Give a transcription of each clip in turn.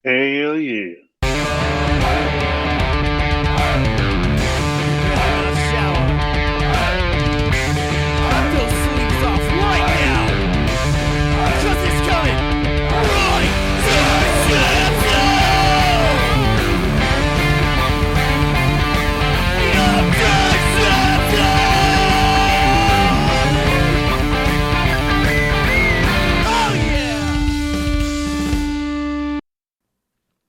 Hell yeah.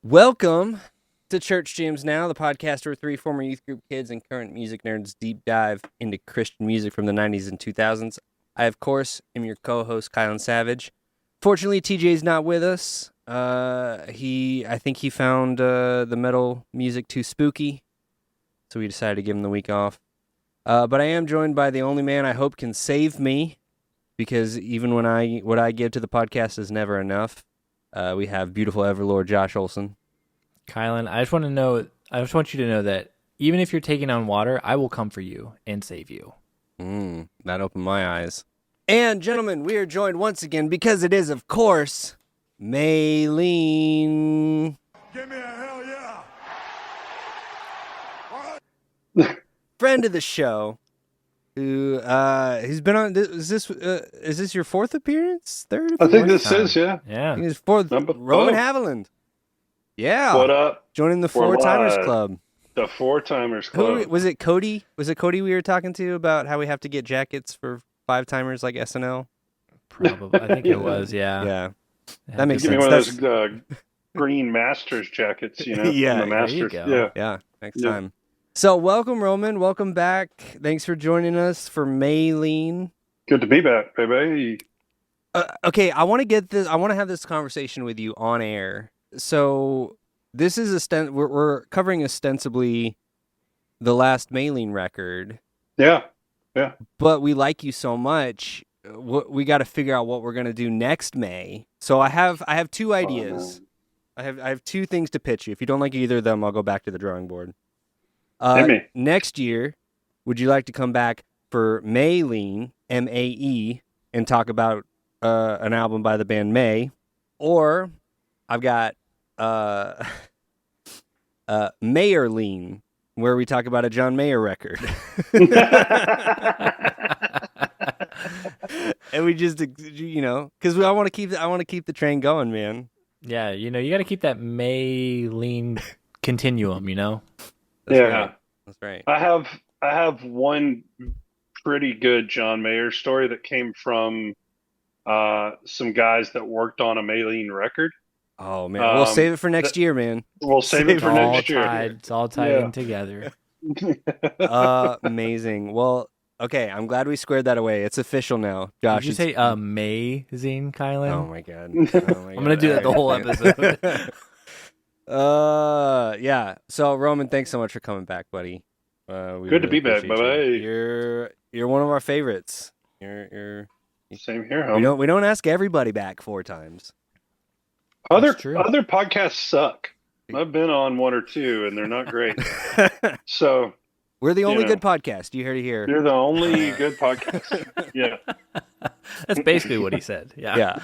Welcome to Church Jams Now, the podcast where three former youth group kids and current music nerds deep dive into Christian music from the 90s and 2000s. I, of course, am your co-host, Kylan Savage. Fortunately, TJ's not with us. I think he found the metal music too spooky, so we decided to give him the week off. But I am joined by the only man I hope can save me, because even when what I give to the podcast is never enough. We have beautiful Everlord Josh Olson. Kylan, I just want you to know that even if you're taking on water, I will come for you and save you. That opened my eyes. And gentlemen, we are joined once again because it is, of course, Maylene. Give me a hell yeah! Friend of the show, who's been on. Is this your fourth appearance? Third? I think Fourth? this is, yeah. Yeah. His fourth. Number Roman 12. Haviland. Yeah. What up? Joining the We're Four Timers live. Club. The Four Timers Who Club. was it? Cody? Was it Cody we were talking to about how we have to get jackets for 5-timers like SNL? Probably. I think it was, yeah. Yeah. That makes Give me sense. one of That's- those green Masters jackets, you know? Yeah, from the there you Masters. go. Yeah. Yeah, next Yeah. time. So welcome, Roman. Welcome back. Thanks for joining us for Maylene. Good to be back, baby. Okay, I want to have this conversation with you on air. So this is we're covering ostensibly the last Maylene record, Yeah. but we like you so much. We got to figure out what we're gonna do next May. So I have two ideas. I have two things to pitch you. If you don't like either of them, I'll go back to the drawing board. Hit me. Next year, would you like to come back for Maylene, M-A-E, and talk about an album by the band May? Or I've got Mayerline, where we talk about a John Mayer record. And we just, because I want to keep the train going, man. Yeah, you got to keep that Maylene continuum, Yeah. Right. That's right. I have one pretty good John Mayer story that came from some guys that worked on a Maylene record. Oh man, we'll save it for next year, man. We'll save it for next year. It's all tied Yeah. in together. Amazing. Well, okay, I'm glad we squared that away. It's official now. Josh, Did you say amazing, Kylan? oh my god. I'm I'm gonna do that the whole episode. Yeah. So Roman, thanks so much for coming back, buddy. We Good to be back, appreciate you. bye-bye. You're one of our favorites. You're Same here, we homie. don't ask everybody back 4 times. Other That's true. podcasts suck. I've been on one or two, and they're not great. So We're the only know. good podcast. You heard it here. you're the only good podcast. Yeah. That's basically what he said. Yeah. Yeah.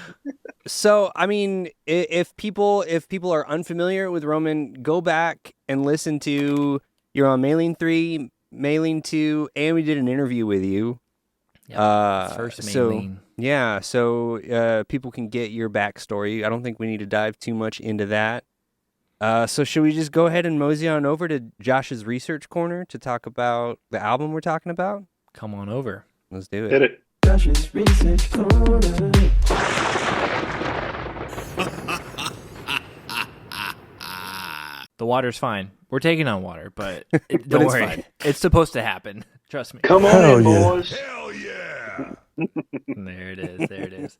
So, I mean, if people are unfamiliar with Roman, go back and listen to you're on Maylene 3, Maylene 2, and we did an interview with you. First so Maylene. yeah, so people can get your backstory. I don't think we need to dive too much into that. So should we just go ahead and mosey on over to Josh's research corner to talk about the album we're talking about? Come on over. Let's do it. Hit it. Josh's Research Corner. The water's fine. We're taking on water, but But don't it's worry. fine. It's supposed to happen. Trust me. Come on Hell in, yeah. boys. Hell yeah! There it is. There it is.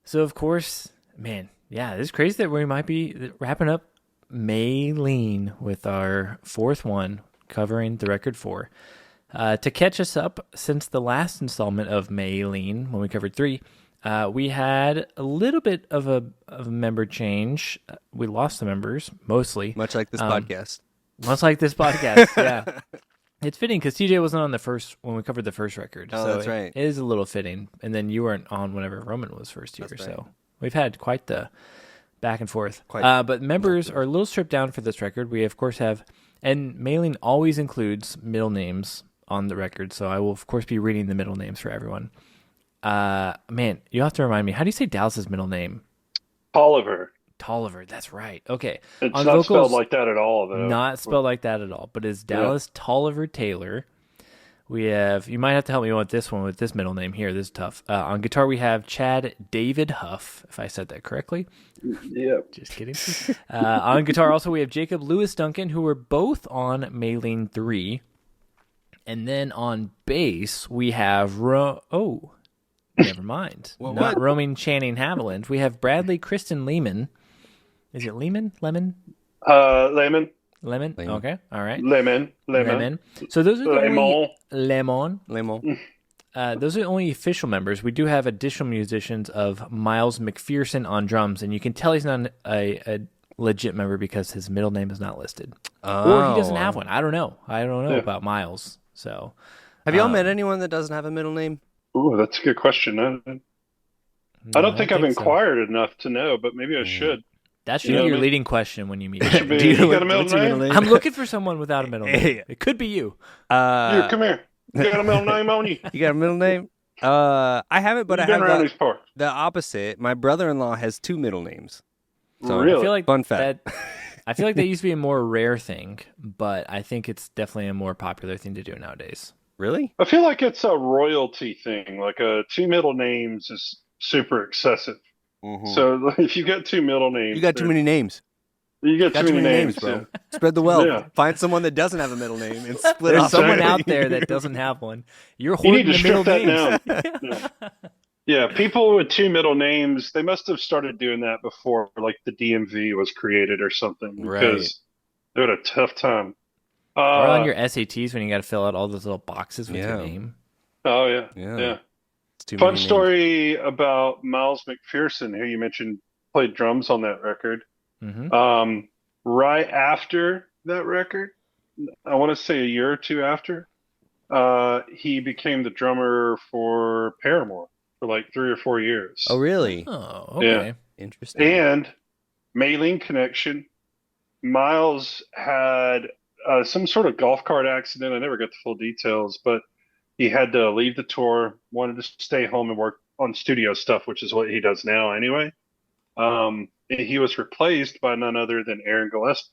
So, of course, man, yeah, it's crazy that we might be wrapping up Maylene with our fourth one, covering the record 4. To catch us up, since the last installment of Maylene, when we covered 3, we had a little bit of a member change. We lost the members, mostly. Much like this podcast. Much like this podcast, yeah. It's fitting because TJ wasn't on when we covered the first record. Oh, so that's right. It is a little fitting. And then you weren't on whenever Roman was first here. That's right. So we've had quite the back and forth. Quite. But members are a little stripped down for this record. We, of course, have, and Maylene always includes middle names on the record, so I will, of course, be reading the middle names for everyone. Man, you have to remind me, how do you say Dallas's middle name? Oliver. Tolliver, that's right. Okay. It's on not vocals, spelled like that at all, though. not spelled like that at all, but it's Dallas Tolliver Taylor. We have, you might have to help me with this one with this middle name here. This is tough. On guitar, we have Chad David Huff, if I said that correctly. Yep. Just kidding. On guitar, also, we have Jacob Lewis Duncan, who were both on Maylene 3. And then on bass, we have, never mind. What? Not Roman Channing Haviland. We have Bradley Kristen Lehman. Is it Lehman? Lemon? Lemon. Lemon? Okay. All right. Lemon. So those are the only... Lemon. Lemon. Those are the only official members. We do have additional musicians of Miles McPherson on drums, and you can tell he's not a legit member because his middle name is not listed. Or he doesn't have one. I don't know. About Miles. So, Have y'all met anyone that doesn't have a middle name? Ooh, that's a good question. I don't think I've inquired enough to know, but maybe I should. That should be your leading question when you meet. You got a middle name? I'm looking for someone without a middle name. It could be you. Here, come here. You got a middle name on you? You got a middle name? I haven't, but I Been have around these parts. the opposite. My brother-in-law has 2 middle names. So Really? I feel like Fun fact. I feel like that used to be a more rare thing, but I think it's definitely a more popular thing to do nowadays. Really? I feel like it's a royalty thing. Like 2 middle names is super excessive. Mhm. So if you got 2 middle names, You got too many names. You got too many names, bro. Spread the wealth. Yeah. Find someone that doesn't have a middle name and split There's off. someone Exactly. out there that doesn't have one. You're You hoarding need to the middle strip names. that down. Yeah, people with 2 middle names, they must have started doing that before, like the DMV was created or something, because Right. they had a tough time. Or on your SATs when you got to fill out all those little boxes with your Yeah. name. Oh yeah, Yeah. yeah. It's too Fun many names. story about Miles McPherson, who you mentioned played drums on that record. Mm-hmm. Right after that record, I want to say a year or 2 after, he became the drummer for Paramore for like 3 or 4 years. Oh, really? Oh, okay. Yeah. Interesting. And Maylene connection. Miles had some sort of golf cart accident. I never got the full details, but he had to leave the tour, wanted to stay home and work on studio stuff, which is what he does now anyway. He was replaced by none other than Aaron Gillespie.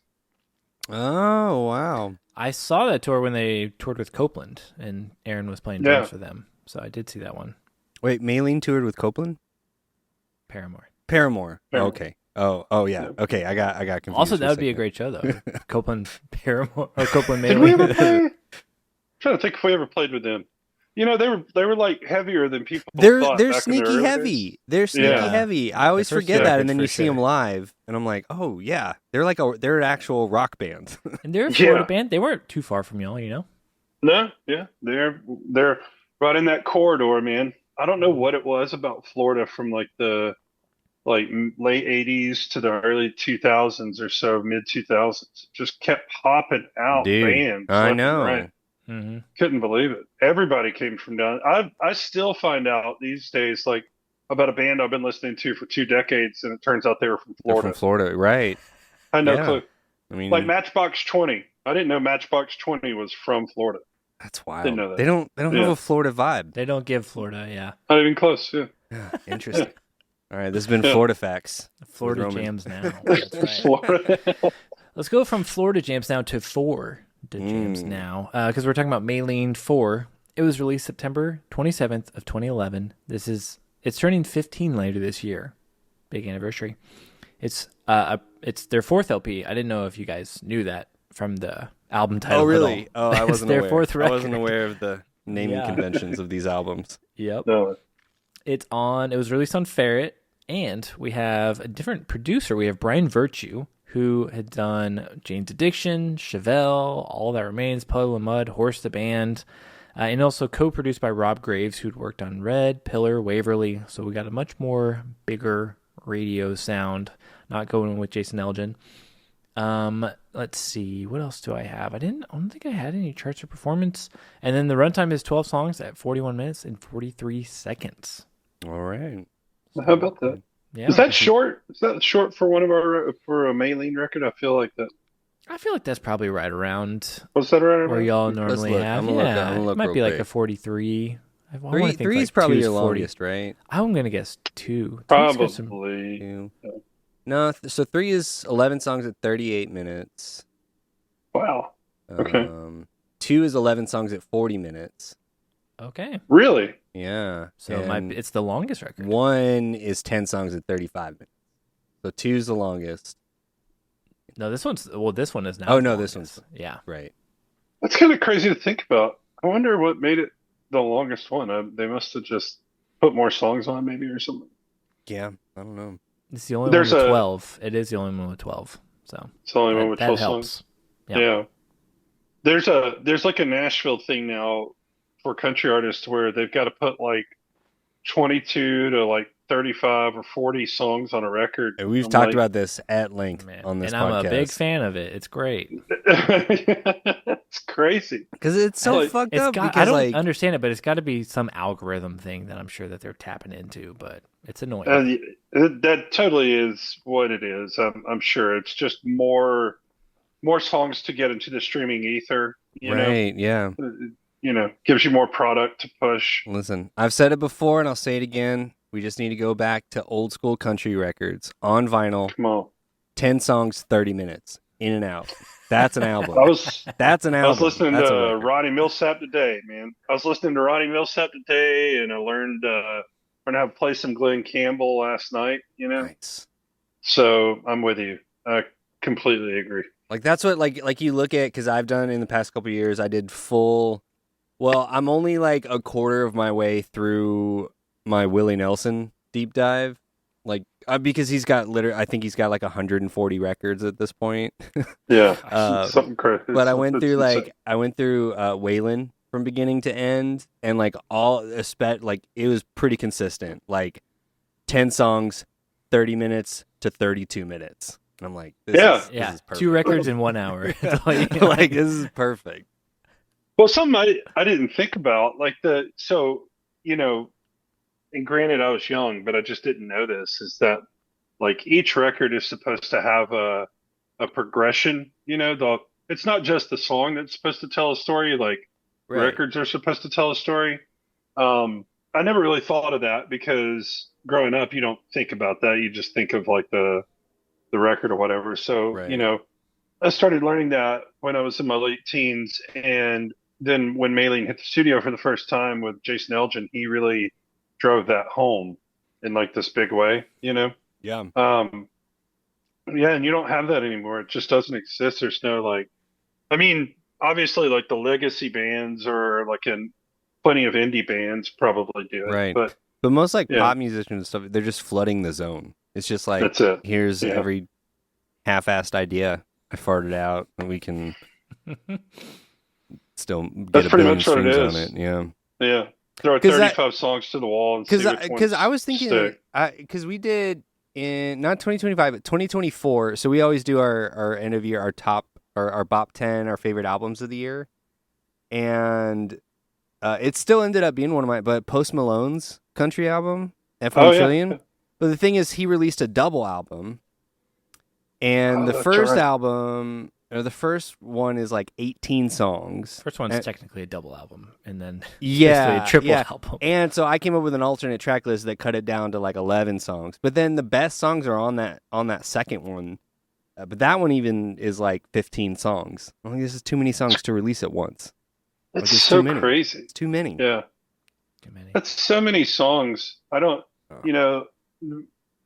Oh, wow. I saw that tour when they toured with Copeland, and Aaron was playing drums for them. So I did see that one. Wait, Maylene toured with Copeland? Paramore. Paramore. Paramore. Okay. Oh, yeah. Yeah. Okay, I got confused. Also, for that would be a second. great show, though. Copeland, Paramore, or Copeland, Did we ever Maylene. play? I'm trying to think if we ever played with them. You know, they were like heavier than people They're thought they're back in the sneaky early heavy. days. They're sneaky Yeah. heavy. I always The first forget that, record and then for you see sure. them live, and I'm like, oh yeah, they're an actual rock band. And they're a Florida Yeah. band. They weren't too far from y'all, you know? No, yeah, they're right in that corridor, man. I don't know what it was about Florida from like the late 80s to the early 2000s or so, mid 2000s. Just kept popping out bands. I left and know. right. Mm-hmm. Couldn't believe it. Everybody came from down. I still find out these days like about a band I've been listening to for 2 decades, and it turns out they were from They're Florida. from Florida, right? I had no Yeah. clue. I mean, Like Matchbox 20. I didn't know Matchbox 20 was from Florida. that's wild. Didn't know that. They don't have Yeah. a Florida vibe. They don't give Florida, yeah. Not even close. Yeah. Yeah, interesting. All right, this has been Yeah. Florida Facts. Florida Roman. jams now. That's right. Florida. Let's go from Florida jams now to Florida jams now, because we're talking about Maylene 4. It was released September 27th of 2011. It's turning 15 later this year. Big anniversary. It's their 4th LP. I didn't know if you guys knew that from the album title. Oh, at really? all. Oh, I It's wasn't their aware. 4th I wasn't record. aware of the naming Yeah. conventions of these albums. Yep. No. It was released on Ferret, and we have a different producer. We have Brian Virtue, who had done Jane's Addiction, Chevelle, All That Remains, Puddle of Mud, Horse the Band, and also co-produced by Rob Graves, who'd worked on Red, Pillar, Waverly. So we got a much more bigger radio sound, not going with Jason Elgin. Let's see, what else do I have? I don't think I had any charts or performance. And then the runtime is 12 songs at 41 minutes and 43 seconds. All right. How about that? Yeah. Is that short? Is that short for for a Maylene record? I feel like that. I feel like that's probably right around Was that right where around? y'all Okay. normally look. have. I'm gonna look. Yeah, I'm gonna it look might real be like a quick. 43. I want to Three think three like is probably two is your 40. longest, right? I'm gonna guess 2. Three's got some. Probably. Two. No, so 3 is 11 songs at 38 minutes. Wow. Okay. 2 is 11 songs at 40 minutes. Okay, Really? Yeah. so and it's the longest record. 1 is 10 songs at 35 minutes. So 2's the longest. No, this one is now. Oh, the no, this longest. Yeah. Right. That's kind of crazy to think about. I wonder what made it the longest one. They must have just put more songs on, maybe, or something. Yeah, I don't know. It's the only There's one with a- 12. It is the only one with 12. So It's the only one with that 12 helps. songs. Yeah. Yeah. There's like a Nashville thing now for country artists where they've got to put like 22 to like 35 or 40 songs on a record. And we've I'm talked like, about this at length Man. on this and I'm podcast. a big fan of it. It's great. it's crazy. Because it's so Like, fucked It's up. got. Because I don't like, understand it, but it's got to be some algorithm thing that I'm sure that they're tapping into. But it's annoying. That totally is what it is. I'm sure it's just more songs to get into the streaming ether. right? Yeah. Gives you more product to push. Listen, I've said it before, and I'll say it again. We just need to go back to old school country records on vinyl. Come on. 10 songs, 30 minutes, in and out. That's an album. That's an I album. was listening That's a to record. Ronnie Millsap today, man. I was listening to Ronnie Millsap today, and I learned how to play some Glenn Campbell last night. Nice. So I'm with you. I completely agree. Like that's what like you look at, because I've done in the past couple of years. I did full. Well, I'm only like a quarter of my way through my Willie Nelson deep dive, like because he's got I think he's got like 140 records at this point. Yeah, something crazy. But I went through insane. Waylon from beginning to end, and like it was pretty consistent. Like 10 songs, 30 minutes to 32 minutes. And I'm like, this is perfect. 2 records in 1 hour. Like this is perfect. Well, something I didn't think about, like and granted I was young, but I just didn't know this, is that like each record is supposed to have a progression. It's not just the song that's supposed to tell a story. Like Right. records are supposed to tell a story. I never really thought of that because growing up, you don't think about that. You just think of like the record or whatever. So, Right. I started learning that when I was in my late teens. And then when Maylene hit the studio for the first time with Jason Elgin, he really drove that home in like this big way. Yeah. Yeah, and you don't have that anymore. It just doesn't exist. There's no obviously like the legacy bands or like plenty of indie bands probably do it. Right. But most like Yeah. pop musicians and stuff, they're just flooding the zone. It's just like, that's it. here's Yeah. every half-assed idea I farted out, and we can still get That's a pretty billion much what it streams on is. it. Yeah. Yeah. Throw 'Cause 35 songs to the wall and see which ones Because I was thinking, stick. because we did in not 2025 but 2024. So we always do our end of year, our top, our Bop 10, our favorite albums of the year, and it still ended up being one of but Post Malone's country album, F1 Oh, yeah. Trillion. But the thing is, he released a double album, and the that's first right. album, or the first one, is like 18 songs. First one's And- technically a double album, and then Yeah, basically a triple yeah. album. And so I came up with an alternate track list that cut it down to like 11 songs. But then the best songs are on that second one. But that one even is like 15 songs. I think this is too many songs to release at once. It's it's so too many. crazy. It's too many. Yeah. Too many. That's so many songs. I don't,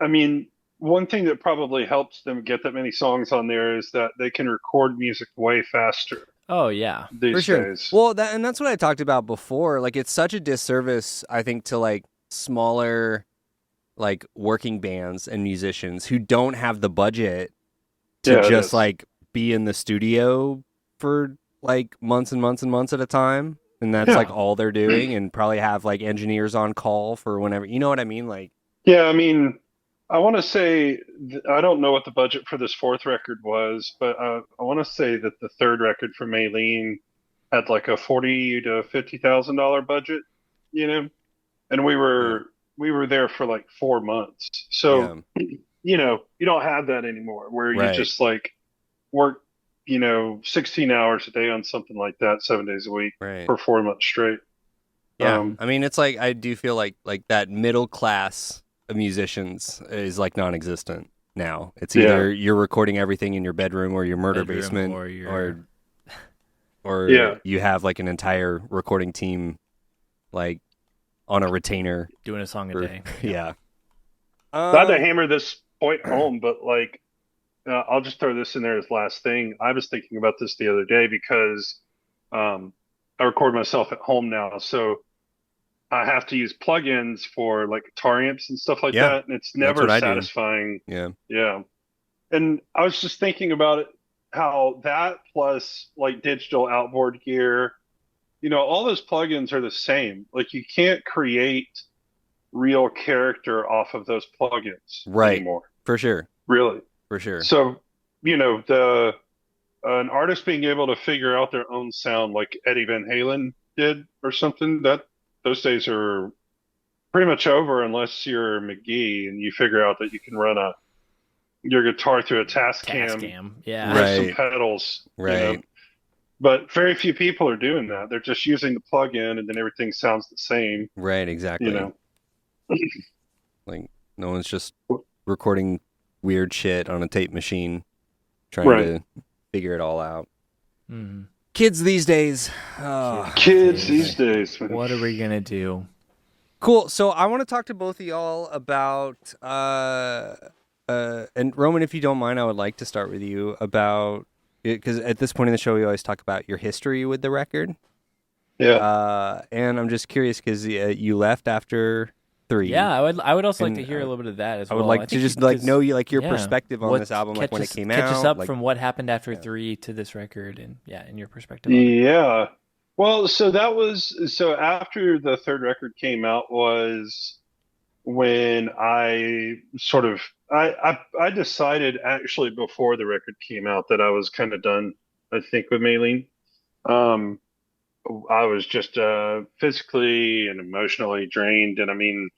I mean, one thing that probably helps them get that many songs on there is that they can record music way faster Oh yeah. these For sure. days. Well, that's what I talked about before. Like, it's such a disservice, I think, to like smaller, like working bands and musicians who don't have the budget to Yeah, it just is. like be in the studio for like months and months and months at a time. And that's Yeah. like all they're doing, and probably have like engineers on call for whenever, you know what I mean? Like, Yeah, I mean, I want to say, I don't know what the budget for this fourth record was, but I want to say that the third record from Maylene had like a $40,000 to $50,000 budget, and we were we were there for like 4 months. Yeah. So, you don't have that anymore where you Right. just like work, 16 hours a day on something like that, 7 days a week Right. for 4 months straight. Yeah. Um, I mean, it's like I do feel like that middle class of musicians is like non-existent now. It's yeah, either you're recording everything in your bedroom or your murder Bedroom basement, or your or yeah. you have like an entire recording team like on a retainer doing a song a for day. yeah. Not to hammer this point home, but like, I'll just throw this in there as last thing. I was thinking about this the other day because um, I record myself at home now, so I have to use plugins for like guitar amps and stuff like Yeah, that, and it's that's never what I do. satisfying. Yeah. Yeah. And I was just thinking about it, how that plus like digital outboard gear, all those plugins are the same. Like you can't create real character off of those plugins Right. anymore, For sure. really. For sure. So, the an artist being able to figure out their own sound like Eddie Van Halen did or something, that those days are pretty much over unless you're McGee and you figure out that you can run your guitar through a Tascam Tascam. Yeah. with some Right. pedals. Right. But very few people are doing that. They're just using the plug-in and then everything sounds the same, Right, you exactly. know. Like no one's just recording weird shit on a tape machine trying Right. to figure it all out. Mhm. Kids these days. Oh. Kids these days, man. What are we gonna do? Cool. So I want to talk to both of y'all about and Roman, if you don't mind, I would like to start with you about because at this point in the show we always talk about your history with the record. Yeah. And I'm just curious because you left after 3. Yeah, I would also like And, to hear a little bit of that as I well. would like to think just you- like 'cause- know your yeah, perspective on what this album, like when it came out. catch us up like, from what happened after Yeah. 3 to this record, and in your perspective on it. Yeah. Well, so after the third record came out was when I sort of I decided actually before the record came out that I was kind of done, I think, with Maylene. Um, I was just physically and emotionally drained, and I mean,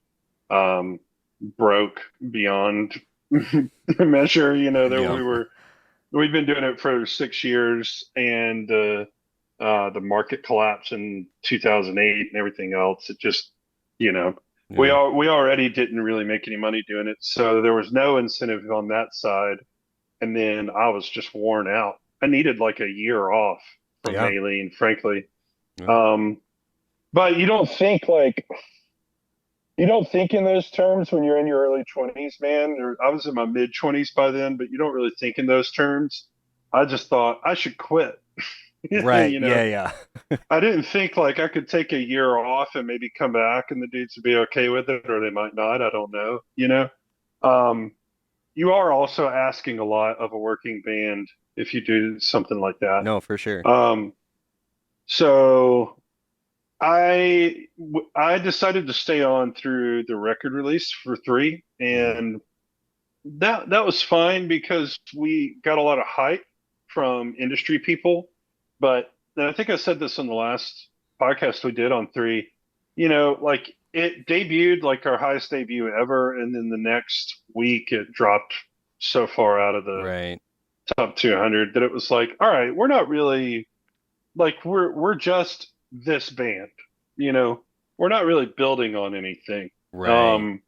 um, broke beyond measure. Yeah. We'd been doing it for 6 years, and the market collapse in 2008 and everything else. It just, you know, we Yeah. all we already didn't really make any money doing it, so there was no incentive on that side. And then I was just worn out. I needed like a year off from Yeah. Maylene, frankly. Yeah. But you don't think in those terms when you're in your early 20s, man. I was in my mid 20s by then, but you don't really think in those terms. I just thought I should quit. Right. You know, Yeah. I didn't think like I could take a year off and maybe come back and the dudes would be okay with it, or they might not. I don't know. Um, you are also asking a lot of a working band if you do something like that. No, for sure. So I decided to stay on through the record release for 3, and that was fine because we got a lot of hype from industry people. But and I think I said this on the last podcast we did on 3. Like it debuted like our highest debut ever, and then the next week it dropped so far out of the Right. top 200 that it was like, all right, we're not really like we're just this band, you know. We're not really building on anything. Right.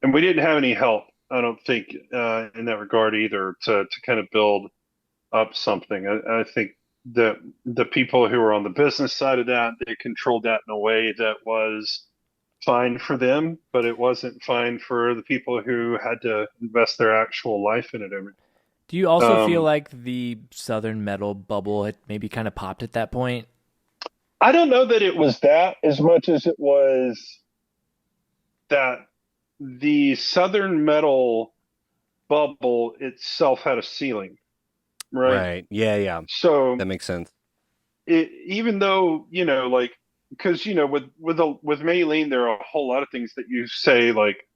And we didn't have any help, I don't think, in that regard either to kind of build up something. I think that the people who were on the business side of that, they controlled that in a way that was fine for them, but it wasn't fine for the people who had to invest their actual life in it. Do you also feel Um, like the Southern metal bubble had maybe kind of popped at that point? I don't know that it was that as much as it was that the Southern metal bubble itself had a ceiling, right? Right. Yeah. So That makes sense. even though, like, because, with Maylene, there are a whole lot of things that you say, like,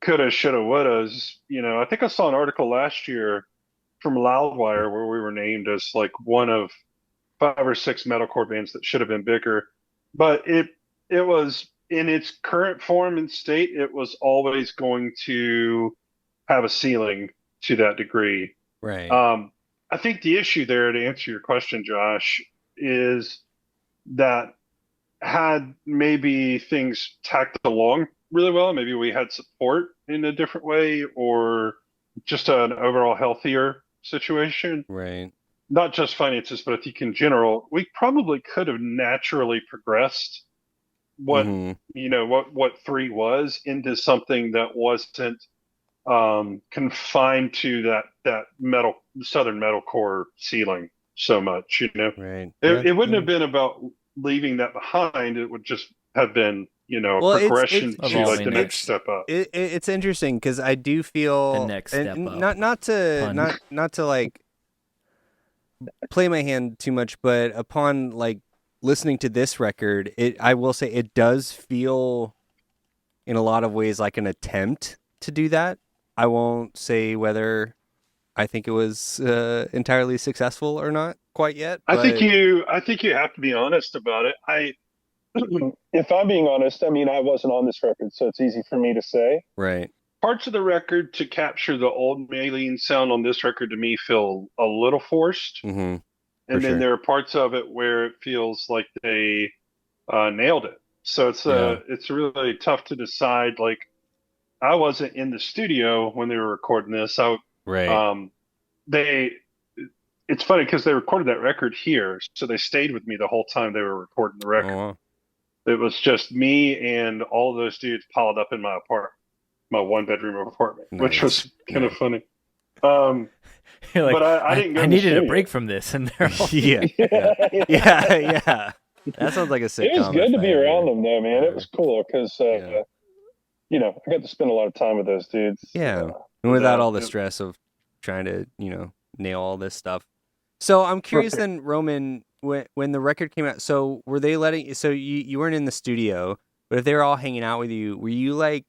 coulda, shoulda, wouldas. I think I saw an article last year from Loudwire where we were named as like one of 5 or 6 metalcore bands that should have been bigger. But it was in its current form and state, it was always going to have a ceiling to that degree. Right. I think the issue there, to answer your question, Josh, is that had maybe things tacked along really well, maybe we had support in a different way, or just an overall healthier situation, Right. not just finances, but I think in general, we probably could have naturally progressed what Hmm. what three was into something that wasn't confined to that metal southern metalcore ceiling so much. Right. Yeah. It wouldn't have been about leaving that behind. It would just have been a Well, progression to like Evolving the next it. step up. it's interesting because I do feel The next and step up. not Pun. to like play my hand too much, but upon like listening to this record, I will say it does feel in a lot of ways like an attempt to do that. I won't say whether I think it was entirely successful or not quite yet, but I think you have to be honest about it. If I'm being honest, I mean, I wasn't on this record, so it's easy for me to say. right. Parts of the record to capture the old Maylene sound on this record to me feel a little forced. Mm-hmm. For And then sure. there are parts of it where it feels like they nailed it. So Yeah. it's really tough to decide. Like, I wasn't in the studio when they were recording this. Right. Um, they it's funny because they recorded that record here, so they stayed with me the whole time they were recording the Oh, record. wow. It was just me and all those dudes piled up in my apartment, my one bedroom apartment, which Nice. was kind of Nice. funny. Um, You're like, but I didn't go I in the needed a studio. break from this, and they're all Yeah. Yeah. Yeah. That sounds like a sitcom. It was good if to I be ever- around them, though, man. It Yeah. was cool because, Yeah. I got to spend a lot of time with those dudes. Yeah. And without all the it- stress of trying to, nail all this stuff. So I'm curious Right. then, Roman, when the record came out, so were they letting, so you weren't in the studio, but if they were all hanging out with you, were you like,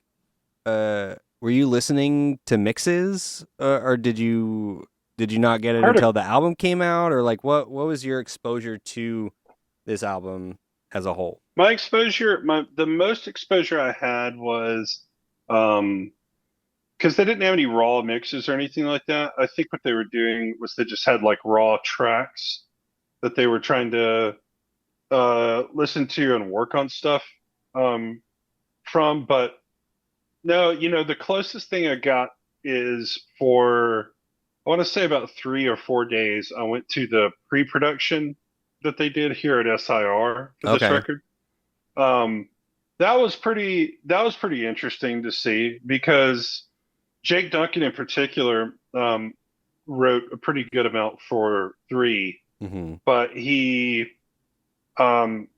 were you listening to mixes or did you not get it Heard until it. the album came out, or like what was your exposure to this album as a whole? My exposure, the most exposure I had was, because they didn't have any raw mixes or anything like that. I think what they were doing was they just had like raw tracks that they were trying to listen to and work on stuff um, from. But no, the closest thing I got is I want to say about 3 or 4 days, I went to the pre-production that they did here at SIR for this Okay. record. Um, that was pretty interesting to see because Jake Duncan in particular wrote a pretty good amount for three, Mm-hmm. but um,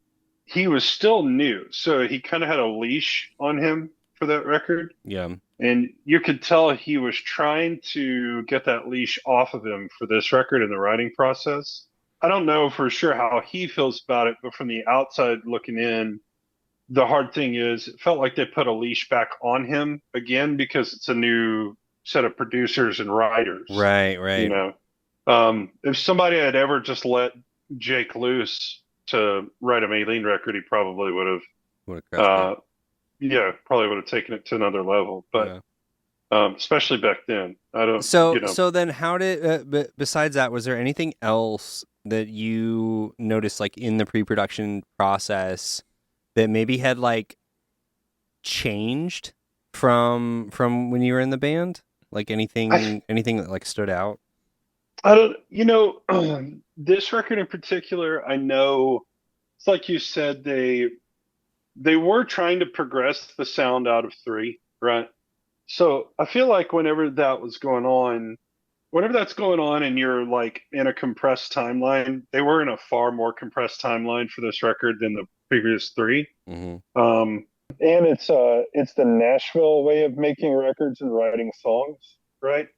he was still new, so he kind of had a leash on him for that record. Yeah. And you could tell he was trying to get that leash off of him for this record in the writing process. I don't know for sure how he feels about it, but from the outside looking in, the hard thing is it felt like they put a leash back on him again because it's a new set of producers and writers. Right. Right. If somebody had ever just let Jake loose to write a Maylene record, he probably would have What a crushed it. probably would have taken it to another level. But especially back then, I don't. So then how did besides that, was there anything else that you noticed like in the pre-production process that maybe had like changed from when you were in the band? Like anything that like stood out? I don't. This record in particular, I know. It's like you said, they were trying to progress the sound out of three, right? So I feel like whenever that's going on and you're like in a compressed timeline, they were in a far more compressed timeline for this record than the previous three. Mm-hmm. And it's the Nashville way of making records and writing songs, right?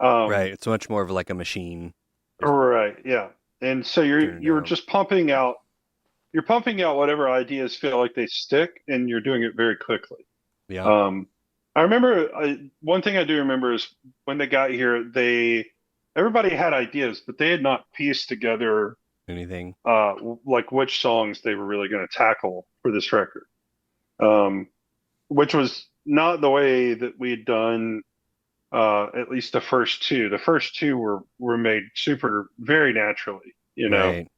Right. It's much more of like a machine. Right, yeah. And so you're out. just pumping out whatever ideas feel like they stick, and you're doing it very quickly. Yeah. I remember one thing I do remember is when they got here, everybody had ideas, but they had not pieced together Anything. like which songs they were really going to tackle for this record. which was not the way that we had done at least the first two. The first two were made super very naturally, Right.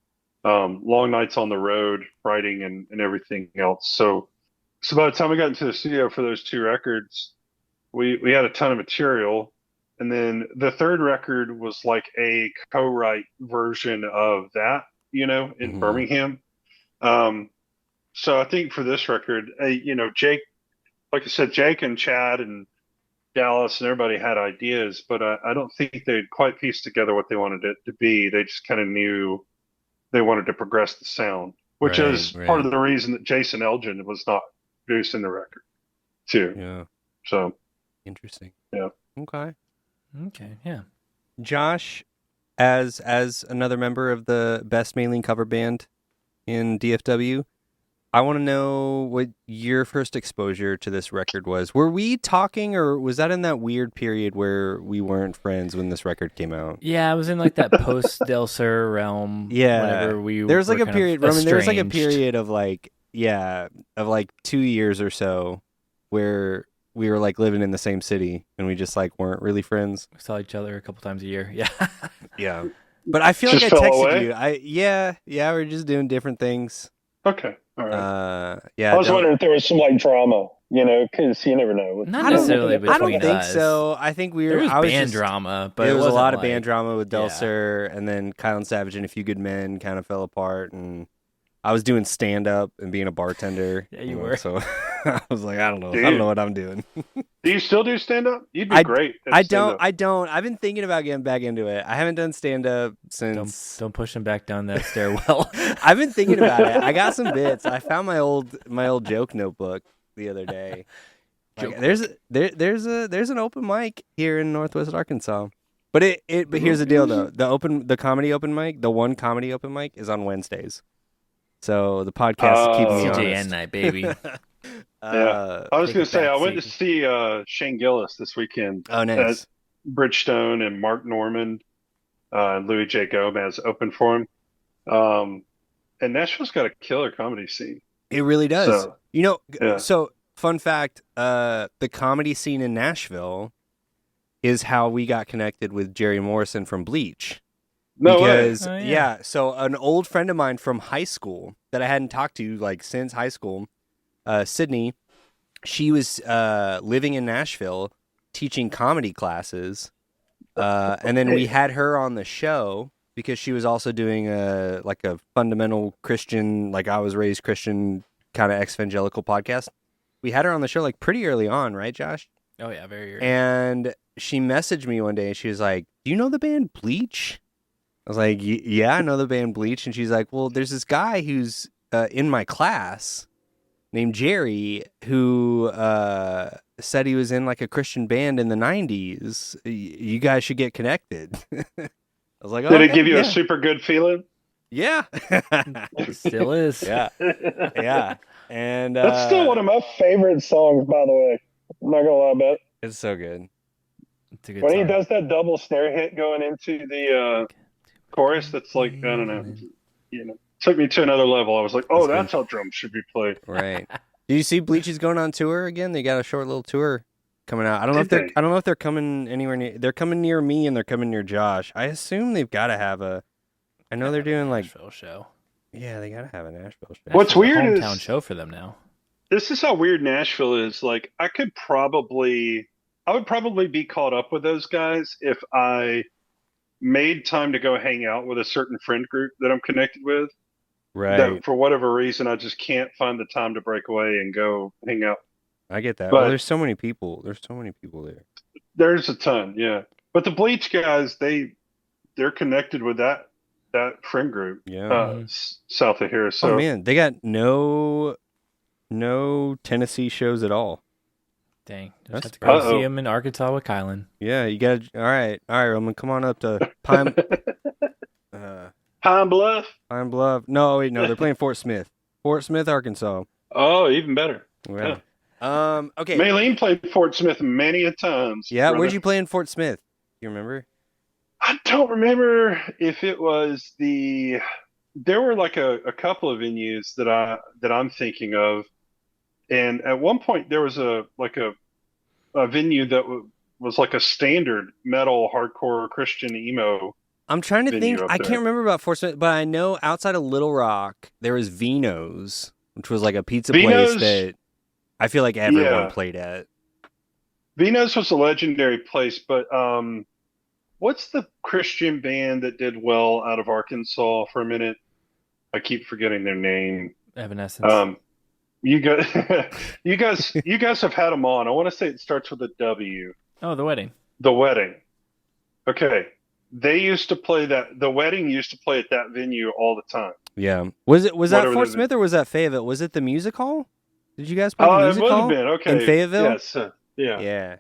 long nights on the road, writing and everything else. So by the time we got into the studio for those two records, we had a ton of material. And then the third record was like a co-write version of that, in Mhm. Birmingham. So I think for this record, Jake, like I said, Jake and Chad and Dallas and everybody had ideas, but I don't think they'd quite pieced together what they wanted it to be. They just kind of knew they wanted to progress the sound, which Right. is part Right. of the reason that Jason Elgin was not producing the record, too. Yeah. So, Interesting. yeah. Okay. Okay, yeah. Josh, as another member of the best Maylene cover band in DFW, I want to know what your first exposure to this record was. Were we talking, or was that in that weird period where we weren't friends when this record came out? Yeah, I was in like that post Del Sur realm. Yeah. Whenever we There's like were a kind period, of Roman, there was like a estranged. period of like 2 years or so where we were like living in the same city and we just like weren't really friends. We saw each other a couple times a year. Yeah. Yeah. But I feel like Just I fell texted away? you. We're just doing different things. Okay. All right. Yeah. I was wondering if there was some like drama, because you never know. Not I don't- necessarily I don't between think us. so. I think There was I was band just, drama, but it was a wasn't lot of like- band drama with Del yeah. Sur, and then Kyle and Savage and A Few Good Men kind of fell apart, and I was doing stand up and being a bartender. Yeah, you were. So I was like, I don't know Dude. what I'm doing. Do you still do stand up? You'd be I- great. At I stand-up. don't. I've been thinking about getting back into it. I haven't done stand up since. Don't push him back down that stairwell. I've been thinking about it. I got some bits. I found my old joke notebook the other day. Like, there's an open mic here in Northwest Arkansas. But but here's the deal though. The comedy open mic, the one comedy open mic is on Wednesdays. So the podcast is keeping me CJN honest. night, baby. Yeah. I was take going a to say, I back went to seat. see Shane Gillis this weekend. Oh, nice. Bridgestone and Mark Norman and Louis J. Gomez opened for him. And Nashville's got a killer comedy scene. It really does. So, yeah. So fun fact, the comedy scene in Nashville is how we got connected with Jerry Morrison from Bleach. No way. Because Oh, yeah. so an old friend of mine from high school that I hadn't talked to like since high school, Sydney, she was living in Nashville teaching comedy classes. And then we had her on the show because she was also doing a fundamental Christian, like I was raised Christian kind of evangelical podcast. We had her on the show like pretty early on, right, Josh? Oh yeah, very early. And she messaged me one day. She was like, "Do you know the band Bleach?" I was like, "Yeah, I know the band Bleach." And she's like, "Well, there's this guy who's in my class named Jerry who said he was in like a Christian band in the 90s. You guys should get connected." I was like, "Oh, Did it yeah, give you yeah. a super good feeling? Yeah. Still is. Yeah. Yeah. And That's still one of my favorite songs, by the way. I'm not gonna lie about it. it's so good. It's a good When he song. does that double snare hit going into the Chorus that's like, I don't know, took me to another level. I was like, oh, that's how drums should be played. Right. Do you see Bleach is going on tour again? They got a short little tour coming out. I don't know Did I don't know if they're coming anywhere near. They're coming near me and they're coming near Josh. I assume they've got to have a. I know they're doing like. Nashville show. Yeah, they got to have a Nashville show. What's Nashville's a weird hometown is- show for them now. This is how weird Nashville is. Like, I would probably be caught up with those guys if I made time to go hang out with a certain friend group that I'm connected with. Right. That for whatever reason, I just can't find the time to break away and go hang out. I get that. But- Well, there's so many people. There's so many people there. There's a ton, yeah. But the Bleach guys, they're connected with that friend group Yeah. south of here. So Oh man, they got no Tennessee shows at all. Dang. That's Just have to go Uh-oh. see him in Arkansas with Kylan. Yeah, you got to. All right, Roman, come on up to Pine. Pine Bluff. Pine Bluff. No, wait, no, they're playing Fort Smith. Fort Smith, Arkansas. Oh, even better. Yeah. Okay. Maylene played Fort Smith many a times. Yeah, brother. where'd you play in Fort Smith? You remember? I don't remember if it was there were like a couple of venues that I'm thinking of And at one point, there was a venue that was like a standard metal, hardcore Christian emo I'm trying to think. venue up I can't there. remember about Fort Smith, but I know outside of Little Rock, there was Vino's, which was like a pizza place Vino's, that I feel like everyone yeah, played at. Vino's was a legendary place, but what's the Christian band that did well out of Arkansas for a minute? I keep forgetting their name. Evanescence. Um, you guys, you guys have had them on. I want to say it starts with a W. Oh, the wedding. The Wedding. Okay, they used to play that. The Wedding used to play at that venue all the time. Yeah. Was that Whatever Fort the Smith or was that Fayetteville? Was it the music hall? Did you guys play the it music would have hall been in okay. Fayetteville? Yes, yeah. Yeah.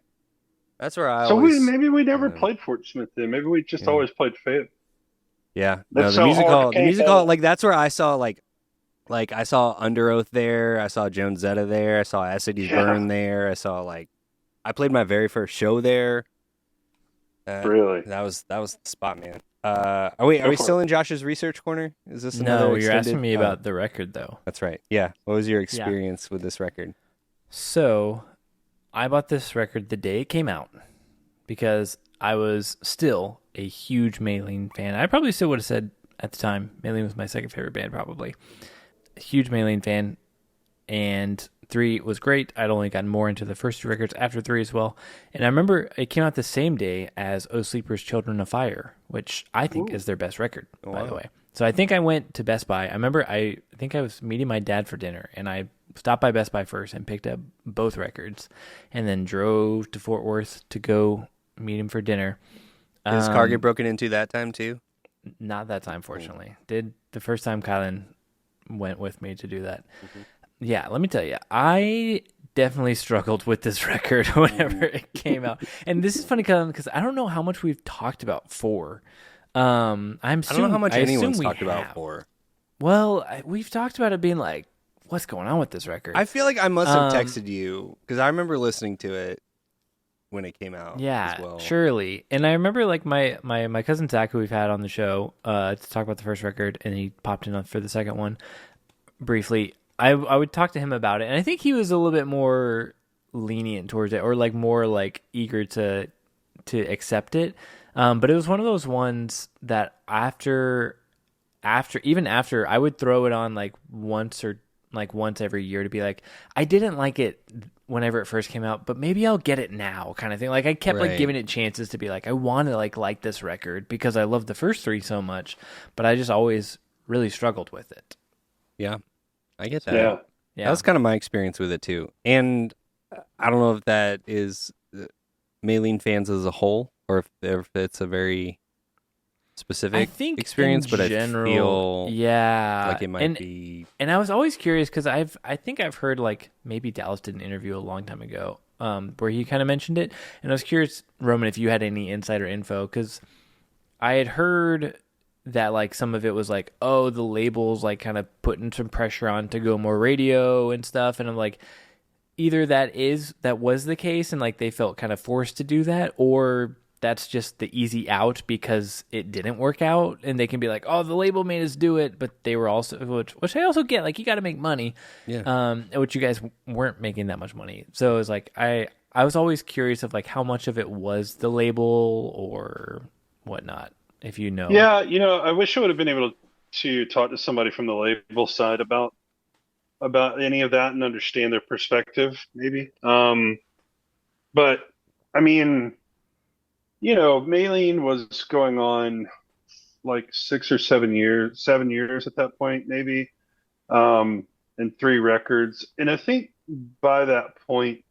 That's where I So we always. maybe we never Um, played Fort Smith then. Maybe we just yeah. always played Fayette. Yeah. No, That's the so music hard. hall. The Can't music hall. go. Like that's where I saw like I saw Under Oath there. I saw Joan Zetta there. I saw As Cities Yeah, Burn there. I saw I played my very first show there. really. That was the spot, man. Are we Go for still it. in Josh's research corner? Is this another No, you're asking extended? me Oh, about the record though. that's right. Yeah. What was your experience with this record? So, I bought this record the day it came out because I was still a huge Maylene fan. I probably still would have said at the time Maylene was my second favorite band, probably. A huge Maylene fan, and 3 was great. I'd only gotten more into the first 2 records after 3 as well. And I remember it came out the same day as O Sleeper's Children of Fire, which I think is their best record, by the way. So I think I went to Best Buy. I remember I think I was meeting my dad for dinner, and I stopped by Best Buy first and picked up both records, and then drove to Fort Worth to go meet him for dinner. Did his car get broken into that time too? Not that time, fortunately. Did the first time Kylan went with me to do that. Yeah, let me tell you, I definitely struggled with this record whenever it came out. And this is funny because I don't know how much we've talked about 4. I don't know how much anyone's talked about have. for. Well, we've talked about it being like, what's going on with this record? I feel like I must have texted you because I remember listening to it when it came out. Yeah, as well. surely. And I remember like my cousin Zach, who we've had on the show to talk about the first record, and he popped in for the second one briefly. I would talk to him about it, and I think he was a little bit more lenient towards it, or like more like eager to accept it. But it was one of those ones that after I would throw it on like once every year to be like, I didn't like it whenever it first came out, but maybe I'll get it now, kind of thing. Like I kept like Right. giving it chances to be like, I want to like this record because I love the first 3 so much, but I just always really struggled with it. Yeah, I get that. Yeah. Yeah, That was kind of my experience with it too. And I don't know if that is Maylene fans as a whole, or if it's a very specific I think experience. in But general, I feel yeah, like it might be. And I was always curious because I think I've heard like maybe Dallas did an interview a long time ago where he kind of mentioned it, and I was curious, Roman, if you had any insider info, because I had heard that like some of it was like, oh, the labels like kind of putting some pressure on to go more radio and stuff, and I'm like, either that was the case and like they felt kind of forced to do that, or that's just the easy out because it didn't work out and they can be like, oh, the label made us do it, but they were also, which I also get, like you got to make money, which you guys weren't making that much money. So it was like I was always curious of like how much of it was the label or whatnot, if you know. Yeah, I wish I would have been able to talk to somebody from the label side about any of that and understand their perspective, maybe. But I mean, Maylene was going on like 7 years at that point, maybe, and 3 records. And I think by that point,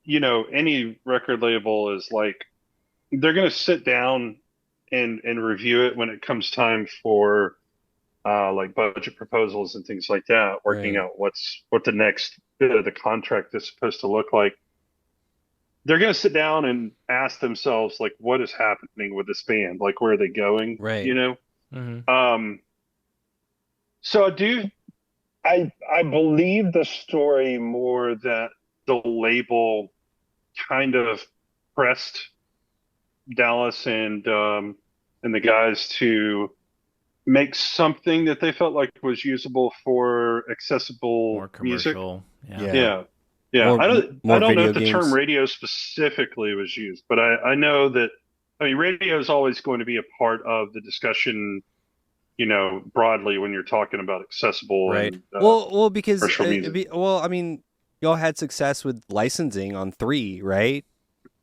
any record label is like, they're going to sit down and review it when it comes time for like budget proposals and things like that, working Right. out what the next bit of the contract is supposed to look like. They're going to sit down and ask themselves, like, what is happening with this band? Like, where are they going? Right. Mm-hmm. So I believe the story more that the label kind of pressed Dallas and the guys to make something that they felt like was usable for accessible More music. commercial. Yeah. Yeah. More, I don't more know video if the term games. radio specifically was used, but I know that, I mean, radio is always going to be a part of the discussion, broadly when you're talking about accessible Right. and Well, because commercial music. I mean, y'all had success with licensing on 3, right?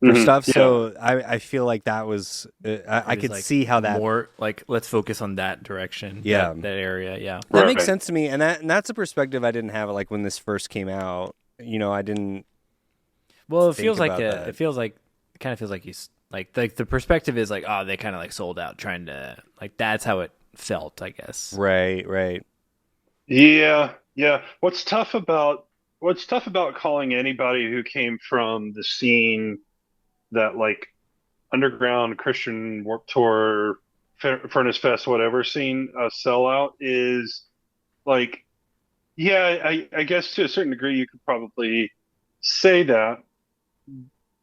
For Mhm. stuff. Yeah. So I feel like that was I It is, could like, see how that more like let's focus on that direction. Yeah. that area. Yeah. that makes Right. sense to me, and that's a perspective I didn't have like when this first came out. I didn't. Well, it think feels like about that. it kind of feels like he's like the perspective is like, oh, they kind of like sold out trying to, like, that's how it felt, I guess. Right. Yeah. Yeah. What's tough about calling anybody who came from the scene, that like underground Christian Warped Tour, Furnace Fest, whatever scene, a sellout is like, yeah, I guess to a certain degree you could probably say that,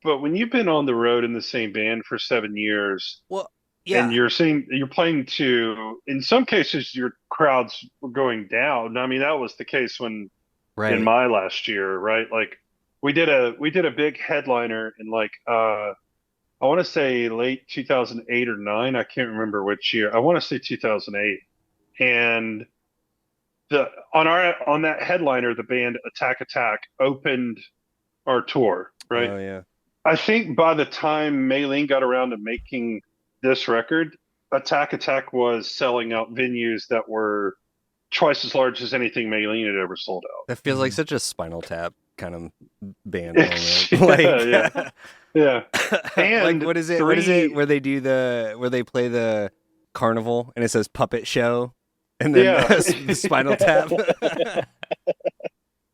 but when you've been on the road in the same band for 7 years Well, and yeah. you're playing to, in some cases your crowds were going down. I mean, that was the case when in Right. my last year, right? Like we did a big headliner in like I want to say late 2008 or 9. I can't remember which year. I want to say 2008. And on that headliner, the band Attack Attack opened our tour, right? Oh yeah. I think by the time Maylene got around to making this record, Attack Attack was selling out venues that were twice as large as anything Maylene had ever sold out. That feels like Mhm. such a Spinal Tap kind of band It's- moment. yeah, Like, Yeah. like And what is it? What is three- it? Where they play the carnival and it says puppet show, and then Yeah. the Spinal Tap.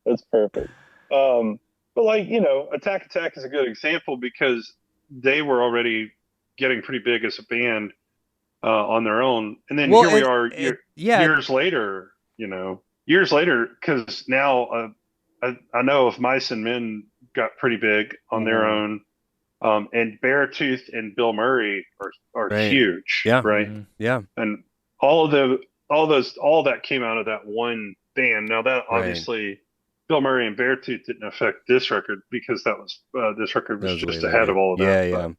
That's perfect. But like, Attack Attack is a good example because they were already getting pretty big as a band on their own. And then here we are years later, because now I know if Mice and Men got pretty big on their own. And Beartooth and Bill Murray are Right. huge, Yeah. right? Mhm. Yeah. And all that came out of that one band. Now that Right. obviously Bill Murray and Beartooth didn't affect this record because that was this record was That was just way ahead later. of all of that. Yeah.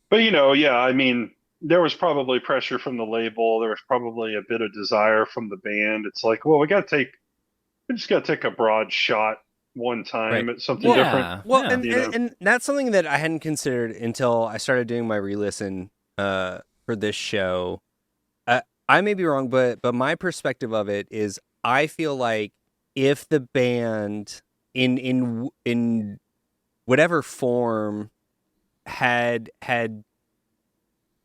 But I mean, there was probably pressure from the label. There was probably a bit of desire from the band. It's like, well, we just got to take a broad shot one time Right. at something Yeah. different. Well, Yeah. and that's something that I hadn't considered until I started doing my re-listen for this show. I may be wrong, but my perspective of it is I feel like if the band in whatever form had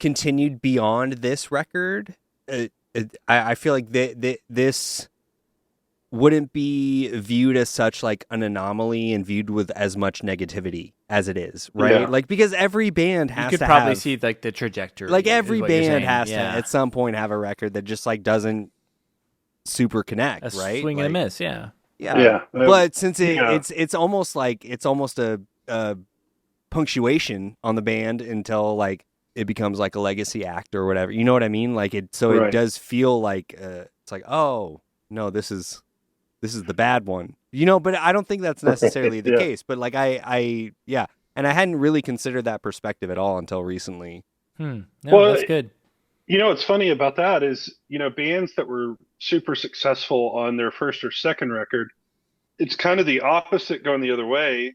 continued beyond this record, I feel like this wouldn't be viewed as such like an anomaly and viewed with as much negativity as it is, right? Yeah. Like, because every band has You could to probably have, see like the trajectory. like is every what you're band saying. has to Yeah. at some point have a record that just like doesn't super connect, a right? swing Like, and a miss. Yeah. Yeah. Yeah. But since Yeah. it's almost like it's almost a punctuation on the band until like it becomes like a legacy act or whatever. You know what I mean? Like it Right. does feel like it's like, oh no, this is the bad one. But I don't think that's necessarily the Yeah. case. But like I and I hadn't really considered that perspective at all until recently. No, Well, that's good. What's funny about that is, bands that were super successful on their first or second record, it's kind of the opposite going the other way,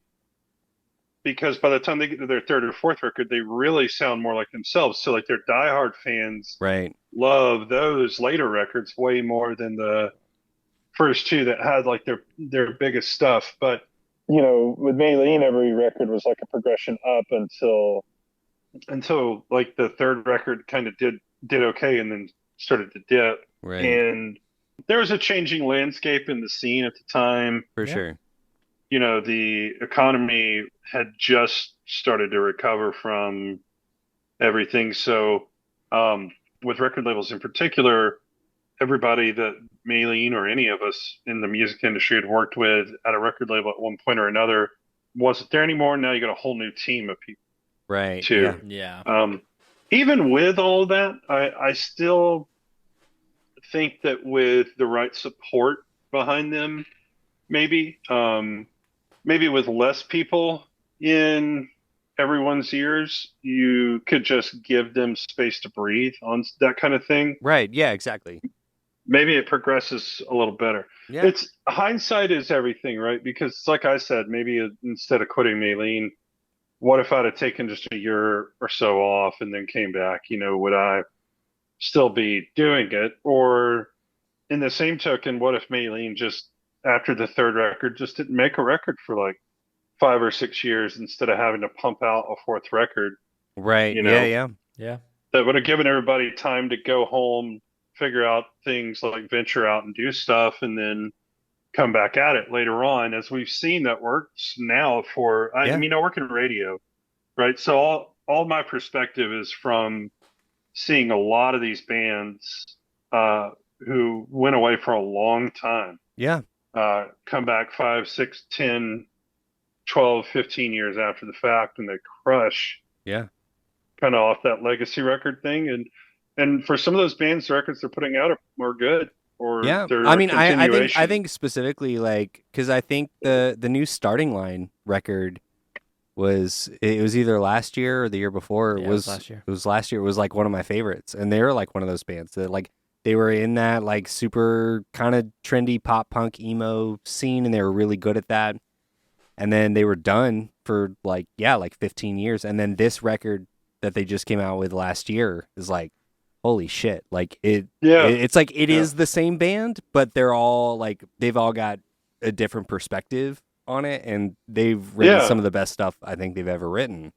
because by the time they get to their third or fourth record, they really sound more like themselves. So like their diehard fans Right. love those later records way more than the first two that had like their biggest stuff. But With Maylene, every record was like a progression up until like the third record kind of did okay and then started to dip. Right. And there was a changing landscape in the scene at the time. For Yeah. sure. The economy had just started to recover from everything. So, with record labels in particular, everybody that Maylene or any of us in the music industry had worked with at a record label at one point or another wasn't there anymore. Now you got a whole new team of people Right. too. Yeah. Even with all of that, I still think that with the right support behind them, maybe, maybe with less people in everyone's ears, you could just give them space to breathe on that kind of thing. Right. Yeah, exactly. Maybe it progresses a little better. Yeah. It's hindsight is everything, right? Because like I said, maybe instead of quitting Maylene, what if I'd have taken just a year or so off and then came back? Would I still be doing it? Or in the same token, what if Maylene just after the third record just didn't make a record for like 5 or 6 years instead of having to pump out a fourth record? Right. You Yeah, know, yeah. Yeah. that would have given everybody time to go home, figure out things like venture out and do stuff, and then come back at it later on. As we've seen, that works now for, I Yeah. mean, I work in radio, right? So all my perspective is from seeing a lot of these bands who went away for a long time, Yeah. come back 5, 6, 10, 12, 15 years after the fact, and they crush Yeah. kind of off that legacy record thing. And for some of those bands, the records they're putting out are more good, or Yeah. they're I a mean, I continuation. think specifically like because I think the new Starting Line record was either last year or the year before. Yeah, it was last year. It was last year. It was like one of my favorites, and they were like one of those bands that like they were in that like super kind of trendy pop punk emo scene, and they were really good at that. And then they were done for like 15 years, and then this record that they just came out with last year is like holy shit, like it's like it is the same band, but they're all like they've all got a different perspective on it, and they've written some of the best stuff I think they've ever written.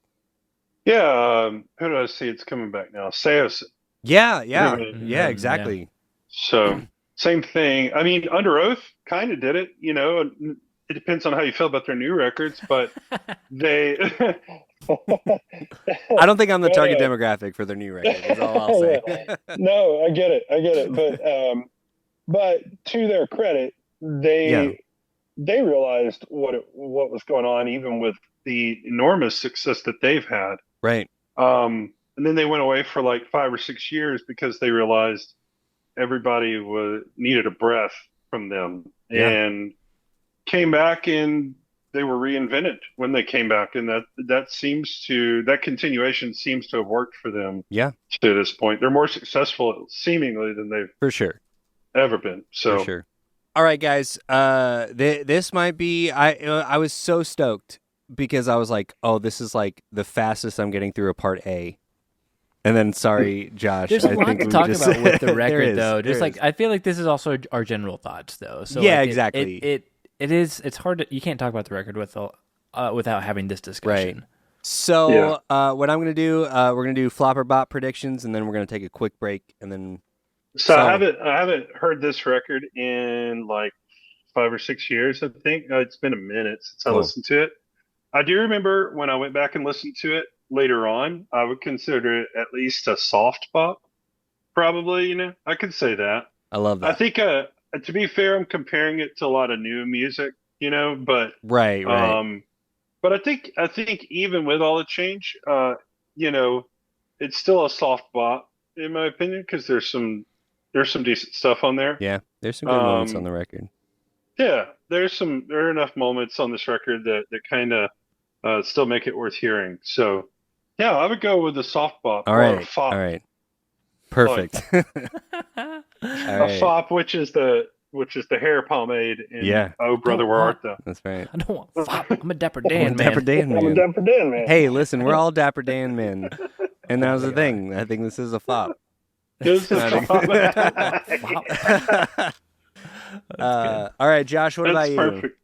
Yeah, who do I see? It's coming back now. Seos. Yeah, Yeah. exactly. So same thing. I mean, Under Oath kind of did it. It depends on how you feel about their new records, but they. I don't think I'm the target demographic for their new record. Is all I'll say. No, I get it. But to their credit, they realized what was going on, even with the enormous success that they've had. Right. And then they went away for like 5 or 6 years because they realized everybody needed a breath from them, and came back, and they were reinvented when they came back, and that continuation seems to have worked for them. Yeah. To this point, they're more successful seemingly than they've for sure ever been. So for sure. All right, guys. This might be. I was so stoked because I was like, oh, this is like the fastest I'm getting through a part A. And then, sorry, Josh. There's a lot to talk about with the record, though. Just like I feel like this is also our general thoughts, though. So yeah, like, exactly. It's hard to, you can't talk about the record without having this discussion. Right. So what I'm gonna do, we're gonna do flop or bop predictions, and then we're gonna take a quick break, and then. So I haven't heard this record in like 5 or 6 years. I think it's been a minute since I listened to it. I do remember when I went back and listened to it later on, I would consider it at least a soft bop. Probably, I could say that. I love that. I think, to be fair, I'm comparing it to a lot of new music, but right. But I think even with all the change, it's still a soft bop in my opinion, because there's some decent stuff on there. Yeah, there's some good moments on the record. Yeah, there are enough moments on this record that kind of still make it worth hearing. So, yeah, I would go with a soft bop or a fop. All right. Perfect. A fop, which is the hair pomade in Oh Brother Where Art Thou. That's right. I don't want fop. I'm a Dapper Dan, man. Dapper Dan man. I'm a Dapper Dan man. Hey, listen, we're all Dapper Dan men. And that was the thing. I think this is a fop. This is a fop. All right, Josh, what about you? Perfect.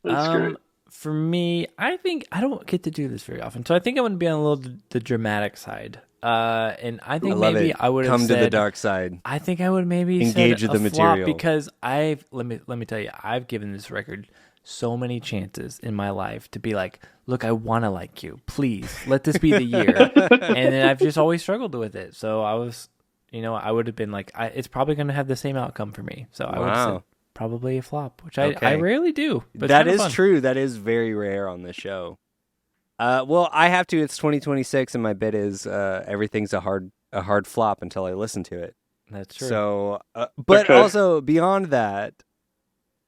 That's great. For me, I think I don't get to do this very often, so I think I'm going to be on a little the dramatic side. And I think maybe I would have come to the dark side. I think I would maybe engage with the material, because let me tell you, I've given this record so many chances in my life to be like, look, I want to like you, please let this be the year, and then I've just always struggled with it. So I was, I would have been like, it's probably going to have the same outcome for me. So I would have said probably a flop, which I rarely do. But that is true. That is very rare on this show. Well, I have to. It's 2026, and my bit is everything's a hard flop until I listen to it. That's true. So, but also beyond that,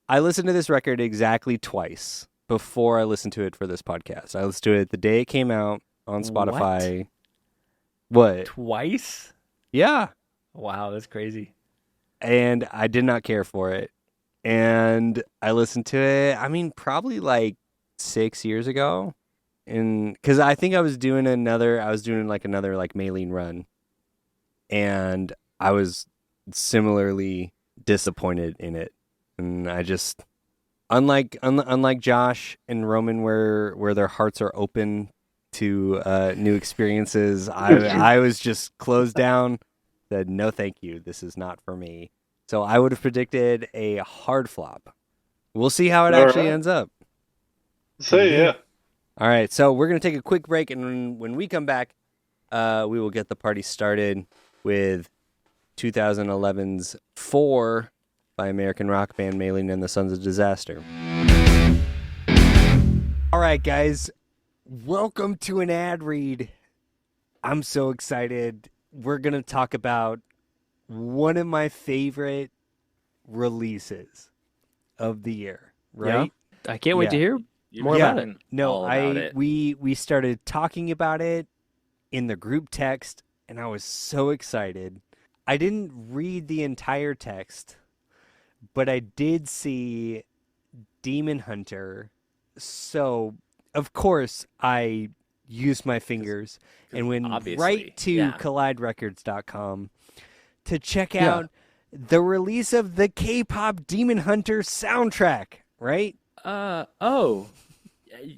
I listened to this record exactly twice before I listened to it for this podcast. I listened to it the day it came out on Spotify. What? Twice? Yeah. Wow, that's crazy. And I did not care for it. And I listened to it, I mean, probably like 6 years ago. And because I think I was doing another Maylene run. And I was similarly disappointed in it. And I just, unlike Josh and Roman, where their hearts are open to new experiences, I was just closed down, said, no, thank you. This is not for me. So I would have predicted a hard flop. We'll see how it actually ends up. Yeah. All right, so we're going to take a quick break, and when we come back, we will get the party started with 2011's 4 by American rock band Maylene and the Sons of Disaster. All right, guys, welcome to an ad read. I'm so excited. We're going to talk about one of my favorite releases of the year, right? Yeah. I can't wait to hear more about it. No, we started talking about it in the group text, and I was so excited. I didn't read the entire text, but I did see Demon Hunter. So, of course, I used my fingers and went right to colliderecords.com to check out the release of the K-pop Demon Hunter soundtrack, right?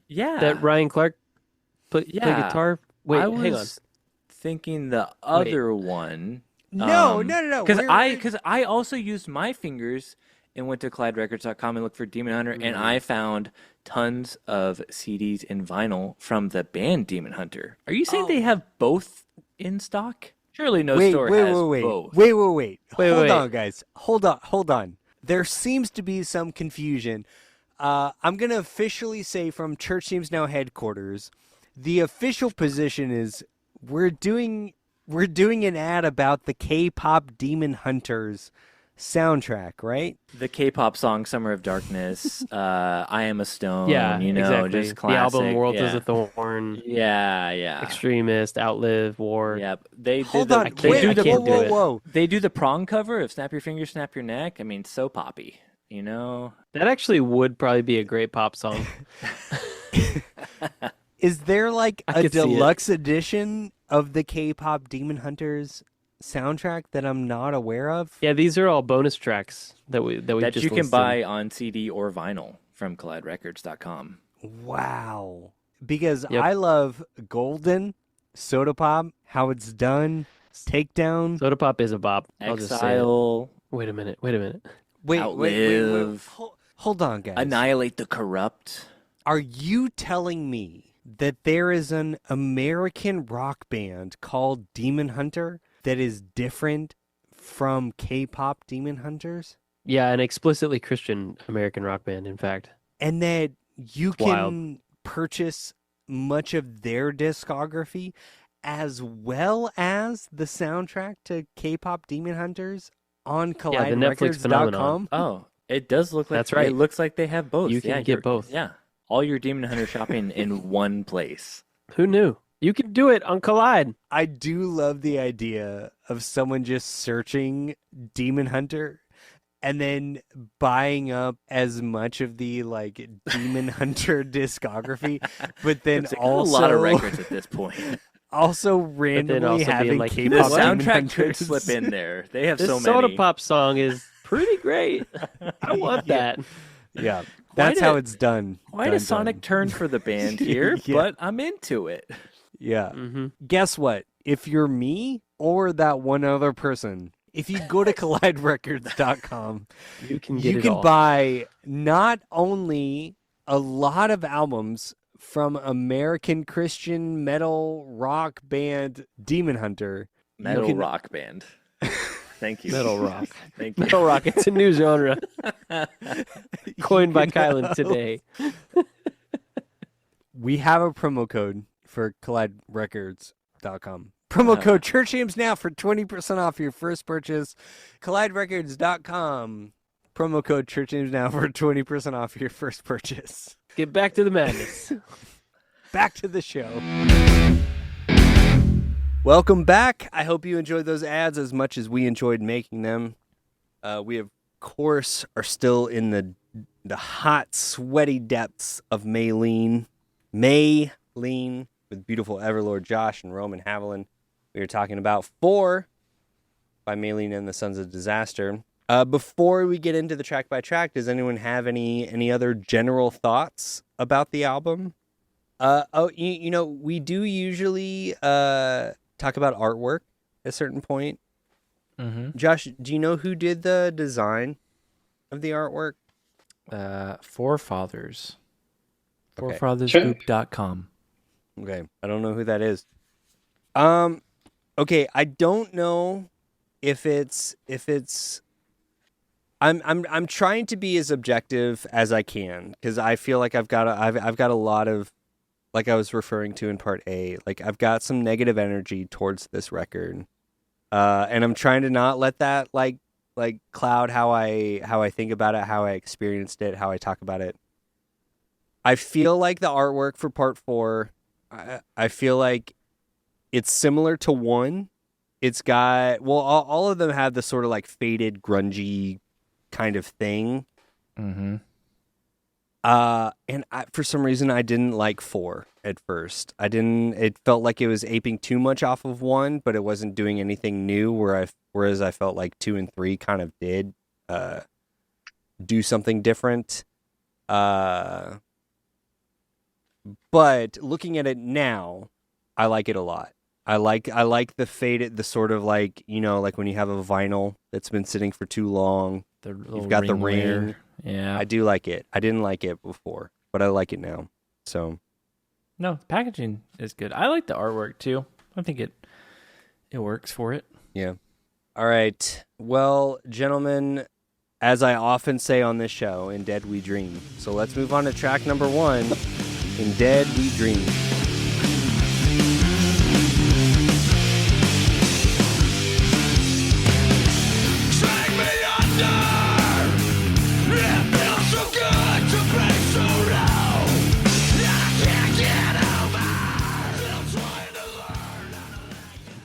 Yeah. That Ryan Clark play guitar? Wait, hang on. Thinking the other one. No. Because I also used my fingers and went to CollideRecords.com and looked for Demon Hunter, and I found tons of CDs and vinyl from the band Demon Hunter. Are you saying they have both in stock? Surely no store has both. Wait. Hold on, guys. Hold on. There seems to be some confusion. I'm going to officially say from Church Seems Now headquarters, the official position is we're doing an ad about the K-pop Demon Hunters soundtrack, right? The K-pop song "Summer of Darkness," "I Am a Stone," exactly. just classic. The album "World is a Thorn." Yeah. Extremist, Outlive, War. Yep. They Hold do on. Whoa. They do the prong cover of "Snap Your Fingers, Snap Your Neck." I mean, so poppy. That actually would probably be a great pop song. Is there like I a could see it. deluxe edition of the K-pop Demon Hunters soundtrack that I'm not aware of? Yeah, these are all bonus tracks that just you can listed. buy on CD or vinyl from CollideRecords.com. Wow. Because Yep. I love Golden, Soda Pop, How It's Done, Takedown. Soda Pop is a bop. I'll just say it. Exile, Wait a minute. Wait. Outlive. Hold on, guys. Annihilate the Corrupt. Are you telling me that there is an American rock band called Demon Hunter that is different from K-pop Demon Hunters? Yeah, an explicitly Christian American rock band, in fact. And that you It's can wild. purchase much of their discography as well as the soundtrack to K-pop Demon Hunters on Yeah, the Netflix phenomenon. colliderecords.com? Oh, it does look like That's right. It looks like they have both. You can get you're- both. Yeah, all your Demon Hunter shopping in one place. Who knew? You can do it on Collide. I do love the idea of someone just searching Demon Hunter and then buying up as much of the like Demon Hunter discography, but then It's like, also a lot of records at this point. also randomly also being having like, The K-pop Demon soundtrack could Hunters. slip in there. They have This so Soda many. Pop song is pretty great. I want that. Yeah, that's how did- it's done. Quite Done, a sonic done. turn for the band here, Yeah. but I'm into it. Yeah. Mm-hmm. Guess what? If you're me or that one other person, if you go to colliderecords.com, You can get you it can all. buy not only a lot of albums from American Christian metal rock band Demon Hunter, Metal can- rock band. Thank you. Metal rock. Thank you. Metal rock. It's a new genre coined by Kylan today. we have a promo code for colliderecords.com. Promo code Church Games Now for 20% off your first purchase. Colliderecords.com. Promo code Church Games Now for 20% off your first purchase. get back to the madness. Back to the show. Welcome back. I hope you enjoyed those ads as much as we enjoyed making them. We, of course, are still in the hot, sweaty depths of Maylene. Maylene with beautiful Everlord Josh and Roman Haviland. We are talking about 4 by Maylene and the Sons of Disaster. Before we get into the track by track, does anyone have any other general thoughts about the album? We do usually talk about artwork at a certain point. Mm-hmm. Josh, do you know who did the design of the artwork? Forefathers. Okay. Forefathersgroup.com. Okay, I don't know who that is. Okay, I don't know if it's I'm trying to be as objective as I can because I feel like I've got a lot of, like I was referring to in part A, like I've got some negative energy towards this record, and I'm trying to not let that like cloud how I think about it, how I experienced it, how I talk about it. I feel like the artwork for part 4, I feel like it's similar to 1. It's got, well, all of them have the sort of like faded, grungy kind of thing. Mm-hmm. And for some reason, I didn't like 4 at first. It felt like it was aping too much off of 1, but it wasn't doing anything new, whereas I felt like 2 and 3 kind of did do something different. But looking at it now, I like it a lot. I like the faded, the sort of like, like when you have a vinyl that's been sitting for too long. You've got the ring. Yeah. I do like it. I didn't like it before, but I like it now. So, No, the packaging is good. I like the artwork too. I think it works for it. yeah. All right. Well, gentlemen, as I often say on this show, in Dead We Dream. So let's move on to track number 1, In Dead We Dream.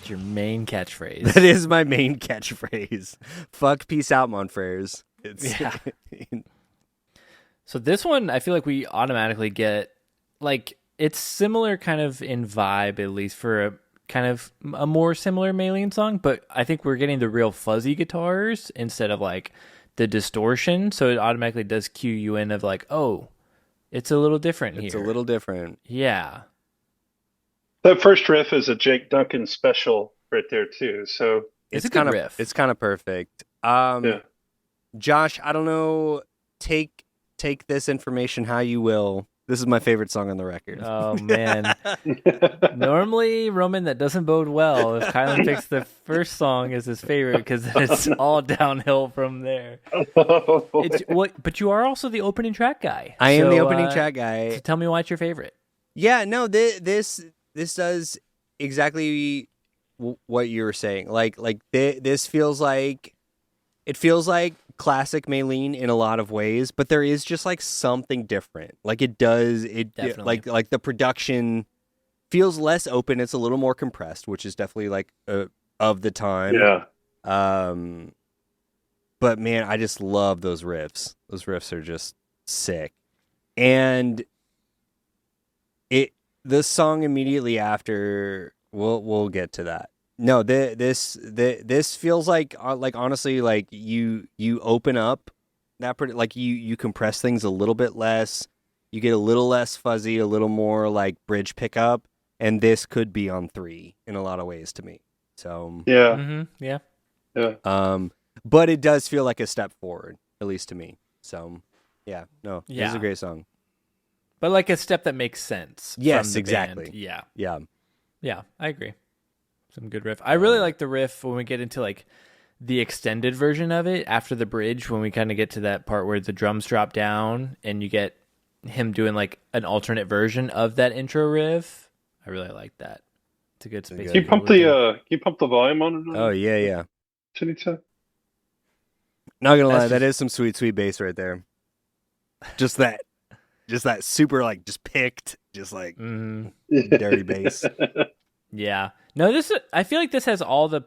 Your main catchphrase. That is my main catchphrase. Fuck, peace out, mon frères. Yeah. So this one, I feel like we automatically get, like, it's similar kind of in vibe, at least for a kind of a more similar Maylene song, but I think we're getting the real fuzzy guitars instead of like the distortion. So it automatically does cue you in of like, oh, it's a little different here. It's a little different. Yeah. That first riff is a Jake Duncan special right there too. So It's a good kind of riff. It's kind of perfect. yeah. Josh, I don't know. Take this information how you will. This is my favorite song on the record. Oh, man. Normally, Roman, that doesn't bode well if Kylan picks the first song as his favorite because then it's all downhill from there. But you are also the opening track guy. I am So, the opening track guy. So tell me why it's your favorite. Yeah, no, this does exactly what you were saying. Like this feels like classic Maylene in a lot of ways, but there is just like something different. Like it Definitely. like the production feels less open. It's a little more compressed, which is definitely like of the time. Yeah. But man, I just love those riffs. Those riffs are just sick. And the song immediately after, we'll get to that. No, this feels like honestly, like you open up that like you compress things a little bit less. You get a little less fuzzy, a little more like bridge pickup, and this could be on 3 in a lot of ways to me. So Yeah. Mm-hmm. Yeah. Yeah. but it does feel like a step forward, at least to me. So yeah, no, this is Yeah. a great song. But like a step that makes sense. Yes, from the exactly. band. Yeah. Yeah. Yeah, I agree. Some good riff. I really like the riff when we get into like the extended version of it after the bridge, when we kind of get to that part where the drums drop down and you get him doing like an alternate version of that intro riff. I really like that. It's a good space. Can you pump the volume on it? Oh yeah. Chinita? Not gonna lie, That's that is some sweet bass right there. Just that just that super like just picked, just like dirty bass. Yeah. No, I feel like this has all the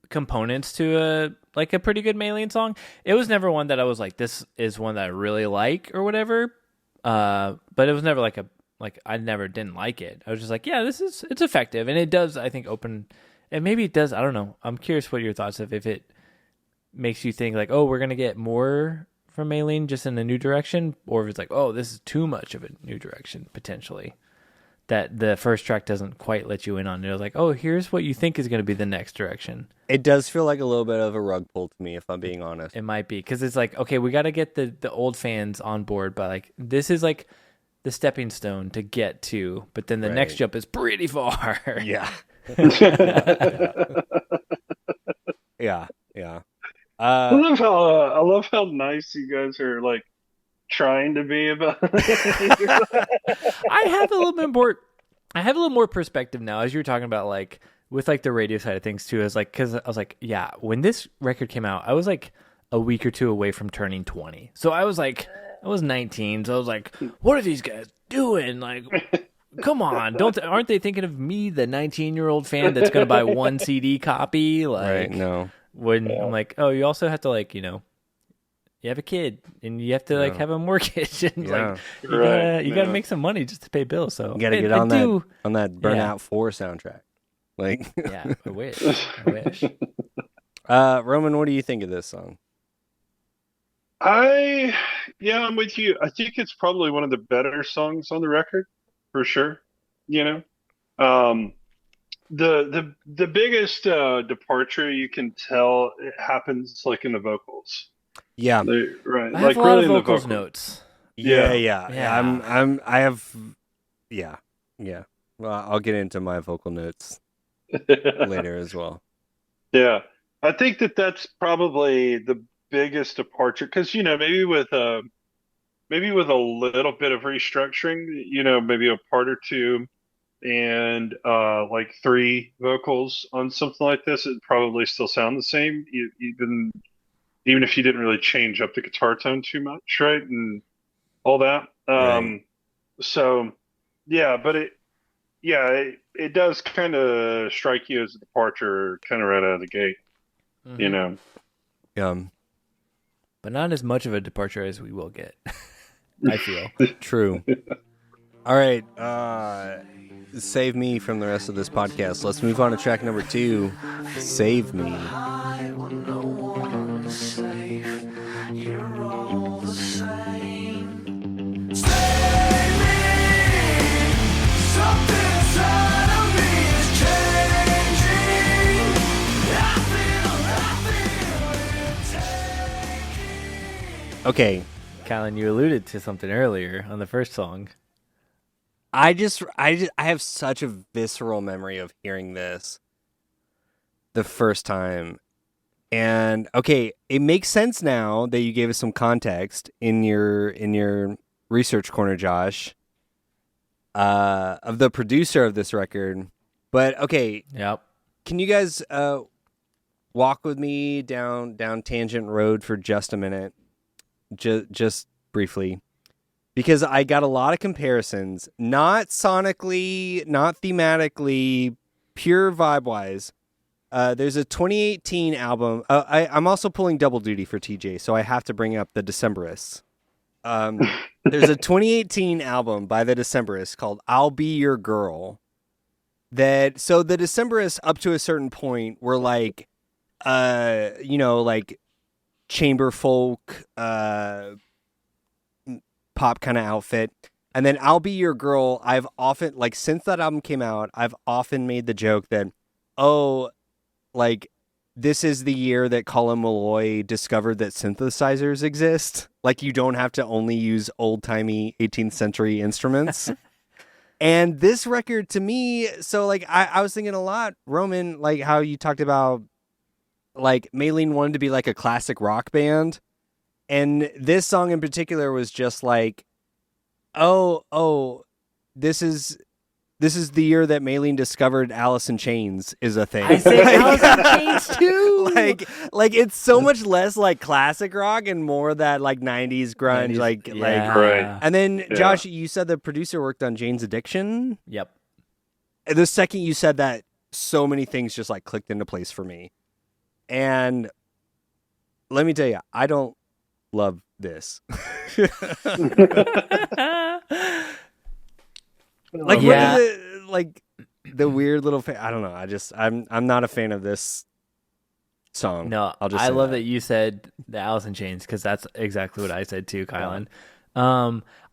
components to a pretty good Maylene song. It was never one that I was like, this is one that I really like or whatever. But it was never like I never didn't like it. I was just like, yeah, it's effective, and it does, I think, open, and maybe it does. I don't know. I'm curious what your thoughts if it makes you think like, oh, we're gonna get more from Maylene just in a new direction, or if it's like, oh, this is too much of a new direction potentially. That the first track doesn't quite let you in on. It's like, oh, here's what you think is going to be the next direction. It does feel like a little bit of a rug pull to me, if I'm being honest. It might be, because it's like, okay, we got to get the old fans on board, but like this is like the stepping stone to get to, but then the next jump is pretty far. Yeah. Yeah. I love how nice you guys are like trying to be about it. I have a little more perspective now, as you were talking about, like with like the radio side of things too. Is like, because I was like, yeah, when this record came out, I was like a week or two away from turning 20. So I was 19. So I was like, what are these guys doing? Like, come on, aren't they thinking of me, the 19-year-old fan that's going to buy one CD copy? Like, right, no. When I'm like, oh, you also have to like, you have a kid and you have to like have a mortgage and like you gotta make some money just to pay bills. So you gotta get on that Burnout 4 soundtrack. Like, yeah, I wish. Roman, what do you think of this song? I'm with you. I think it's probably one of the better songs on the record, for sure. The biggest departure you can tell it happens like in the vocals. Yeah, right. I have a lot of vocals notes. Yeah. Well, I'll get into my vocal notes later as well. Yeah, I think that's probably the biggest departure, because maybe with a little bit of restructuring, maybe a part or two and like 3 vocals on something like this, it'd probably still sound the same, even if you didn't really change up the guitar tone too much, right, and all that. Right. So yeah, but it does kind of strike you as a departure, kind of right out of the gate, But not as much of a departure as we will get. I feel. True. All right, save me from the rest of this podcast. Let's move on to track number 2, Save Me. I want no one to save. You're all the same. Save me. Something inside of me is changing. I feel it taking. Okay, Colin, you alluded to something earlier on the first song. I have such a visceral memory of hearing this the first time. And okay, it makes sense now that you gave us some context in your research corner, Josh, of the producer of this record. But okay, Yep. can you guys walk with me down tangent road for just a minute, just briefly? Because I got a lot of comparisons, not sonically, not thematically, pure vibe-wise. There's a 2018 album. I'm also pulling double duty for TJ, so I have to bring up the Decemberists. There's a 2018 album by the Decemberists called "I'll Be Your Girl." So the Decemberists, up to a certain point, were like, like chamber folk, pop kind of outfit. And then "I'll Be Your Girl," I've often, like, since that album came out, I've often made the joke that, oh, like, this is the year that Colin Malloy discovered that synthesizers exist. Like, you don't have to only use old-timey 18th century instruments. And this record, to me, so, like, I was thinking a lot, Roman, like, how you talked about, like, Maylene wanted to be, like, a classic rock band. And this song in particular was just like, oh, this is this is the year that Maylene discovered Alice in Chains is a thing. I say Alice in Chains too. like it's so much less like classic rock and more that like 90s grunge, 90s, like Right. And then Yeah. Josh, you said the producer worked on Jane's Addiction. Yep. The second you said that, so many things just like clicked into place for me. And let me tell you, I don't love this. Like, Yeah. what is it? Like the weird little. I don't know. I'm not a fan of this song. No, I'll just I say love that. that you said the Alice in Chains because that's exactly what I said too, Kylan.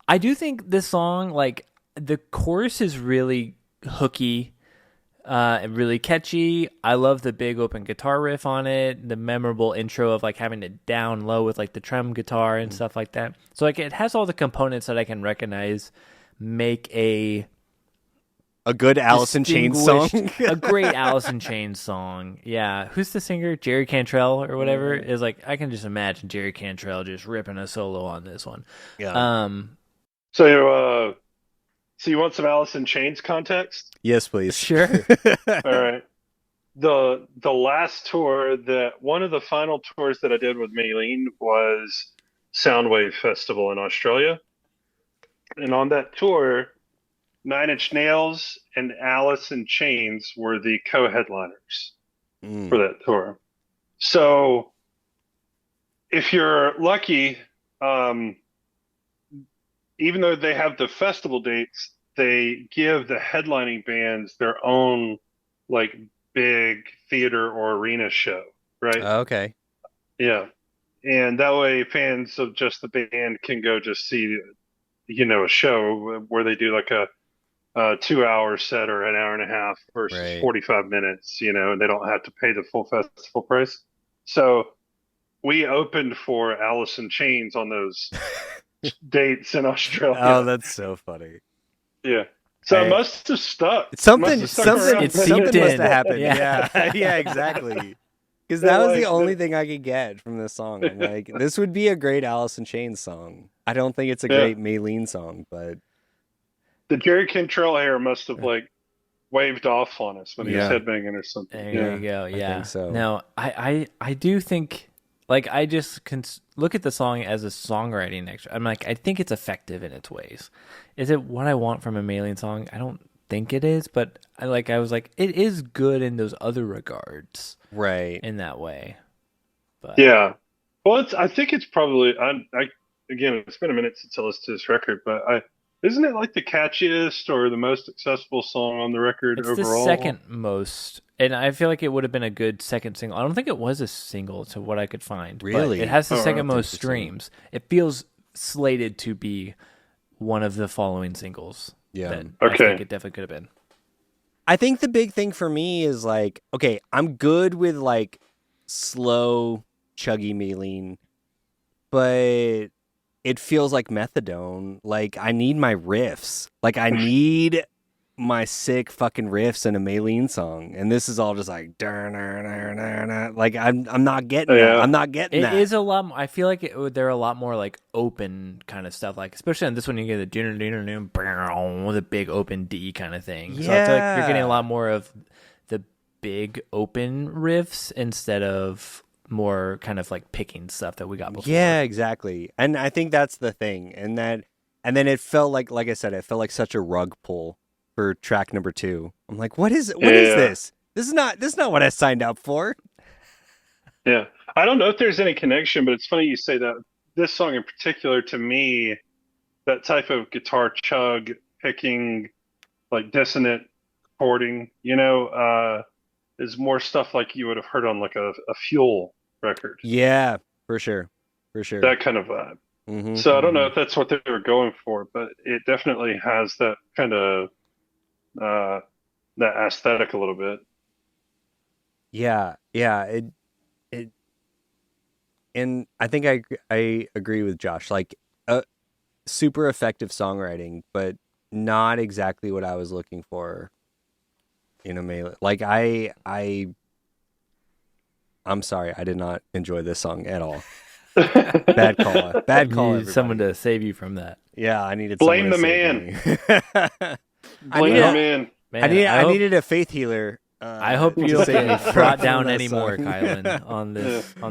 I do think this song, like the chorus, is really hooky, and really catchy. I love the big open guitar riff on it, the memorable intro of like having it down low with like the trem guitar and stuff like that. So like it has all the components that I can recognize make a good Alice in Chains song. a great Alice in Chains song. Yeah. Who's the singer? Jerry Cantrell or whatever? Is like, I can just imagine Jerry Cantrell just ripping a solo on this one. Yeah. So you want some Alice in Chains context? Yes, please. Sure. All right. The last tour, one of the final tours that I did with Maylene was Soundwave Festival in Australia. And on that tour, Nine Inch Nails and Alice in Chains were the co-headliners for that tour. So if you're lucky, even though they have the festival dates, they give the headlining bands their own like big theater or arena show, right? Okay. Yeah. And that way fans of just the band can go just see, a show where they do like a 2-hour set or an hour and a half versus Right. 45 minutes, and they don't have to pay the full festival price. So we opened for Alice in Chains on those dates in Australia. Oh, that's so funny. Yeah. So I- it must have stuck. Something Must have stuck around. It something seeped must in. have happened. Yeah. Yeah. Yeah, exactly. Because They're that was like the only thing I could get from this song. I'm like, this would be a great Alice in Chains song. I don't think it's a Yeah. great Maylene song, but The Jerry Cantrell hair must have like waved off on us when he was Yeah. headbanging or something. There you go. Yeah. think so. No, I do think, like, I just can look at the song as a songwriting extra. I'm like, I think it's effective in its ways. Is it what I want from a Maylene song? I don't think it is, but I was like, it is good in those other regards right. in that way. But Yeah. Well, I think it's probably, again, it's been a minute since I listened to this record, but isn't it like the catchiest or the most accessible song on the record it's overall? the second most, and I feel like it would have been a good second single. I don't think it was a single to what I could find. but Really? it has the Oh, second that's most interesting. streams. It feels slated to be one of the following singles. Yeah. that I Okay. think it definitely could have been. I think the big thing for me is like, okay, I'm good with like slow, chuggy Maylene, but it feels like methadone. Like I need my riffs. Like I need my sick fucking riffs in a Maylene song, and this is all just like, like I'm not getting that. Yeah. I'm not getting It that. is a lot. I feel like they're a lot more like open kind of stuff. Like especially on this one, you get the big open D kind of thing. So I feel like you're getting a Yeah. lot more of the big open riffs instead of more kind of like picking stuff that we got before. Yeah, exactly. And I think that's the thing. And then it felt like I said, it felt like such a rug pull for track number 2. I'm like, what is Yeah. this? This is not what I signed up for. Yeah. I don't know if there's any connection, but it's funny you say that. This song in particular, to me, that type of guitar chug, picking, like dissonant chording, is more stuff like you would have heard on like a Fuel record. Yeah, for sure. For sure. That kind of vibe. Mhm. So I don't know if that's what they were going for, but it definitely has that kind of that aesthetic a little bit. Yeah. It and I think I agree with Josh. Like super effective songwriting, but not exactly what I was looking for in a Maylene. Like I'm sorry, I did not enjoy this song at all. Bad call. Bad You call. needed someone everybody. to save you from that. Yeah, I needed Blame someone to the save me. Blame need the a- man. Man, I needed a faith healer. I hope you to don't save me get brought from down that anymore, song. Kylan, on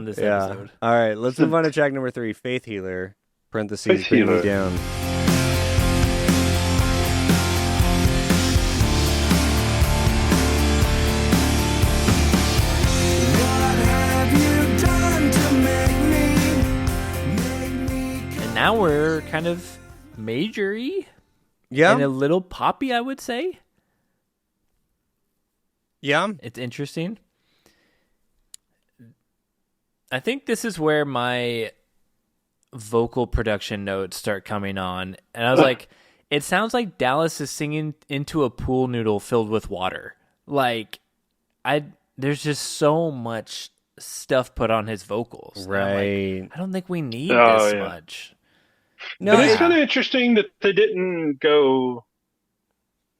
this Yeah. episode. All right, let's move on to track number 3, Faith Healer. Parentheses, Faith Bring Me Healer. Down. What have you done to make me And now we're kind of majory Yeah, and a little poppy, I would say. yeah. It's interesting. I think this is where my vocal production notes start coming on. And I was like, it sounds like Dallas is singing into a pool noodle filled with water. Like, there's just so much stuff put on his vocals. And I'm like, Right. I don't think we need Oh, this yeah. much. No, But it's it- kind of interesting that they didn't go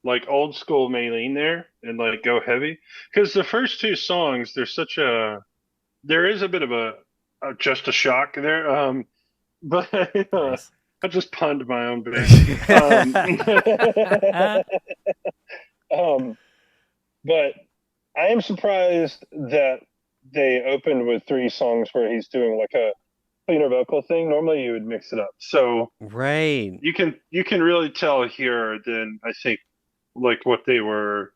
like old school Maylene there and like go heavy, because the first two songs there is a bit of a just a shock there. But Nice. I just punned my own bit. But I am surprised that they opened with 3 songs where he's doing like a cleaner vocal thing. Normally you would mix it up. So right. you can really tell here then, I think, like what the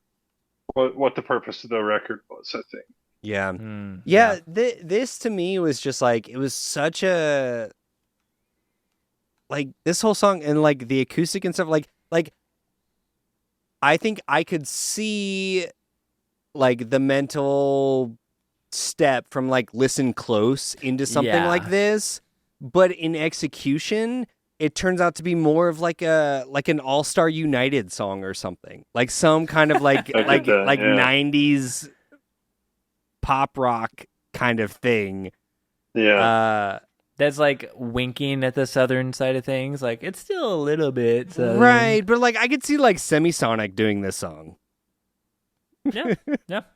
purpose of the record was, I think. Yeah. Mm, Yeah, this to me was just like, it was such a, like, this whole song and like the acoustic and stuff, like I think I could see like the mental step from like Listen Close into something Yeah. like this, but in execution it turns out to be more of like an All-Star United song or something, like some kind of like I get that, yeah. 90s pop rock kind of thing. Yeah. That's like winking at the southern side of things. Like, it's still a little bit southern. Right, but like I could see like Semisonic doing this song. Yeah,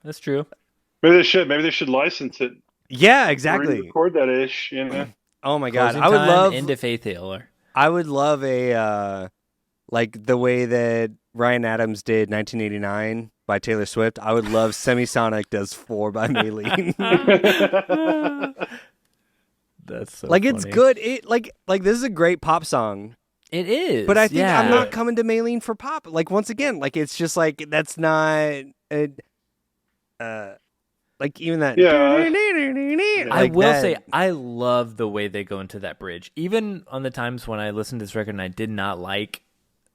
that's true. Maybe they should license it. Yeah, Or exactly. record that ish, you know. Oh my god, Closing I would time love into Faith Healer. I would love a like the way that Ryan Adams did 1989 by Taylor Swift. I would love Semisonic does 4 by Maylene. That's so Like it's funny. good. It like this is a great pop song. It is. But I think I'm yeah. not coming to Maylene for pop. Like once again, like it's just like that's not like even that. Yeah. I like will that- say I love the way they go into that bridge. Even on the times when I listened to this record and I did not like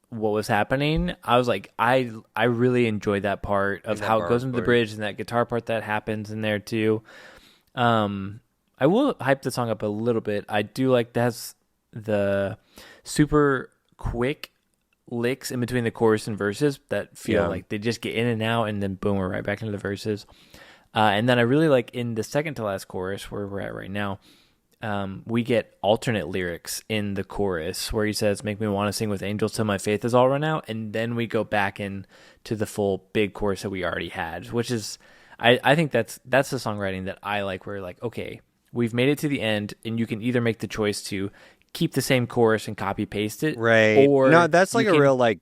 what was happening, I was like, I really enjoy that part of that how it bar goes into the part. bridge and that guitar part that happens in there too. I will hype the song up a little bit. I do like that's the super quick licks in between the chorus and verses that feel Yeah. like they just get in and out and then boom, we're right back into the verses. And then I really like in the second to last chorus where we're at right now, we get alternate lyrics in the chorus where he says, "Make me want to sing with angels till my faith is all run out." And then we go back in to the full big chorus that we already had, which is, I think that's the songwriting that I like, where like, okay, we've made it to the end and you can either make the choice to keep the same chorus and copy paste it. Right. Or no, that's like you a can- real like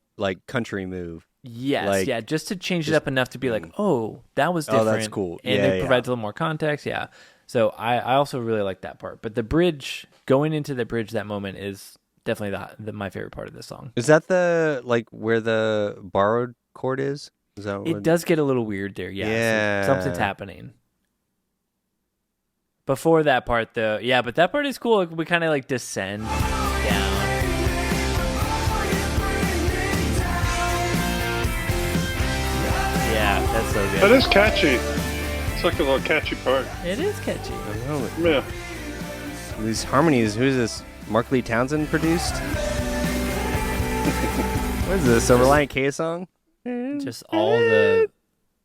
country move. Yes, like, yeah, just to change it up enough to be like, oh, that was Oh, different. that's cool. And Yeah, it provides a little more context, yeah. So I also really like that part. But the bridge, going into the bridge, that moment is definitely my favorite part of this song. Is that the like where the borrowed chord is? Is that what It does get a little weird there, yeah. Yeah. So something's happening. Before that part, though, yeah, but that part is cool. We kind of like descend down. Yeah, that's so good. That is catchy. It's like a little catchy part. It is catchy. I know. Yeah. These harmonies. Who's this? Mark Lee Townsend produced. What is this? A Reliant K song? Just all the,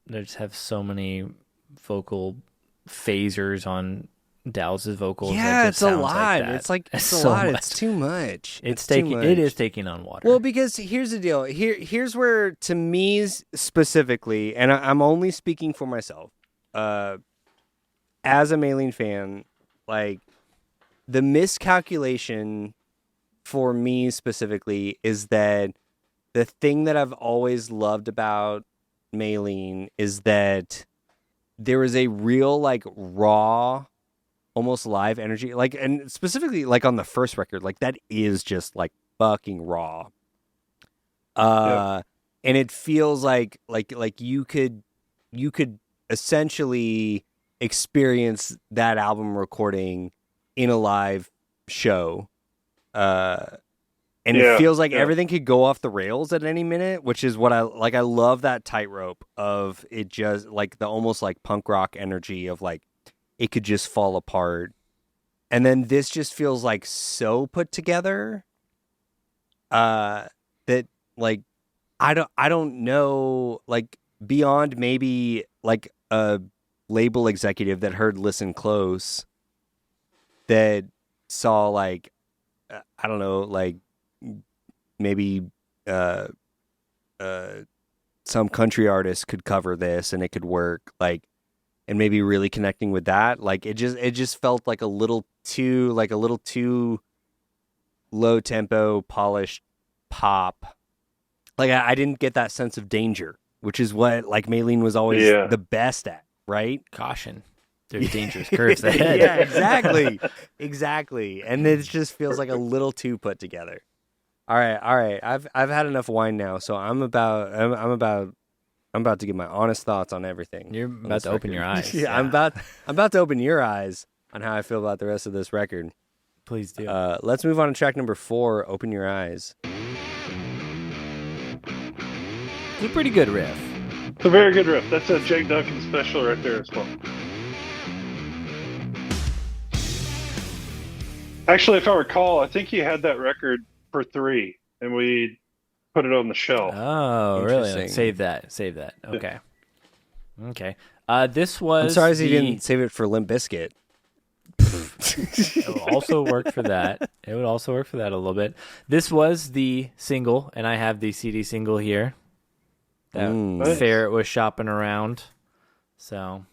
they just have so many vocal phasers on Dallas's vocals. Yeah, that it's just a sounds lot. Like that. It's like it's So a lot. much. It's too much. It's too taking. much. It is taking on water. Well, because here's the deal. Here's where, to me specifically, and I'm only speaking for myself, as a Maylene fan, like the miscalculation for me specifically is that the thing that I've always loved about Maylene is that there is a real like raw, almost live energy, like, and specifically like on the first record, like that is just like fucking raw. And it feels like you could essentially experience that album recording in a live show. And it feels like everything could go off the rails at any minute, which is what I like. I love that tightrope of it, just like the almost like punk rock energy of like it could just fall apart. And then this just feels like so put together that like I don't know, like beyond maybe like a label executive that heard Listen Close that saw like I don't know, like maybe some country artist could cover this and it could work, like, and maybe really connecting with that. Like it just felt like a little too low tempo, polished pop. Like I didn't get that sense of danger, which is what like Maylene was always the best at, right? Caution. There's dangerous curves ahead. Yeah, exactly. And it just feels like a little too put together. All right. I've had enough wine now, so I'm about to give my honest thoughts on everything. You're about to open your eyes. Yeah, I'm about to open your eyes on how I feel about the rest of this record. Please do. Let's move on to track number 4, Open Your Eyes. It's a pretty good riff. It's a very good riff. That's a Jake Duncan special right there as well. Actually, if I recall, I think he had that record for 3, and we put it on the shelf. Oh, really? Like, save that. Okay. Okay. This was. I'm sorry he didn't save it for Limp Bizkit. It would also work for that. It would also work for that a little bit. This was the single, and I have the CD single here that Ferret was shopping around. So.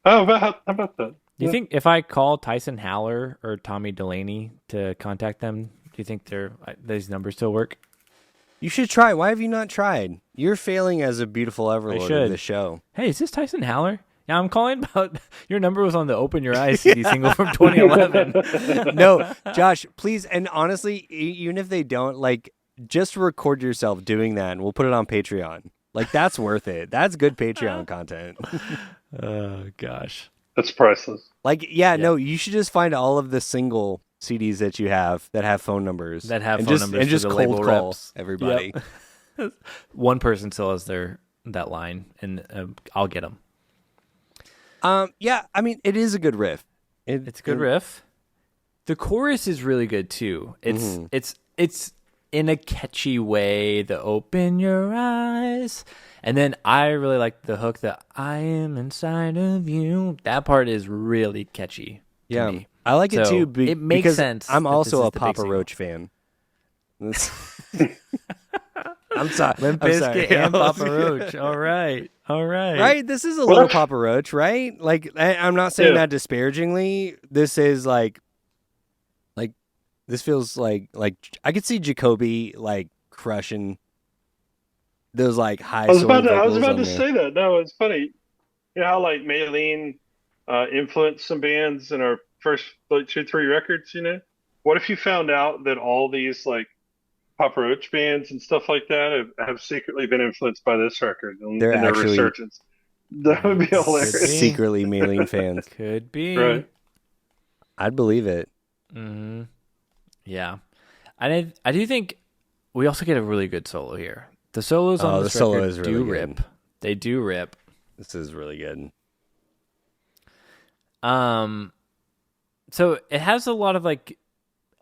Oh, how about that? Do you think if I call Tyson Haller or Tommy Delaney to contact them, do you think these numbers still work? You should try. Why have you not tried? You're failing as a beautiful Everlord of the show. Hey, is this Tyson Haller? Yeah, I'm calling about your number was on the Open Your Eyes CD single from 2011. No, Josh, please. And honestly, even if they don't, like, just record yourself doing that and we'll put it on Patreon. Like, that's worth it. That's good Patreon content. Oh, gosh. That's priceless. Like, no, you should just find all of the single CDs that you have that have phone numbers. That have and phone just, numbers and for just the cold label call reps. everybody. Yep. One person still has that line, and I'll get them. Yeah, I mean, it is a good riff. It's a good riff. The chorus is really good too. It's in a catchy way. The open your eyes, and then I really like the hook. The I am inside of you. That part is really catchy. To me. I like it too. It makes because sense. I'm also a the Papa Roach fan. I'm sorry. Limp Bizkit and Papa Roach. All right. Right? This is a little Papa Roach, right? Like, I'm not saying that disparagingly. This is like, this feels like I could see Jacoby like crushing those like high. I was about to say that. No, it's funny. You know how like Maylene influenced some bands in our first like 2-3 records. You know, what if you found out that all these like Papa Roach bands and stuff like that have secretly been influenced by this record and their resurgence? That would be hilarious. Secretly Maylene fans. Could be. Right. I'd believe it. Mm-hmm. Yeah. I do think we also get a really good solo here. The solos on this record is really do good. rip. They do rip. This is really good. So it has a lot of like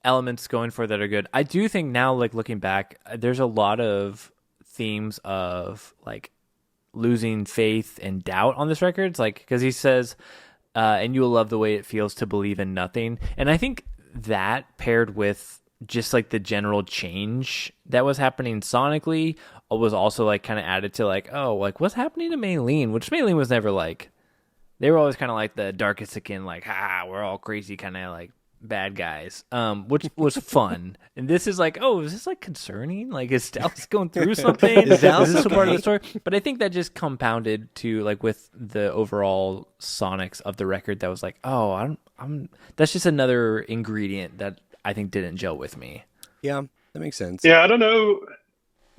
elements going for it that are good. I do think now, like looking back, there's a lot of themes of like losing faith and doubt on this record. It's like, because he says, and you will love the way it feels to believe in nothing. And I think that paired with just like the general change that was happening sonically was also like kind of added to like, oh, like what's happening to Maylene, which Maylene was never like. They were always kind of like the darkest skin, like, we're all crazy kind of like bad guys, which was fun. And this is like, oh, is this like concerning? Like, is Dallas going through something? Is Dallas this a part of okay? the story? But I think that just compounded to like with the overall sonics of the record. That was like, oh, I'm. That's just another ingredient that I think didn't gel with me. Yeah, that makes sense. Yeah, I don't know.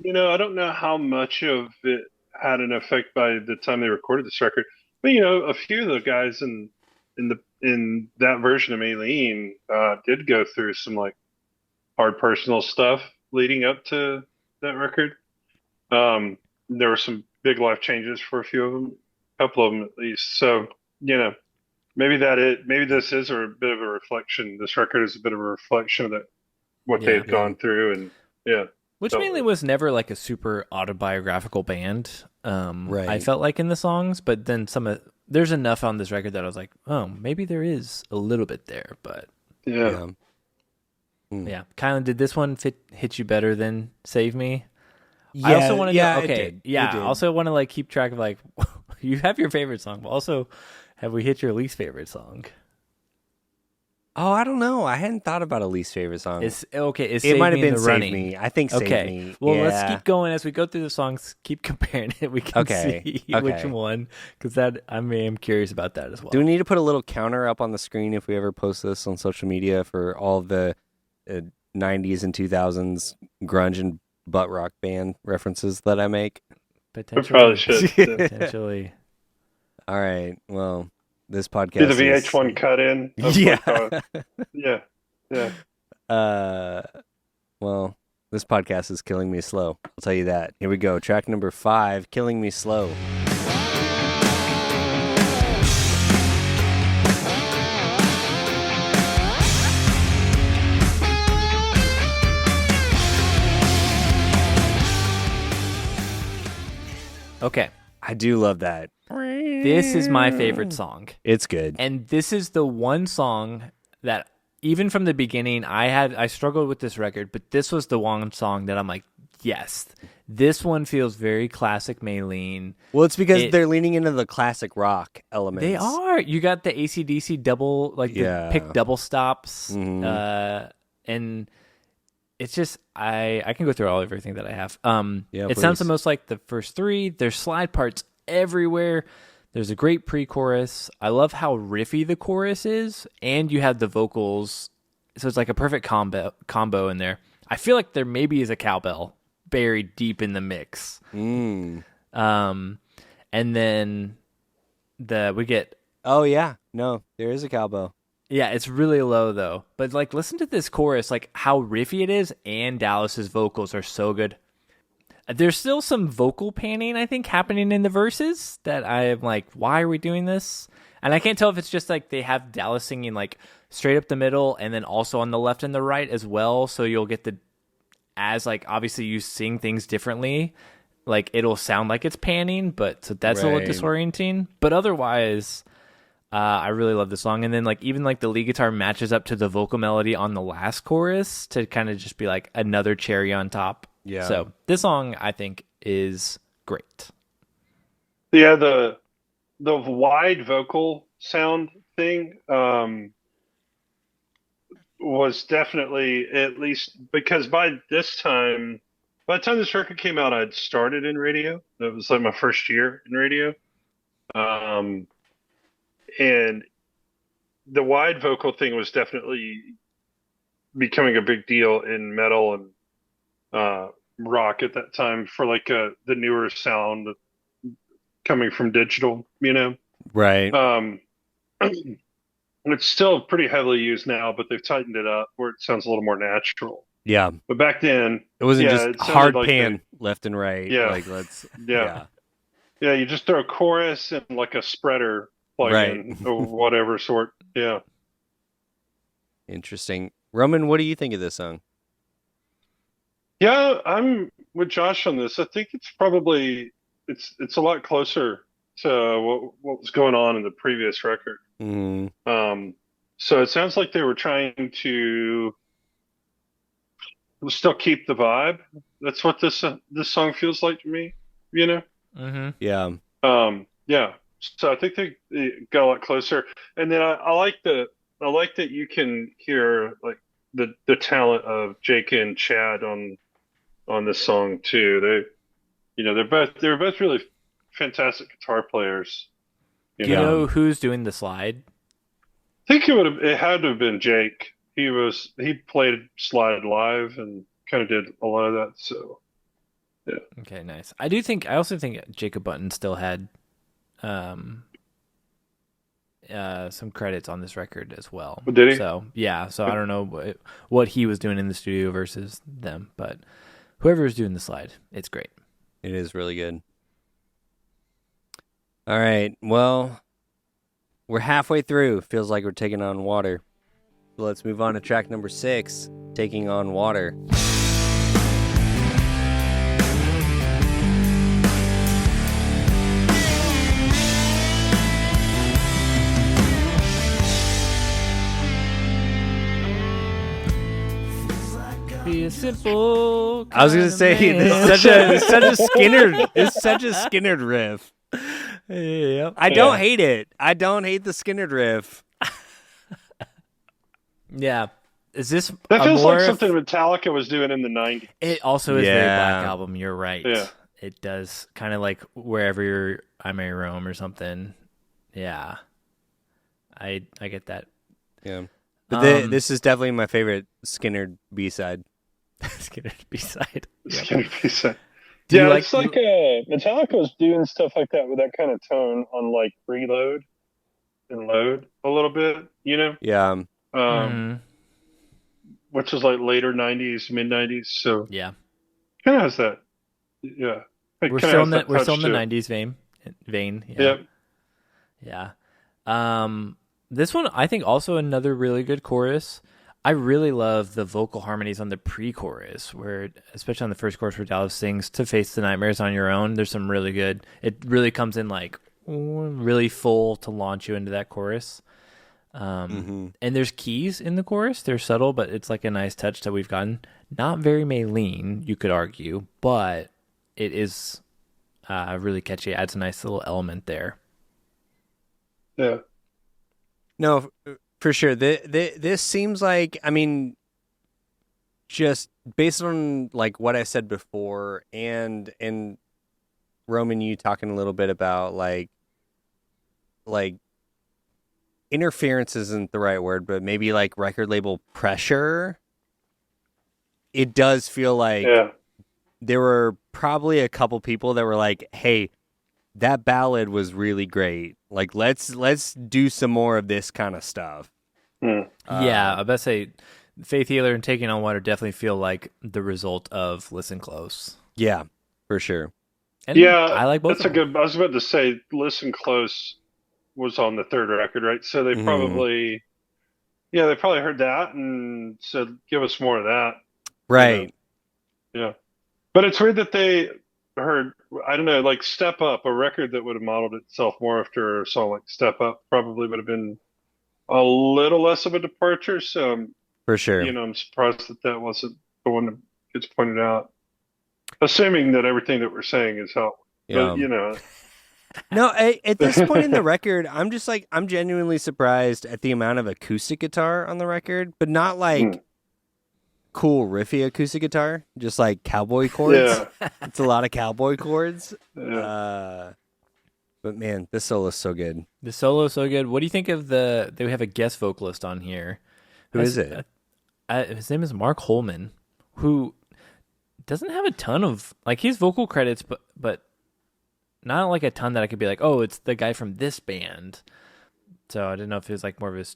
I don't know how much of it had an effect by the time they recorded this record. But a few of the guys in that version of Maylene did go through some like hard personal stuff leading up to that record. There were some big life changes for a few of them, a couple of them at least. So maybe this is a bit of a reflection. This record is a bit of a reflection of what they had gone through, and Which mainly was never like a super autobiographical band. Right. I felt like in the songs, but then there's enough on this record that I was like, oh, maybe there is a little bit there, but yeah. yeah. Kylan, did this one hit you better than Save Me? Yeah, I also want to yeah, know, it okay, did. yeah. It did. I also want to like keep track of like you have your favorite song, but also have we hit your least favorite song? Oh, I don't know. I hadn't thought about a least favorite song. It It might have been the Save running. Me. I think Save Okay. Me. Well, yeah. let's keep going as we go through the songs. Keep comparing it. We can Okay. see Okay. which one, because I'm curious about that as well. Do we need to put a little counter up on the screen if we ever post this on social media for all the 90s and 2000s grunge and butt rock band references that I make? We Potentially. probably should. Potentially. All right. Well, this podcast Do the is- VH1 cut in. Yeah. Yeah. Well, this podcast is killing me slow. I'll tell you that. Here we go. Track number 5, Killing Me Slow. Okay. I do love that. This is my favorite song. It's good. And this is the one song that even from the beginning I struggled with this record, but this was the one song that I'm like, yes, this one feels very classic Maylene. Well, it's because they're leaning into the classic rock elements. They are. You got the AC/DC double, like the pick double stops, and it's just I can go through everything that I have. It sounds the most like the first three. There's slide parts everywhere. There's a great pre-chorus. I love how riffy the chorus is, and you have the vocals, so it's like a perfect combo in there. I feel like there maybe is a cowbell buried deep in the mix. And then we get Oh yeah, no, there is a cowbell. yeah, it's really low though. But like, listen to this chorus, like how riffy it is, and Dallas's vocals are so good. There's still some vocal panning, I think, happening in the verses that I am like, why are we doing this? And I can't tell if it's just like they have Dallas singing like straight up the middle and then also on the left and the right as well. So you'll get as like, obviously you sing things differently, like it'll sound like it's panning, but so that's a little disorienting. But otherwise, I really love the song. And then like even like the lead guitar matches up to the vocal melody on the last chorus to kind of just be like another cherry on top. Yeah. So this song I think is great. Yeah, the wide vocal sound thing was definitely, at least because by the time this record came out, I'd started in radio. That was like my first year in radio. And the wide vocal thing was definitely becoming a big deal in metal and rock at that time for like the newer sound coming from digital, Right. It's still pretty heavily used now, but they've tightened it up where it sounds a little more natural. Yeah. But back then, It wasn't it just sounded hard like pan left and right. Yeah. Like let's Yeah. You just throw a chorus and like a spreader plug-in or whatever sort. Yeah. Interesting. Roman, what do you think of this song? Yeah, I'm with Josh on this. I think it's probably it's a lot closer to what was going on in the previous record. So it sounds like they were trying to still keep the vibe. That's what this song feels like to me, Mm-hmm. Yeah. Yeah. So I think they got a lot closer. And then I like like that you can hear like the talent of Jake and Chad on this song too. They're both really fantastic guitar players. You Do you know, know who's doing the slide? I think it had to have been Jake. He played slide live and kind of did a lot of that. So yeah, Okay, nice. I also think Jacob Button still had some credits on this record as well. did he? So yeah, so I don't know what he was doing in the studio versus them, but whoever is doing the slide, it's great. It is really good. All right. Well, we're halfway through. Feels like we're taking on water. So let's move on to track number 6, Taking on Water. Be a simple. I was gonna say it's such a Skinner riff. Yep. I don't hate it. I don't hate the Skinner riff. Yeah. Is this That feels more like something Metallica was doing in the '90s. It also is very Yeah. Black Album. You're right. Yeah. It does kind of like Wherever You're, I May Roam or something. Yeah. I get that. Yeah. But Um, this is definitely my favorite Skinner B-side. Skinner B-side. It's Yep. gonna be sad. Do you Yeah, like- it's like Metallica was doing stuff like that with that kind of tone on like Reload and Load a little bit, you know, Yeah. Mhm. which is like later '90s, mid '90s. So Yeah. kind of has that. Yeah, it We're kinda still has in that we're still in touch the to it. '90s vein. Yeah. Yeah. Yeah. This one I think also another really good chorus. I really love the vocal harmonies on the pre-chorus, where especially on the first chorus where Dallas sings "To Face the Nightmares on Your Own." There's some really good. It really comes in like really full to launch you into that chorus. And there's keys in the chorus. They're subtle, but it's like a nice touch that we've gotten. Not very Maylene, you could argue, but it is really catchy. It adds a nice little element there. Yeah. No, for sure. This seems like, I mean, just based on like what I said before, and Roman, you talking a little bit about like interference isn't the right word, but maybe like record label pressure. It does feel like Yeah. there were probably a couple people that were like, "Hey, that ballad was really great. Like, let's do some more of this kind of stuff." Yeah, I bet say Faith Healer and Taking on Water definitely feel like the result of Listen Close. Yeah, for sure. And Yeah, I like both that's of a them. good. I was about to say, Listen Close was on the third record, right? So they probably heard that and said, "Give us more of that." Right. Yeah, but it's weird that they heard. I don't know, like Step Up, a record that would have modeled itself more after a song like Step Up, probably would have been a little less of a departure. So, For sure. I'm surprised that wasn't the one that gets pointed out. Assuming that everything that we're saying is how, Yeah. but No, at this point in the record, I'm just like, I'm genuinely surprised at the amount of acoustic guitar on the record, but not like cool riffy acoustic guitar, just like cowboy chords. yeah, It's a lot of cowboy chords. yeah. But man, this solo is so good. The solo is so good. What do you think of they have a guest vocalist on here? Who is it? His name is Mark Holman, who doesn't have a ton of like his vocal credits, but not like a ton that I could be like, oh, it's the guy from this band. So I didn't know if it was like more of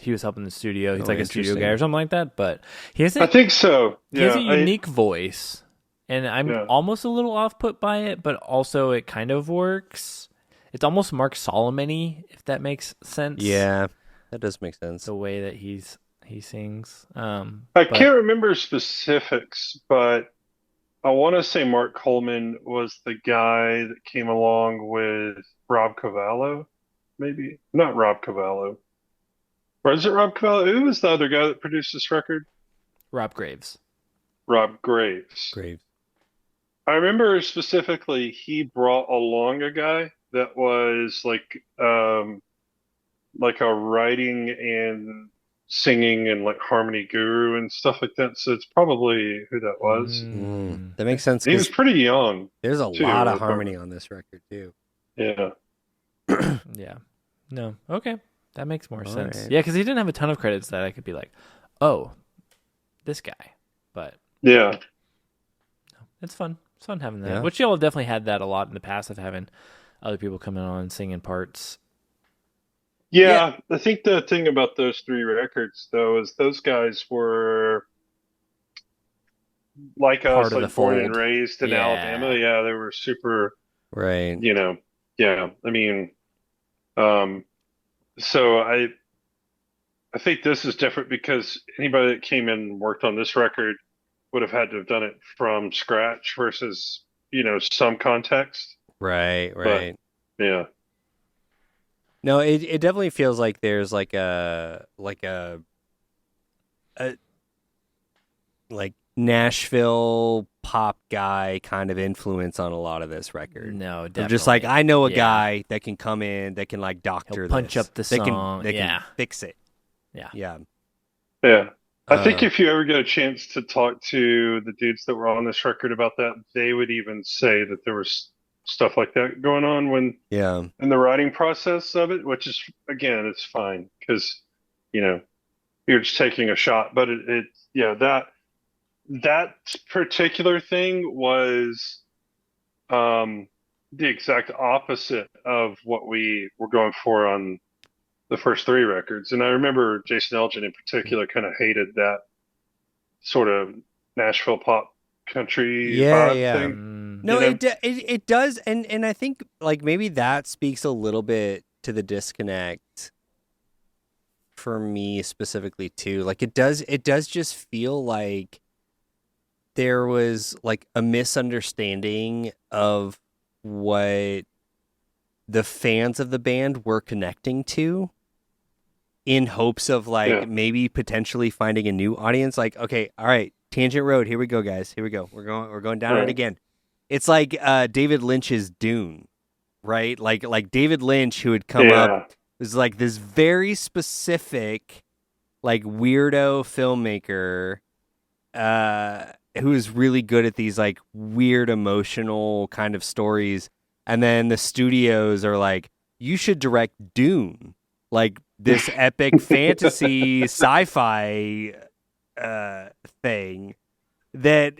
he was helping the studio. He's like a studio guy or something like that. But he has I think so. he has a Yeah, unique voice, and I'm almost a little off put by it, but also it kind of works. It's almost Mark Solomon-y, if that makes sense. Yeah, that does make sense. The way that he sings. I can't remember specifics, but I want to say Mark Coleman was the guy that came along with Rob Cavallo, maybe not Rob Cavallo. Or is it Rob Cavallo? Who was the other guy that produced this record? Rob Graves. Rob Graves. Great. I remember specifically he brought along a guy that was like like a writing and singing and like harmony guru and stuff like that. So it's probably who that was. That makes sense He was because pretty young there's a too. lot of if I harmony remember. on this record too. Yeah. Yeah. No. Okay. That makes more All sense. right. Yeah, because he didn't have a ton of credits that I could be like, oh, this guy. But Yeah. it's fun. It's fun having that. Yeah. Which y'all have definitely had that a lot in the past of having other people coming on and singing parts. Yeah. I think the thing about those three records though is those guys were like Part us, of the like born and fold. raised in Yeah. Alabama. Yeah, they were super, Right. yeah. I mean, um, so I think this is different because anybody that came in and worked on this record would have had to have done it from scratch versus, some context. Right. But yeah. No, it definitely feels like there's like a like Nashville pop guy kind of influence on a lot of this record. No, Of definitely. just like I know a Yeah. guy that can come in that can like doctor He'll punch this. up the They song. can Yeah. fix it. Yeah. Yeah. Yeah. I think Uh, if you ever get a chance to talk to the dudes that were on this record about that, they would even say that there was stuff like that going on yeah. in the writing process of it, which is, again, it's fine because, you know, you're just taking a shot. But yeah, that particular thing was the exact opposite of what we were going for on the first three records. And I remember Jason Elgin in particular kind of hated that sort of Nashville pop country Yeah, vibe yeah. thing. No, You know? it does, and I think like maybe that speaks a little bit to the disconnect for me specifically too. Like it does just feel like there was like a misunderstanding of what the fans of the band were connecting to in hopes of like Yeah. maybe potentially finding a new audience. Like, okay, all right, Tangent Road, here we go, guys. Here we go. We're going down it Right. again. It's like David Lynch's Dune, right? Like David Lynch, who had come Yeah. up, was like this very specific, like weirdo filmmaker, who is really good at these like weird emotional kind of stories. And then the studios are like, you should direct Dune, like this epic fantasy sci-fi thing that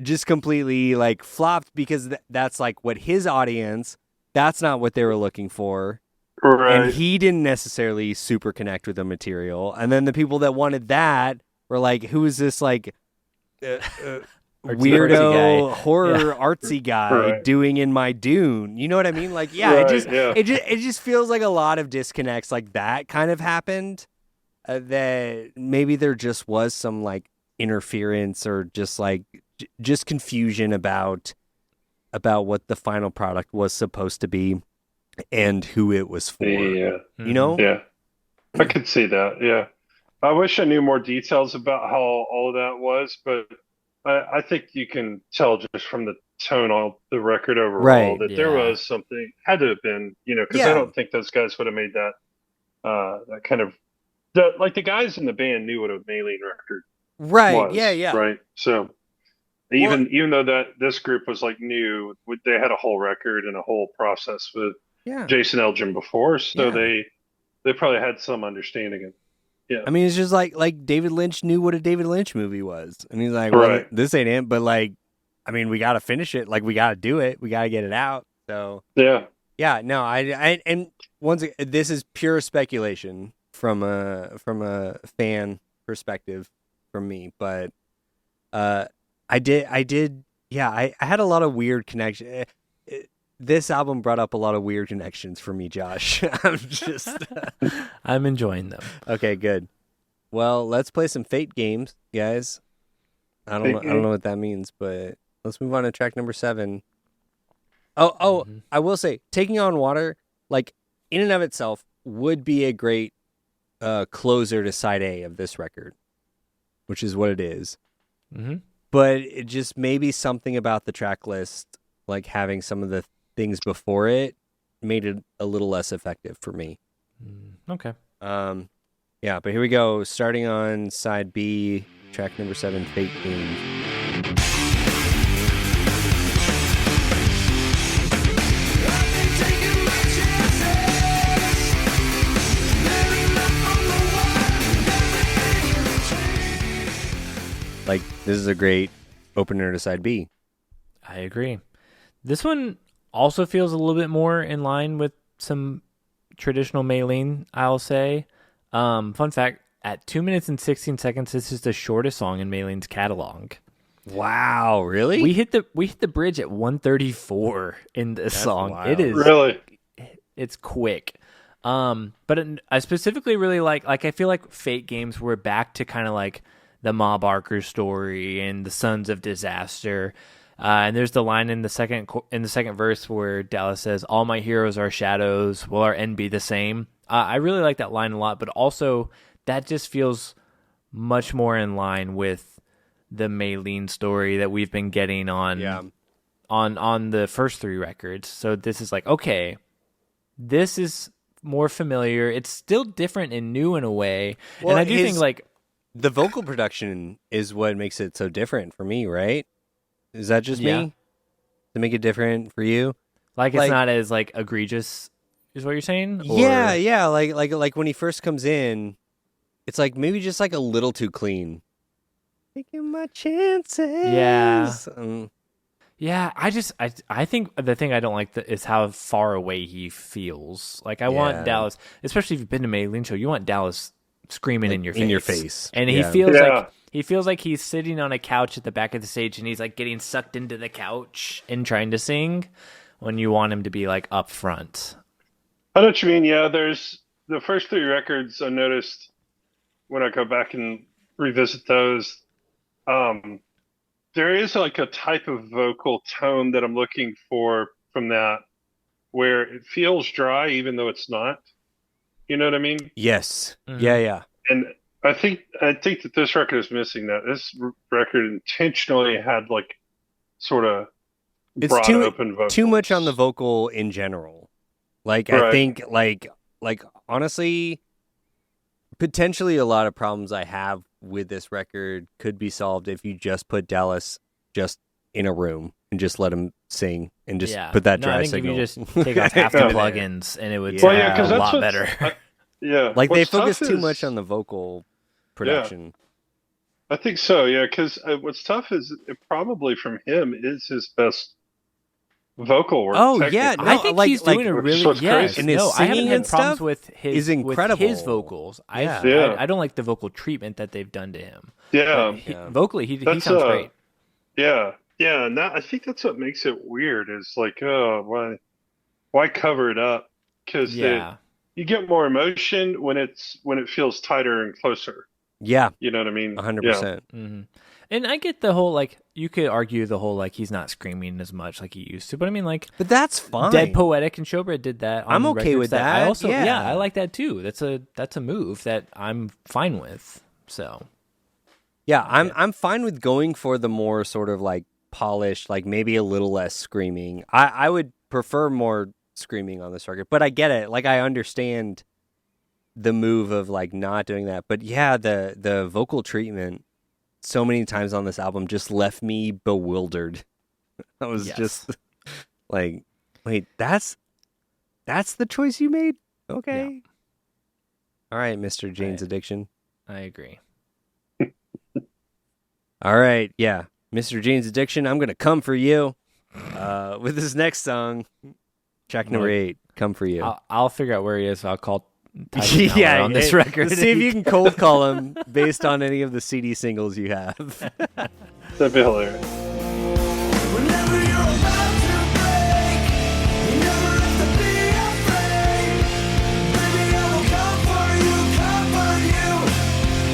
just completely like flopped because that's like what his audience, that's not what they were looking for. Right. And he didn't necessarily super connect with the material. And then the people that wanted that were like, who is this like Artsy weirdo guy. horror artsy guy Right. doing in my Dune? You know what I mean? Like, yeah, Right, it just feels like a lot of disconnects like that kind of happened. That maybe there just was some like interference or just like just confusion about what the final product was supposed to be and who it was for. Yeah. You know? Yeah. I could see that. Yeah. I wish I knew more details about how all of that was, but I think you can tell just from the tone of the record overall Right, that there yeah. was something, had to have been, because Yeah. I don't think those guys would have made that that kind of like the guys in the band knew what a Maylene record Right. was, Yeah. right? So even though that this group was like new, they had a whole record and a whole process with Yeah. Jason Elgin before, so Yeah. they probably had some understanding of. Yeah. I mean, it's just like David Lynch knew what a David Lynch movie was. And he's like, well, Right. this ain't it, but like, I mean, we got to finish it. Like, we got to do it. We got to get it out. So, Yeah. yeah, no, I and once again, this is pure speculation from a fan perspective from me, but I did, yeah, I had a lot of weird connection. This album brought up a lot of weird connections for me, Josh. I'm just I'm enjoying them. okay, good. Well, let's play some Fate games, guys. I don't know what that means, but let's move on to track number 7. Oh, I will say, Taking on Water, like in and of itself, would be a great closer to side A of this record, which is what it is. Mm-hmm. But it just maybe something about the track list, like having some of the things before it, made it a little less effective for me. Okay. Yeah, but here we go. Starting on side B, track number 7, Fate Games. Like, this is a great opener to side B. I agree. This one also feels a little bit more in line with some traditional Maylene, I'll say. Fun fact, at 2 minutes and 16 seconds, this is the shortest song in Maylene's catalog. Wow, really? We hit the bridge at 134 in this song. wild. It is Really? it's quick. I specifically really like I feel like Fate Games were back to kind of like the Ma Barker story and the Sons of Disaster. And there's the line in the second verse where Dallas says, "All my heroes are shadows. Will our end be the same?" I really like that line a lot, but also that just feels much more in line with the Maylene story that we've been getting on the first 3 records. So this is like, okay, this is more familiar. It's still different and new in a way. Well, and I do think like the vocal production is what makes it so different for me, right? Is that just me? To make it different for you? Like it's not as like egregious, is what you're saying? Or... Yeah. Like when he first comes in, it's like maybe just like a little too clean. Taking my chances. Yeah. Yeah, I think the thing I don't like is how far away he feels. Like I want Dallas, especially if you've been to Maylene show, you want Dallas screaming like, in your face. And he he feels like he's sitting on a couch at the back of the stage and he's like getting sucked into the couch and trying to sing when you want him to be like up front. I know what you mean. Yeah, there's the first 3 records I noticed when I go back and revisit those. There is like a type of vocal tone that I'm looking for from that where it feels dry even though it's not. You know what I mean? Yes. Mm-hmm. Yeah. And I think that this record is missing that. This record intentionally had like sort of broad open vocals. Too much on the vocal in general. Like Right. I think like honestly, potentially a lot of problems I have with this record could be solved if you just put Dallas just in a room and just let him sing and just put that dry I think signal. if you just take off half the plugins and it would Well, sound because a that's lot better. Like they what's focus tough too is- much on the vocal production. I think so, yeah, because what's tough is it probably from him is his best vocal work. Oh, yeah, technically. no, I think like- he's doing a which is really what's yes. crazy. And his No, I haven't singing had and problems stuff with his is incredible. With his vocals. Yeah. I don't like the vocal treatment that they've done to him. Yeah, Vocally, he That's, sounds great. yeah, and I think that's what makes it weird is like, oh, why cover it up? Because Yeah. you get more emotion when it feels tighter and closer. Yeah, You know what I mean? 100%. Mm-hmm. And I get the whole like you could argue the whole like he's not screaming as much like he used to, but I mean like But that's fine. Dead Poetic and Showbread did that. On I'm okay records with I that, also yeah. I like that too. That's a move that I'm fine with. So Yeah, I'm fine with going for the more sort of like polished, like maybe a little less screaming. I would prefer more screaming on this record, but I get it. Like I understand the move of like not doing that. But yeah, the vocal treatment so many times on this album just left me bewildered. I was just like, wait, that's the choice you made? Okay. All right, Mr. Jane's Addiction. I agree. All right, yeah. Mr. Jane's Addiction, I'm going to come for you with this next song, track number 8, Come For You. I'll figure out where he is. So I'll call Tyson Miller on this record. See if you can cold call him based on any of the CD singles you have. That'd be hilarious. Whenever you're about to break, you never have to be afraid. Baby, I will comfort you,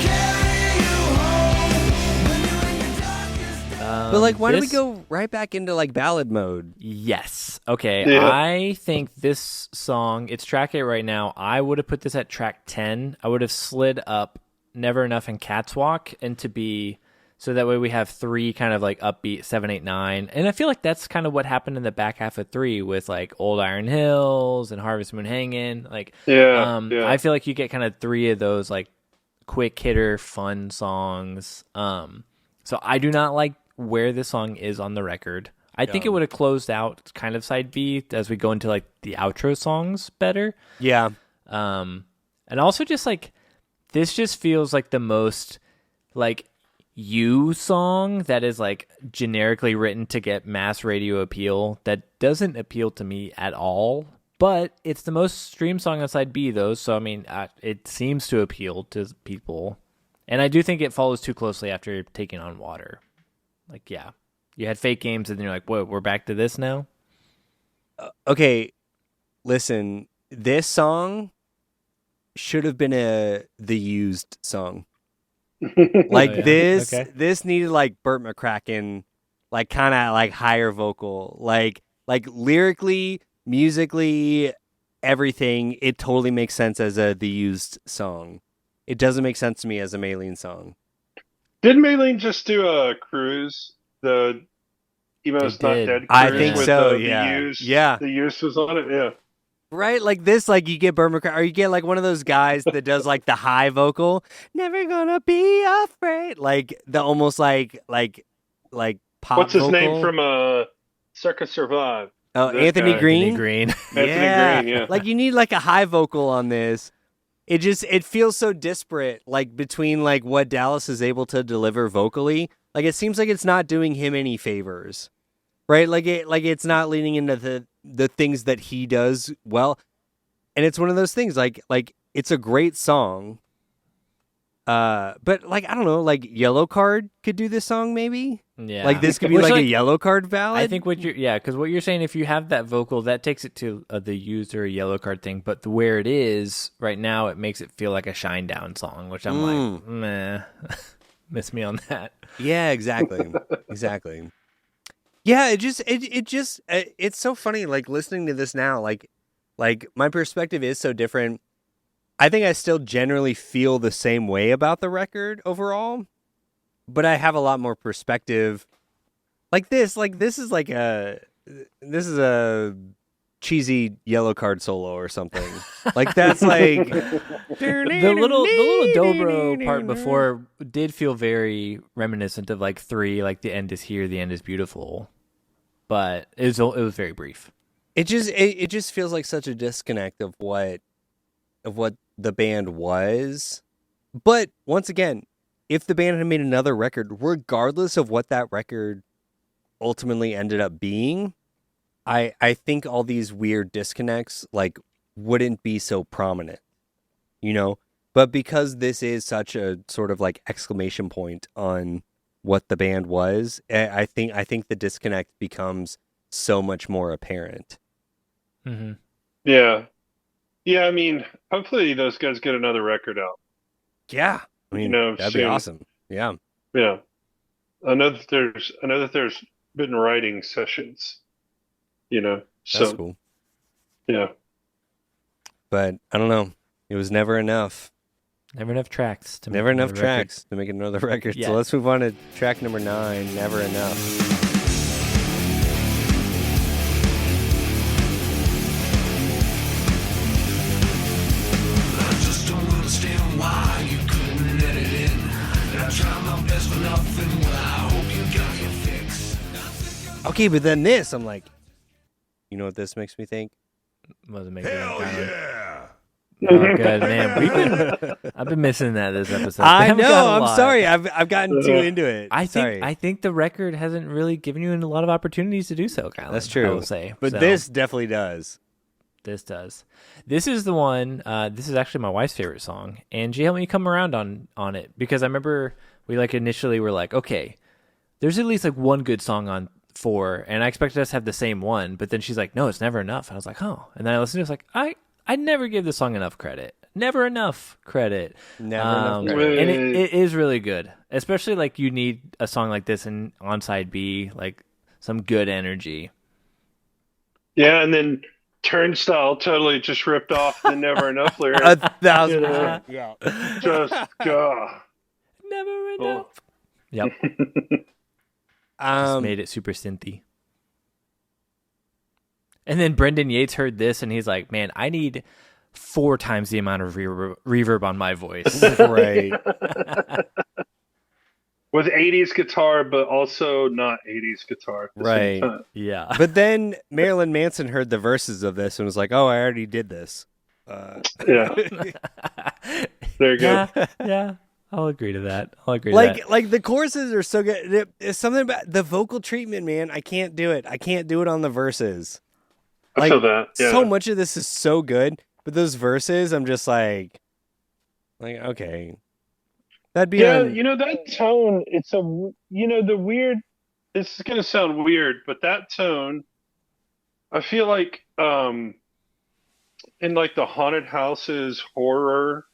carry you home. When you're in your darkest But like, why don't we this- go right back into like ballad mode? Yes. Okay. Yeah. I think this song, it's track 8 right now. I would have put this at track 10. I would have slid up Never Enough and Cat's Walk and to be So that way we have 3 kind of like upbeat 7, 8, 9. And I feel like that's kind of what happened in the back half of 3 with like Old Iron Hills and Harvest Moon Hangin'. Like, Yeah, yeah. I feel like you get kind of 3 of those like quick hitter fun songs. So I do not like where this song is on the record. I think it would have closed out kind of side B as we go into like the outro songs better. Yeah. And also just like this just feels like the most like you song that is like generically written to get mass radio appeal that doesn't appeal to me at all. But it's the most streamed song on side B though, so I mean it seems to appeal to people. And I do think it follows too closely after Taking on Water. Like, yeah. You had Fake Games, and then you're like, what, we're back to this now? Okay, listen, this song should have been The Used song. Like, this needed, like, Burt McCracken, like, kind of, like, higher vocal. Like, lyrically, musically, everything, it totally makes sense as The Used song. It doesn't make sense to me as a Maylene song. Didn't Maylene just do a cruise? The Emo's Not Dead cruise? I think with so, the yeah. Used, Yeah. The Used was on it, yeah. Right? Like this, like you get Burt McCracken, or you get like one of those guys that does like the high vocal, never gonna be afraid. Like the almost like pop What's his vocal. name from Circus Survive? Oh, That Anthony guy. Green? Anthony Green. Anthony Green, yeah. Like you need like a high vocal on this. It feels so disparate, like between like what Dallas is able to deliver vocally. Like it seems like it's not doing him any favors, right? Like it's not leaning into the things that he does well. And it's one of those things like it's a great song. But like I don't know, like Yellow Card could do this song maybe. Yeah. Like this could be like a Yellow Card ballad. I think because what you're saying, if you have that vocal, that takes it to the Used or a Yellow Card thing. But where it is right now, it makes it feel like a Shine Down song, which I'm like, meh, miss me on that. Yeah, exactly, exactly. Yeah, it's so funny. Like listening to this now, like my perspective is so different. I think I still generally feel the same way about the record overall, but I have a lot more perspective. Like this is a cheesy Yellow Card solo or something. Like that's like the little dobro part before did feel very reminiscent of like 3, like the end is here, the end is beautiful, but it was very brief. It just feels like such a disconnect of what the band was. But once again, if the band had made another record, regardless of what that record ultimately ended up being, I think all these weird disconnects like wouldn't be so prominent, you know? But because this is such a sort of like exclamation point on what the band was, I think the disconnect becomes so much more apparent. Mm-hmm. Yeah. Yeah, I mean, hopefully those guys get another record out. Yeah. I mean, that'd be soon. awesome. Yeah. Yeah. I know that there's been writing sessions, so That's cool. Yeah. But I don't know. It was never enough. Never enough tracks to Never make enough another tracks to make another record. Yeah. So let's move on to track number 9, Never Enough. Okay, but then this, I'm like, you know what this makes me think? Wasn't making Hell it down. yeah! Oh, good man. I've been missing that this episode. We I haven't got know. a I'm lot. sorry. I've gotten too into it. I Sorry. think the record hasn't really given you a lot of opportunities to do so, Kyle. That's true. I will say, but So, this definitely does. this does. This is the one. This is actually my wife's favorite song, and she helped me come around on it because I remember we like initially were like, okay, there's at least like one good song on 4, and I expected us to have the same one, but then she's like, no, it's never enough. And I was like, oh, and then I listened to it, I was like, I never give the song enough credit. Never enough credit. Never enough credit. And it is really good, especially like you need a song like this and on side B, like some good energy. Yeah, and then Turnstile totally just ripped off the Never Enough lyric. 1,000%. Yeah. Just, God. Never enough. Oh. Yep. Just Um, made it super synthy. And then Brendan Yates heard this, and he's like, "Man, I need 4 times the amount of reverb on my voice." right. With 80s guitar, but also not 80s guitar at the Right. same time. Yeah. But then Marilyn Manson heard the verses of this and was like, "Oh, I already did this." Yeah, there you go. Yeah. I'll agree to that. To that. Like the choruses are so good. It's something about the vocal treatment, man. I can't do it. I can't do it on the verses. I feel that. Yeah. So much of this is so good, but those verses, I'm just like okay, that'd be Yeah, on- that tone. It's the weird. This is gonna sound weird, but that tone, I feel like, in like the haunted houses horror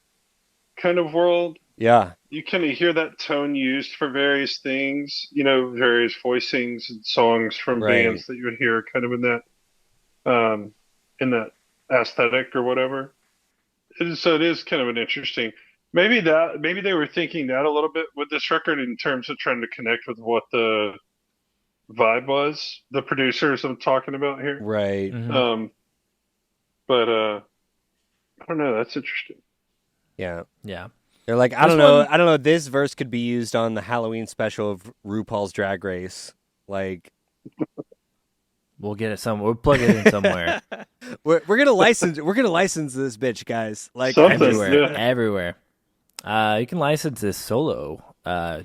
kind of world, yeah, you kind of hear that tone used for various things, various voicings and songs from Right. bands that you would hear kind of in that aesthetic or whatever. So it is kind of an interesting. Maybe they were thinking that a little bit with this record in terms of trying to connect with what the vibe was. The producers I'm talking about here. right. Mhm. But I don't know. That's interesting. Yeah. Yeah. They're like, I don't know. This verse could be used on the Halloween special of RuPaul's Drag Race. Like, We'll get it somewhere. We'll plug it in somewhere. we're gonna license. We're gonna license this bitch, guys. Like Something. everywhere. Yeah. Everywhere. You can license this solo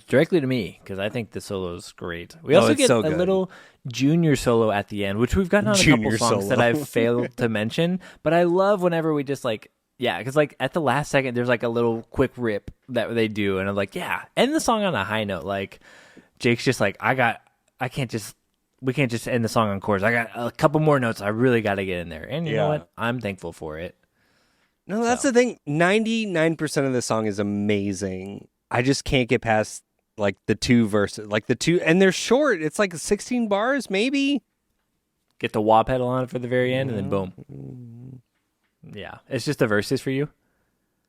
directly to me because I think the solo is great. We also it's get so a good. little junior solo at the end, which we've gotten on a Junior couple songs solo. that I've failed to mention. But I love whenever we just because at the last second, there's like a little quick rip that they do, and I'm like, yeah, end the song on a high note. Like Jake's just like, we can't just end the song on chorus. I got a couple more notes. I really got to get in there, and you know Yeah. what? I'm thankful for it. No, that's the thing. 99% of the song is amazing. I just can't get past like the 2 verses, and they're short. It's like 16 bars, maybe. Get the wah pedal on it for the very end, and then boom. Yeah, it's just the verses for you.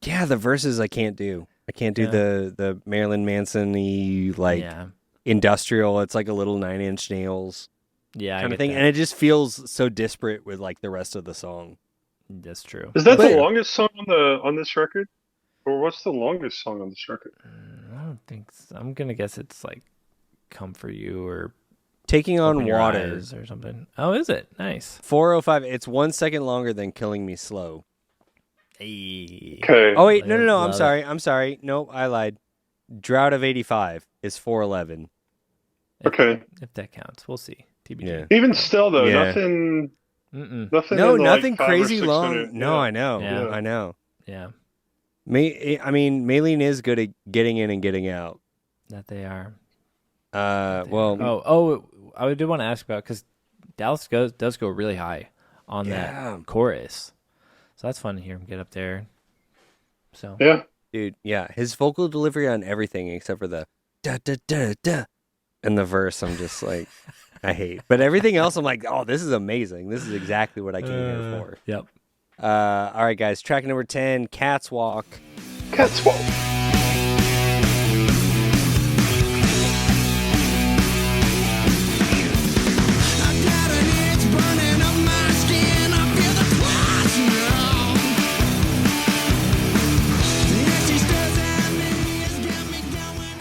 Yeah, the verses I can't do. I can't do Yeah. the Marilyn Manson-y Yeah, industrial. It's like a little 9 Inch Nails yeah, I kind get of thing, that. and it just feels so disparate with like the rest of the song. That's true. Is that But- the longest song on this record, or what's the longest song on this record? I don't think so. I'm gonna guess it's like "Come for You" or Taking on Open Your Water, Eyes or something. Oh, is it? Nice. 4:05. It's 1 second longer than Killing Me Slow. Hey. Okay. Oh wait, no. Love I'm sorry. Nope, I lied. Drought of 85 is 4:11. Okay. If that counts, we'll see. TBD. Yeah. Even still, though, Yeah. nothing. Mm-mm. Nothing. No, in the, nothing like, 500 or crazy 600. long. No, Yeah. I know. Yeah. I know. Yeah, Maylene is good at getting in and getting out. that they are. Well, I did want to ask about because Dallas does go really high on Yeah. that chorus, so that's fun to hear him get up there. So Yeah. dude, yeah, his vocal delivery on everything except for the da da da da and the verse, I'm just like, I hate. But everything else, I'm like, oh, this is amazing. This is exactly what I came here for. Yep. All right, guys, track number 10, Cats Walk. Cat's Walk.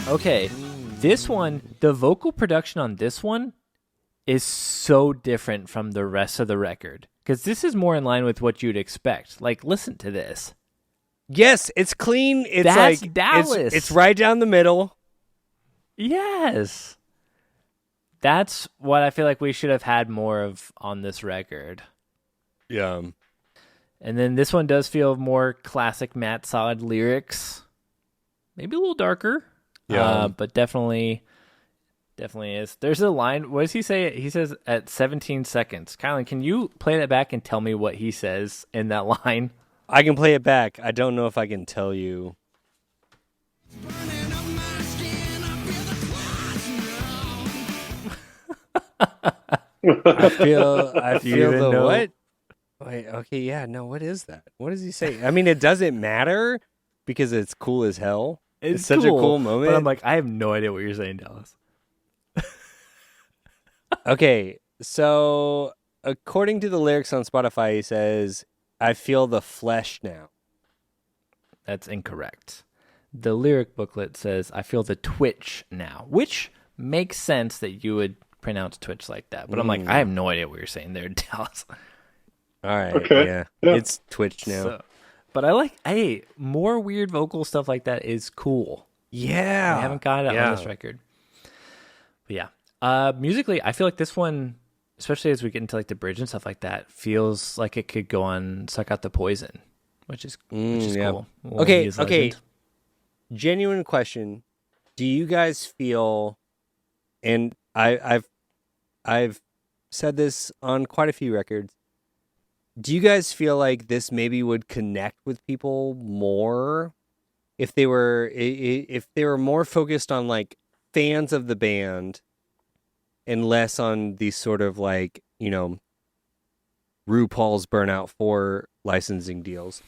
Okay, this one, the vocal production on this one is so different from the rest of the record because this is more in line with what you'd expect. Like, listen to this. Yes, it's clean. It's That's like Dallas. It's right down the middle. Yes. That's what I feel like we should have had more of on this record. Yeah. And then this one does feel more classic MATSOD lyrics. Maybe a little darker. Yeah. But definitely is. There's a line. What does he say? He says at 17 seconds. Kylan, can you play that back and tell me what he says in that line? I can play it back. I don't know if I can tell you. I feel even the know? what? Wait, okay, yeah, no, what is that? What does he say? I mean, it doesn't matter because it's cool as hell. It's such a cool moment. But I'm like, I have no idea what you're saying, Dallas. Okay, so according to the lyrics on Spotify, he says, "I feel the flesh now." That's incorrect. The lyric booklet says, I feel the twitch now, which makes sense that you would pronounce twitch like that. But I'm like, I have no idea what you're saying there, Dallas. All right, Okay. yeah, Yeah. it's Twitch now. So, but I like, hey, more weird vocal stuff like that is cool. Yeah, I haven't got it on this record. But yeah. Musically, I feel like this one, especially as we get into like the bridge and stuff like that, feels like it could go on Suck Out the Poison, which is yeah. cool. Well, Okay, he is okay. legend. Genuine question: do you guys feel? And I've said this on quite a few records. Do you guys feel like this maybe would connect with people more if they were more focused on like fans of the band and less on these sort of like, you know, RuPaul's Burnout 4 licensing deals?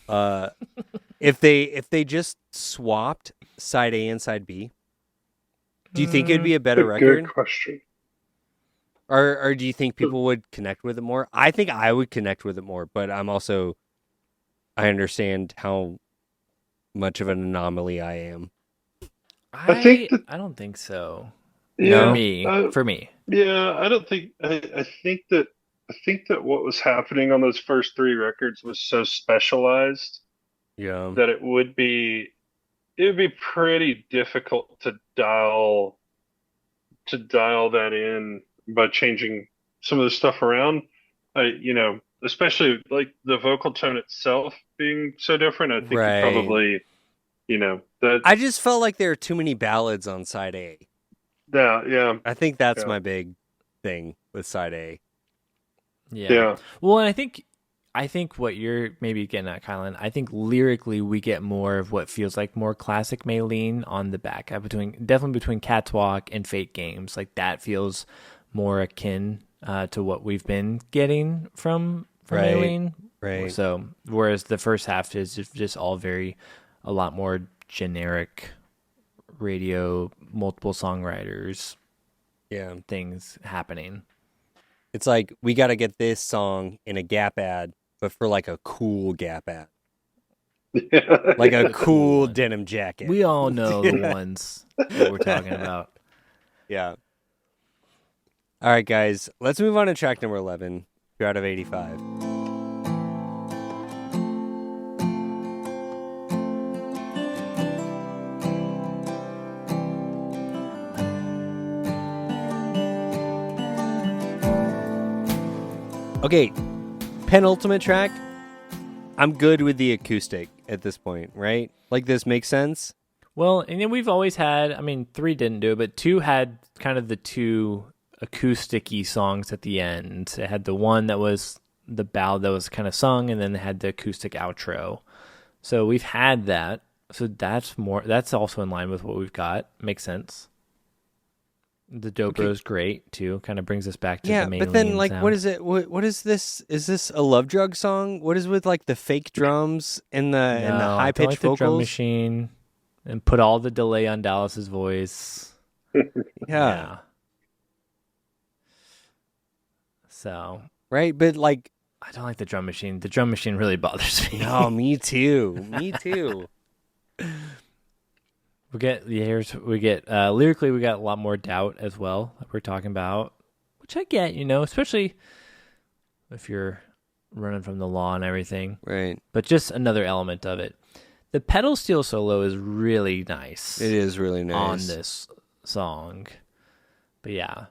If they just swapped side A and side B, do you think it'd be a better record? Good question. Or do you think people would connect with it more? I think I would connect with it more, but I understand how much of an anomaly I am. I think that- I don't think so. Yeah, For me. Yeah, I don't think. I think that what was happening on those first three records was so specialized Yeah. that it would be pretty difficult to dial that in by changing some of the stuff around. Especially like the vocal tone itself being so different. I think Right. it probably, that. I just felt like there are too many ballads on side A. Yeah. I think that's Yeah. my big thing with side A. Yeah. Well, and I think what you're maybe getting at, Kylan, I think lyrically we get more of what feels like more classic Maylene on the back, definitely between Catwalk and Fake Games. Like that feels more akin to what we've been getting from Right. Maylene. Right. So whereas the first half is just all a lot more generic radio, multiple songwriters, Yeah. things happening. It's like we got to get this song in a Gap ad, but for like a cool Gap ad. Like a cool one. denim jacket. We all know the ones that we're talking about. Yeah. All right, guys. Let's move on to track number 11. 2 out of 85. Okay, penultimate track. I'm good with the acoustic at this point, right? Like this makes sense? Well, and then we've always had, 3 didn't do it, but 2 had kind of the 2 acoustic-y songs at the end. It had the one that was the ballad that was kind of sung, and then it had the acoustic outro. So we've had that. So that's also in line with what we've got. Makes sense. The Dobro's great too. Kind of brings us back to the main. But then like sound. what is it? What is this? Is this a love drug song? What is with like the fake drums and the high pitched like the vocals? drum machine and put all the delay on Dallas's voice. Yeah. So Right, but like I don't like the drum machine. The drum machine really bothers me. no, me too. Me too. Lyrically, we got a lot more doubt as well that we're talking about, which I get, especially if you're running from the law and everything. Right. But just another element of it. The pedal steel solo is really nice. It is really nice on this song. But yeah.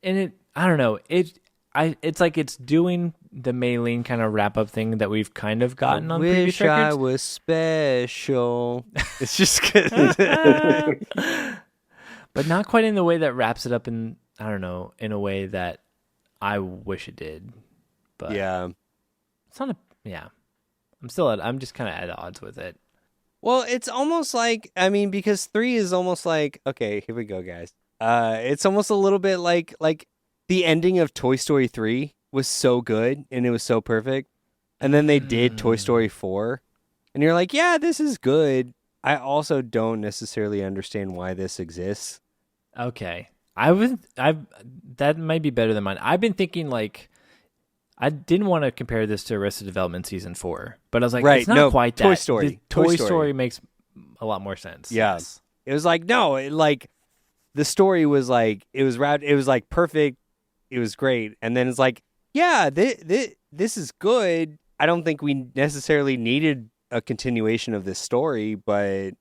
And I don't know. It's like it's doing the Maylene kind of wrap up thing that we've kind of gotten on previous Wish I records. was special. It's just good. But not quite in the way that wraps it up in a way that I wish it did. But Yeah. it's not I'm just kind of at odds with it. Well, it's almost like because 3 is almost like okay, here we go, guys. It's almost a little bit like the ending of Toy Story 3 was so good and it was so perfect. And then they did Toy Story 4. And you're like, yeah, this is good. I also don't necessarily understand why this exists. Okay. That might be better than mine. I've been thinking like I didn't want to compare this to Arrested Development season 4, but I was like, Right, it's not no, quite that. Toy Story. The Toy Toy Story. Story Makes a lot more sense. Yeah. Yes. It was like, no, the story was like, it was like perfect. It was great. And then it's like, yeah, this is good. I don't think we necessarily needed a continuation of this story, but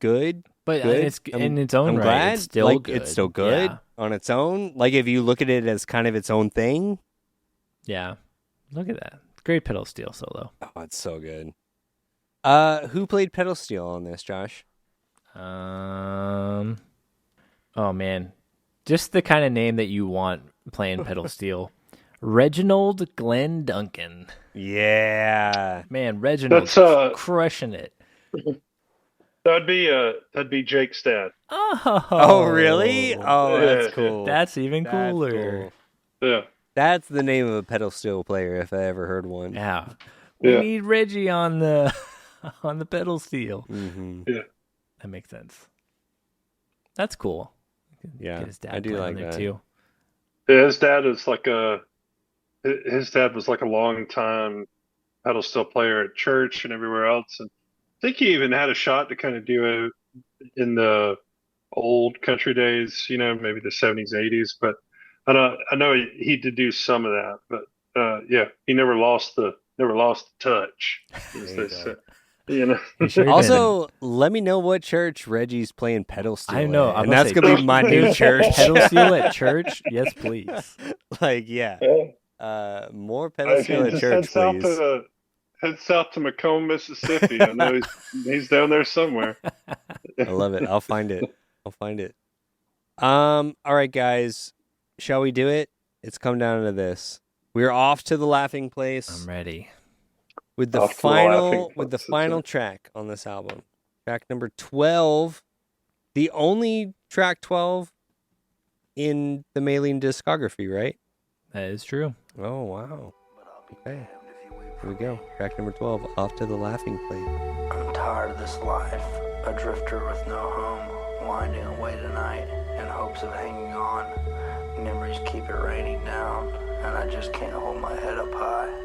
good. But Good. it's in its own I'm right. glad. It's still like, good. It's still good on its own. Like if you look at it as kind of its own thing. Yeah. Look at that. Great pedal steel solo. Oh, it's so good. Who played pedal steel on this, Josh? Oh man, just the kind of name that you want playing pedal steel. Reginald Glenn Duncan. Yeah, Man, Reginald's That's crushing it. that'd be Jake's dad. Oh, really? Oh, that's Yeah. cool. That's even That's cooler. cool. Yeah. That's the name of a pedal steel player if I ever heard one. Yeah, we Yeah. need Reggie on the on the pedal steel. Mm-hmm. That makes sense. That's cool. Yeah, Get his dad I do playing like on there that. too. Yeah, his dad was like a long time pedal steel player at church and everywhere else, and I think he even had a shot to kind of do it in the old country days, maybe the 70s, 80s. But I know he did do some of that, but yeah, he never lost the touch, as There they you say. He sure did. Also, let me know what church Reggie's playing pedal steel. I know, at, I'm and gonna that's say, gonna be my new dude, church. pedal steel at church? Yes, please. Like, yeah, Yeah. more pedal If steel you at just church, please. head south to Macomb, Mississippi. I know he's down there somewhere. I love it. I'll find it. All right, guys, shall we do it? It's come down to this. We're off to the laughing place. I'm ready. With the Off to the laughing final place, track on this album, track number 12, the only track 12 in the Maylene discography, right? That is true. Oh wow. Okay, here we go. Track number 12, Off to the Laughing Place. I'm tired of this life, a drifter with no home, winding away tonight in hopes of hanging on. Memories keep it raining down, and I just can't hold my head up high.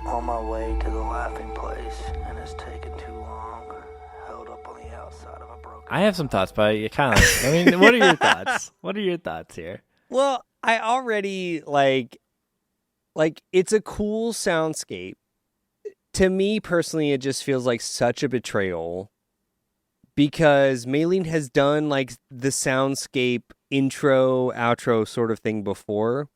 On my way to the laughing place, and it's taken too long, held up on the outside of a broken... I have some thoughts, but I mean, what are your thoughts? What are your thoughts here? Well, I already like it's a cool soundscape. To me personally, it just feels like such a betrayal because Maylene has done like the soundscape intro, outro sort of thing before,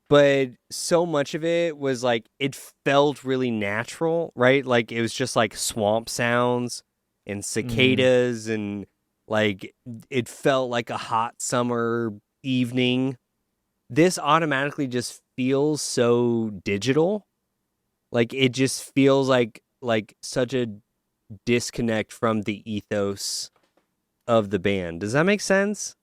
but so much of it was like it felt really natural, right? Like it was just like swamp sounds and cicadas and like it felt like a hot summer evening. This automatically just feels so digital. Like it just feels like such a disconnect from the ethos of the band. Does that make sense?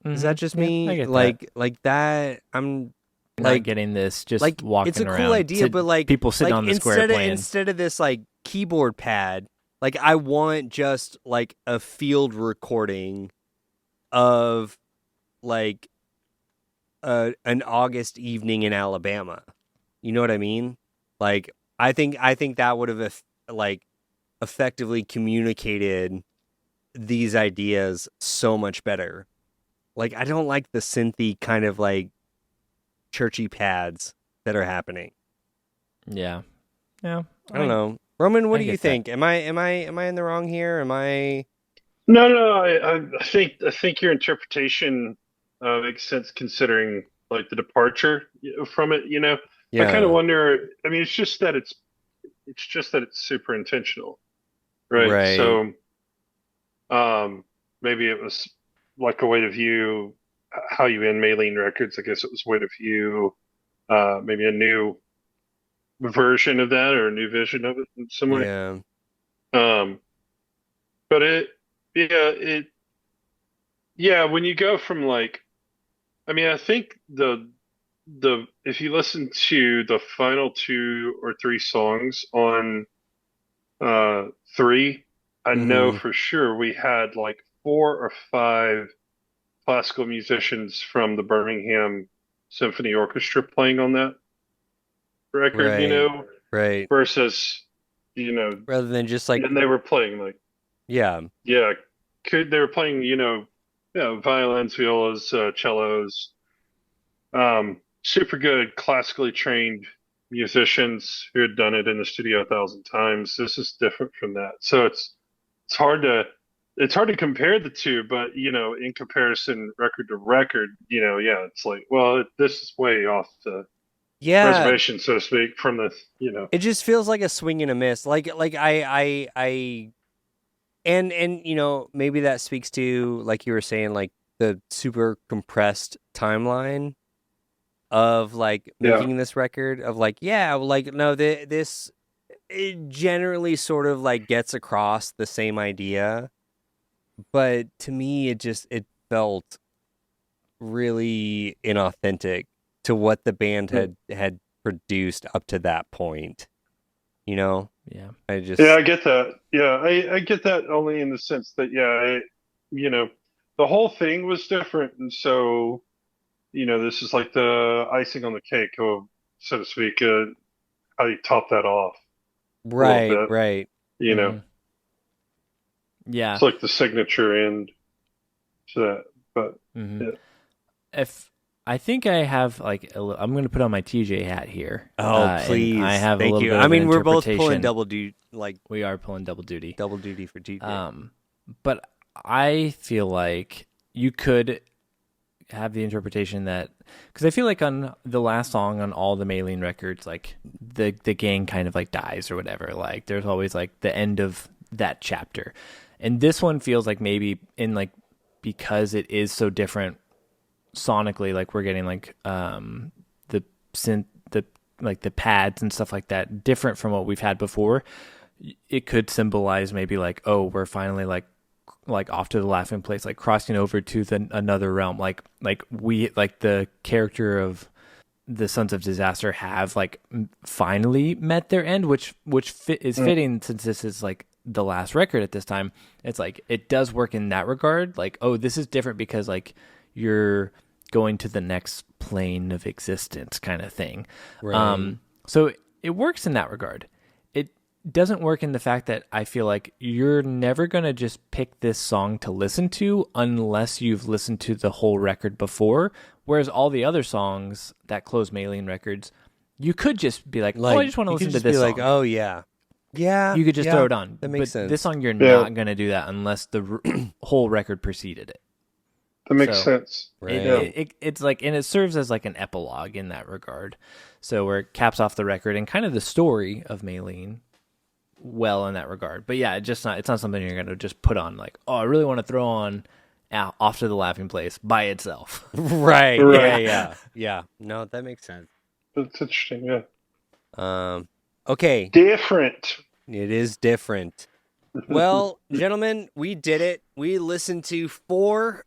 Is that just me? I get like that. I'm not like getting this. Just like walking it's a around. cool idea, but like people sitting like on the square playing. instead of this like keyboard pad, like I want just like a field recording of like an August evening in Alabama. You know what I mean? Like I think that would have like effectively communicated these ideas so much better. Like I don't like the synthy kind of like churchy pads that are happening. Yeah. I don't know. Roman, what I do you get that. think? Am I in the wrong here? Am I No. I think your interpretation makes sense considering like the departure from it. I kind of wonder. I mean, it's just that it's super intentional, right? Right. So, maybe it was like a way to view how you end Maylene Records. I guess it was a way to view maybe a new version of that or a new vision of it in some way. Yeah. But when you go from like, I mean, I think the if you listen to the final 2 or 3 songs on uh three, I know Mm-hmm. for sure we had like 4 or 5 classical musicians from the Birmingham Symphony Orchestra playing on that record, Right. Right. versus, you know, Rather than just like, and they were playing like, yeah. yeah, they were playing, violins, violas, cellos, super good classically trained musicians who had done it in the studio 1,000 times. This is different from that. So it's hard to it's hard to compare the two, but in comparison record to record, yeah, it's like, well, this is way off the Yeah. reservation, so to speak, from the. It just feels like a swing and a miss. Like and maybe that speaks to, like you were saying, like the super compressed timeline of like Yeah. making this record of like, yeah, like no, this it generally sort of like gets across the same idea, but to me it felt really inauthentic to what the band had produced up to that point. Yeah. I just Yeah, I get that. Yeah, I get that only in the sense that, yeah, you know, the whole thing was different, and so this is like the icing on the cake, so to speak. How you top that off a little right, bit. right. Mhm. Yeah. It's like the signature end to that. But Mhm. yeah. If I think I have like I'm going to put on my TJ hat here. Oh, and please. I have Thank a little you. bit I of mean, an we're both pulling interpretation. double duty, like We are pulling double duty. double duty for TJ. But I feel like you could have the interpretation that, because I feel like on the last song on all the Maylene records, like the gang kind of like dies or whatever. Like there's always like the end of that chapter, and this one feels like maybe in like, because it is so different sonically, like we're getting like the synth, the like the pads and stuff like that, different from what we've had before. It could symbolize maybe like, oh, we're finally like off to the laughing place, like crossing over to another realm, like we, like the character of the Sons of Disaster have like finally met their end, which is fitting since this is like the last record at this time. It's like it does work in that regard, like, oh, this is different because like you're going to the next plane of existence kind of thing. Right. So it works in that regard. It doesn't work in the fact that I feel like you're never going to just pick this song to listen to unless you've listened to the whole record before. Whereas all the other songs that close Maylene records, you could just be like, oh, I just want to listen to this song. Like, oh yeah, yeah. You could just throw it on. That makes but sense. This song, you're not going to do that unless the whole record preceded it. That makes So, sense. Right. Yeah. It's like, and it serves as like an epilogue in that regard. So where it caps off the record and kind of the story of Maylene well in that regard. But yeah, it's not something you're going to just put on like, oh, I really want to throw on Off to the Laughing Place by itself. Right. Right. Yeah. No, that makes sense. That's interesting. Yeah. Okay. Different. It is different. Well, gentlemen, we did it. We listened to 4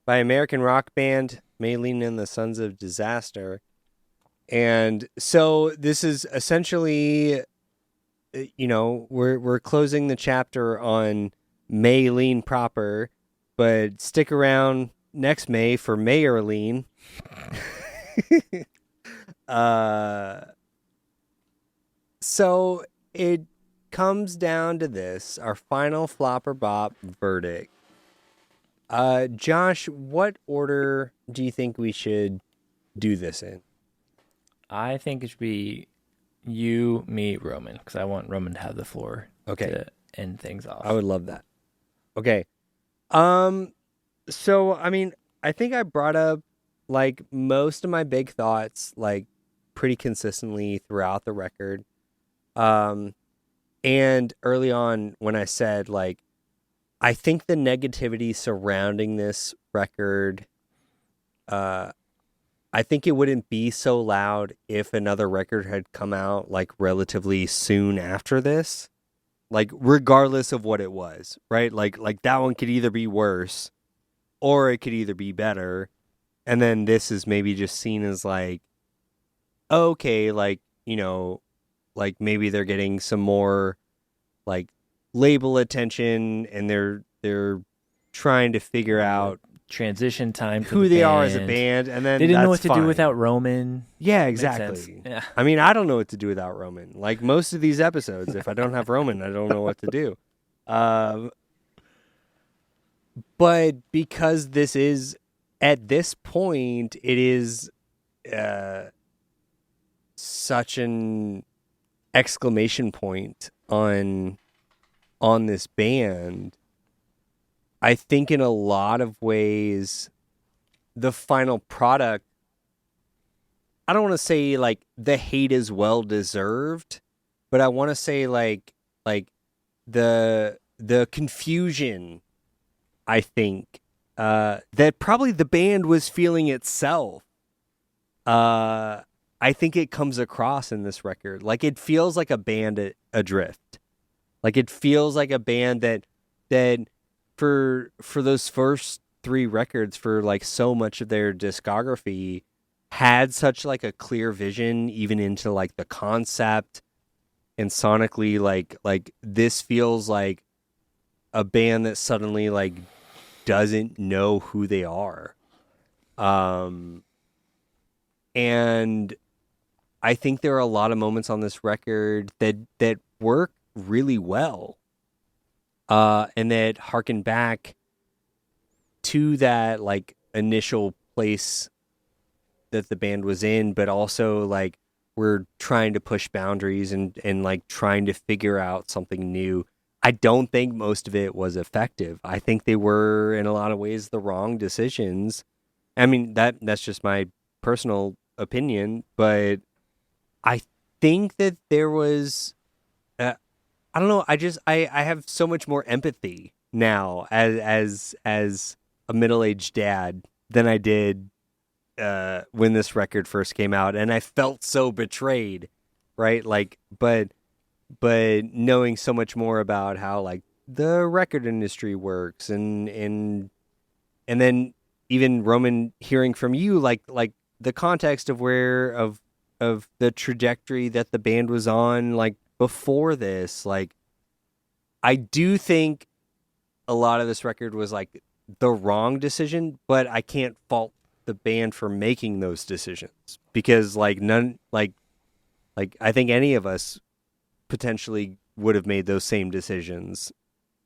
by American rock band Maylene and the Sons of Disaster. And so this is essentially, we're closing the chapter on Maylene proper, but stick around next May for Mayerline. So it comes down to this, our final flop or bop verdict. Josh, what order do you think we should do this in? I think it should be you, me, Roman, because I want Roman to have the floor to end things off. I would love that. Okay. So, I mean, I think I brought up like most of my big thoughts like pretty consistently throughout the record. And early on when I said like, I think the negativity surrounding this record, I think it wouldn't be so loud if another record had come out like relatively soon after this, like regardless of what it was, right? Like that one could either be worse or it could either be better. and then this is maybe just seen as like, okay, like, you know, like maybe they're getting some more like label attention, and they're trying to figure out transition time for who the they are as a band. band, and then They didn't know what that's to do fine. without Roman. Yeah, Makes exactly. sense. Yeah. I mean, I don't know what to do without Roman. Like most of these episodes, if I don't have Roman, I don't know what to do. But because this is, at this point, it is such an exclamation point on this band. I think in a lot of ways, the final product, I don't want to say like the hate is well deserved, but I want to say like the confusion, I think, that probably the band was feeling itself. I think it comes across in this record. Like it feels like a band adrift. Like it feels like a band that for those first 3 records, for like so much of their discography, had such like a clear vision, even into like the concept and sonically. Like this feels like a band that suddenly like doesn't know who they are. And I think there are a lot of moments on this record that work really well, and that harken back to that like initial place that the band was in, but also like we're trying to push boundaries and like trying to figure out something new. I don't think most of it was effective. I think they were in a lot of ways the wrong decisions. I mean, that's just my personal opinion, but I think that there was, I don't know. I have so much more empathy now as a middle-aged dad than I did when this record first came out, and I felt so betrayed, right? Like, but knowing so much more about how like the record industry works, and then even Roman, hearing from you like the context of where of the trajectory that the band was on like before this, like I do think a lot of this record was like the wrong decision, but I can't fault the band for making those decisions, because like none, like I think any of us potentially would have made those same decisions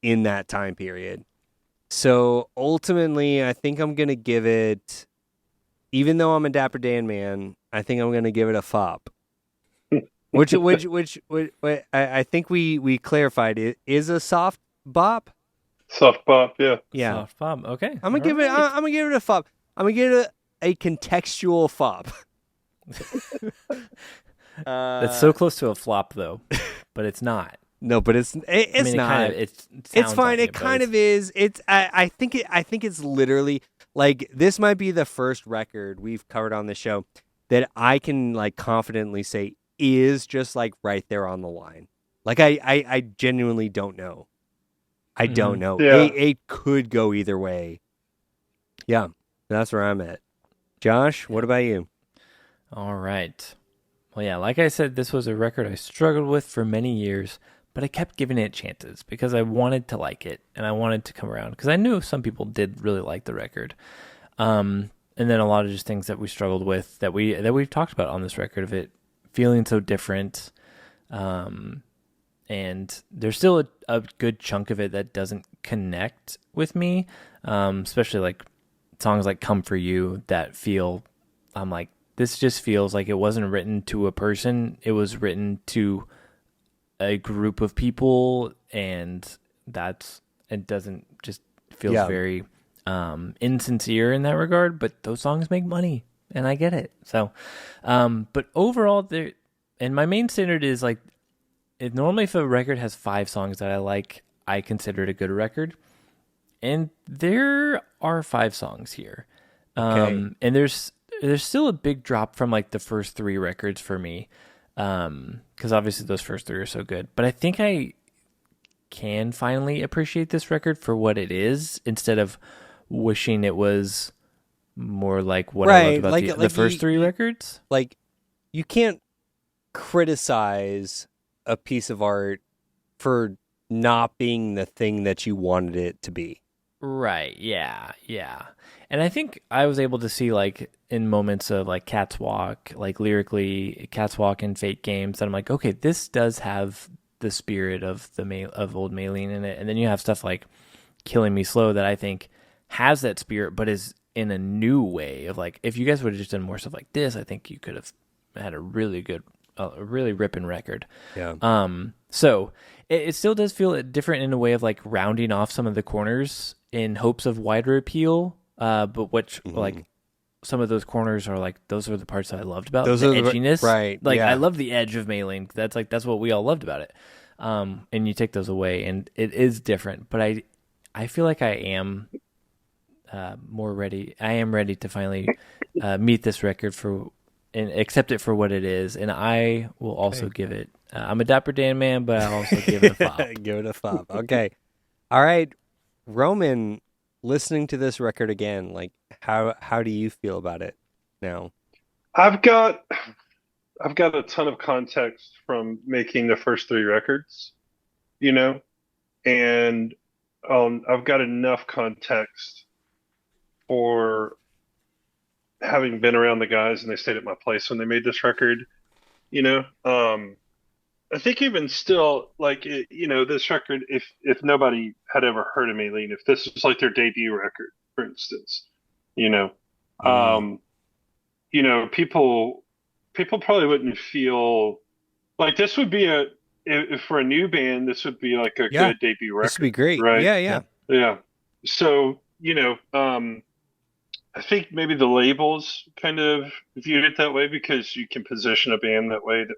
in that time period. So ultimately, I think I'm going to give it, even though I'm a Dapper Dan man, I think I'm going to give it a fop. which I think we clarified it is a soft bop. Soft pop, yeah. Yeah. Soft pop. Okay. I'm going to give it a fop. I'm going to give it a contextual fop. That's so close to a flop though, but it's not. No, but it's not. It It's sounds fine. like It kind of is. It's. I think it's literally like this might be the first record we've covered on the show that I can like confidently say is just like right there on the line. Like I genuinely don't know. I don't know. Yeah. It could go either way. Yeah, that's where I'm at. Josh, what about you? All right. Well, yeah, like I said, this was a record I struggled with for many years, but I kept giving it chances because I wanted to like it and I wanted to come around because I knew some people did really like the record. And then a lot of just things that we struggled with that we've talked about on this record, of it feeling so different. And there's still a good chunk of it that doesn't connect with me, especially like songs like Come For You that feel, I'm like, this just feels like it wasn't written to a person. It was written to a group of people, and it doesn't just feels very insincere in that regard. But those songs make money, and I get it. So, but overall, and my main standard is like, normally if a record has 5 songs that I like, I consider it a good record. And there are 5 songs here. Okay. And there's still a big drop from like the first 3 records for me. Because obviously those first 3 are so good. But I think I can finally appreciate this record for what it is, instead of wishing it was more like what I loved about Like- the like first you- 3 records. Like, you can't criticize a piece of art for not being the thing that you wanted it to be. Right. Yeah. Yeah. And I think I was able to see like in moments of like Cat's Walk, like lyrically Cat's Walk and Fate Games, that I'm like, okay, this does have the spirit of of old Maylene in it. And then you have stuff like Killing Me Slow that I think has that spirit, but is in a new way of like, if you guys would have just done more stuff like this, I think you could have had a really good, a really ripping record. Yeah. So it still does feel different in a way of like rounding off some of the corners in hopes of wider appeal. But which like some of those corners are like, those are the parts that I loved about Those the are the- edginess. right, Like yeah. I love the edge of Maylene. That's what we all loved about it. And you take those away and it is different, but I feel like I am more ready. I am ready to finally meet this record and accept it for what it is. And I will also give it. I'm a Dapper Dan man, but I'll also give it a 5. Give it a 5. Okay. All right. Roman, listening to this record again, like how do you feel about it now? I've got a ton of context from making the first 3 records, you know, and I've got enough context for having been around the guys and they stayed at my place when they made this record, you know. I think even still, like this record, if nobody had ever heard of Maylene, if this was like their debut record, for instance, you know, people probably wouldn't feel like this would be if for a new band, this would be like a Yeah. good debut record. This would be great. right? Yeah. Yeah. So, I think maybe the labels kind of viewed it that way because you can position a band that way that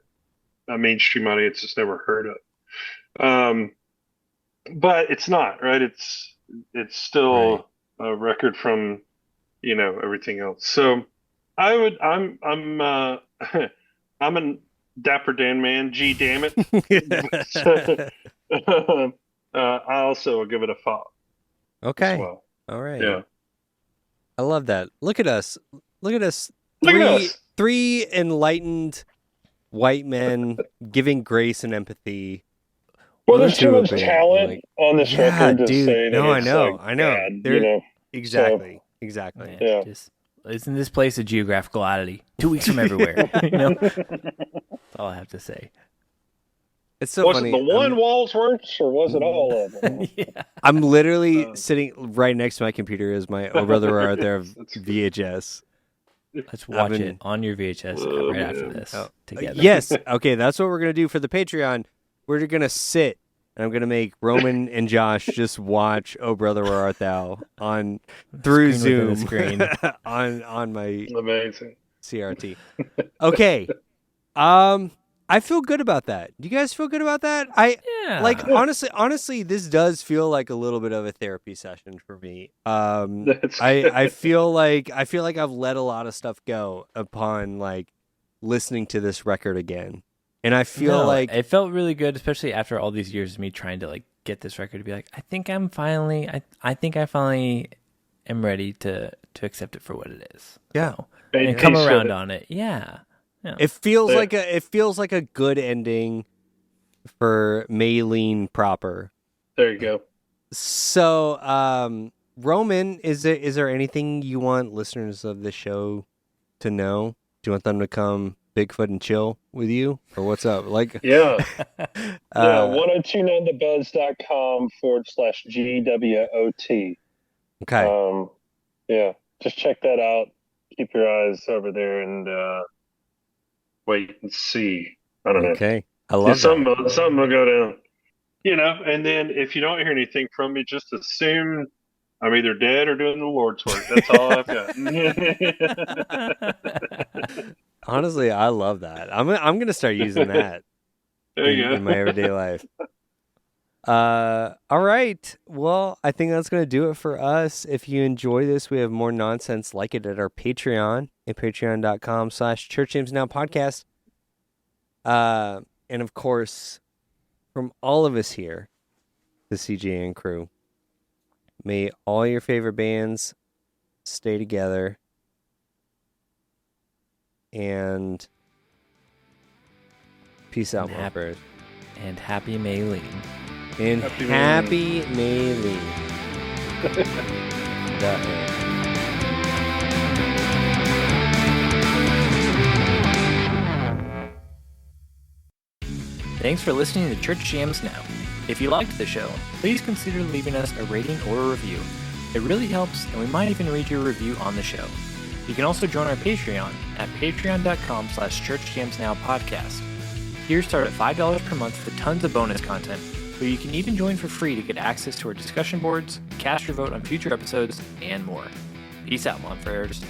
a mainstream audience has never heard of. But it's not, right? It's still a record from, everything else. So I'm I'm a Dapper Dan man. Gee, damn it. I also will give it a 5 as Okay. well. All right. Yeah. I love that. Look at us. Look at us. Look at us. Three enlightened white men giving grace and empathy. Well, there's too to a much band, talent like- on this Yeah, record to dude. say that No, I it's know. like I know. bad, They're- Exactly. Exactly. Yeah. Just, isn't this place a geographical oddity? 2 weeks from everywhere. That's all I have to say. It's so Was funny. it the one Walsworths or was it all of them? I'm literally sitting right next to my computer as my Oh Brother Where Art There VHS. Let's watch been- it on your VHS Oh, right after man. this Oh, together. Yes. Okay, that's what we're going to do for the Patreon. We're going to sit and I'm going to make Roman and Josh just watch Oh Brother Where Art Thou through Screen within a Zoom screen. on my Amazing. CRT. Okay. I feel good about that. Do you guys feel good about that? Yeah. Like honestly, this does feel like a little bit of a therapy session for me. That's I feel like I've let a lot of stuff go upon like listening to this record again. And I feel No, like it felt really good, especially after all these years of me trying to like get this record to be like, I think I finally am ready to accept it for what it is. Yeah. So, Hey, and come hey, so around that- on it. Yeah. it feels Yeah. like a good ending for Maylene proper. There you go. So, Roman, is there anything you want listeners of this show to know? Do you want them to come Bigfoot and chill with you, or what's up? Like, Yeah. Yeah, uh, 1029thebuzz.com/GWOT. okay, Yeah, just check that out. Keep your eyes over there and Wait and see. I don't know. okay, I Yeah, love that. something will go down. And then if you don't hear anything from me, just assume I'm either dead or doing the Lord's work. That's all I've got. Honestly, I love that. I'm gonna start using that There you in my go. everyday life. All right. Well, I think that's going to do it for us. If you enjoy this, we have more nonsense like it at our Patreon at patreon.com/churchjamesnowpodcast. And of course, from all of us here, the CJN crew, may all your favorite bands stay together and peace out, my friends. And happy Maylene. And happy Maylene. Thanks for listening to Church Jams Now. If you liked the show, please consider leaving us a rating or a review. It really helps, and we might even read your review on the show. You can also join our Patreon at patreon.com/churchjamsnowpodcast. Tiers start at $5 per month for tons of bonus content, but you can even join for free to get access to our discussion boards, cast your vote on future episodes, and more. Peace out, Montfrères.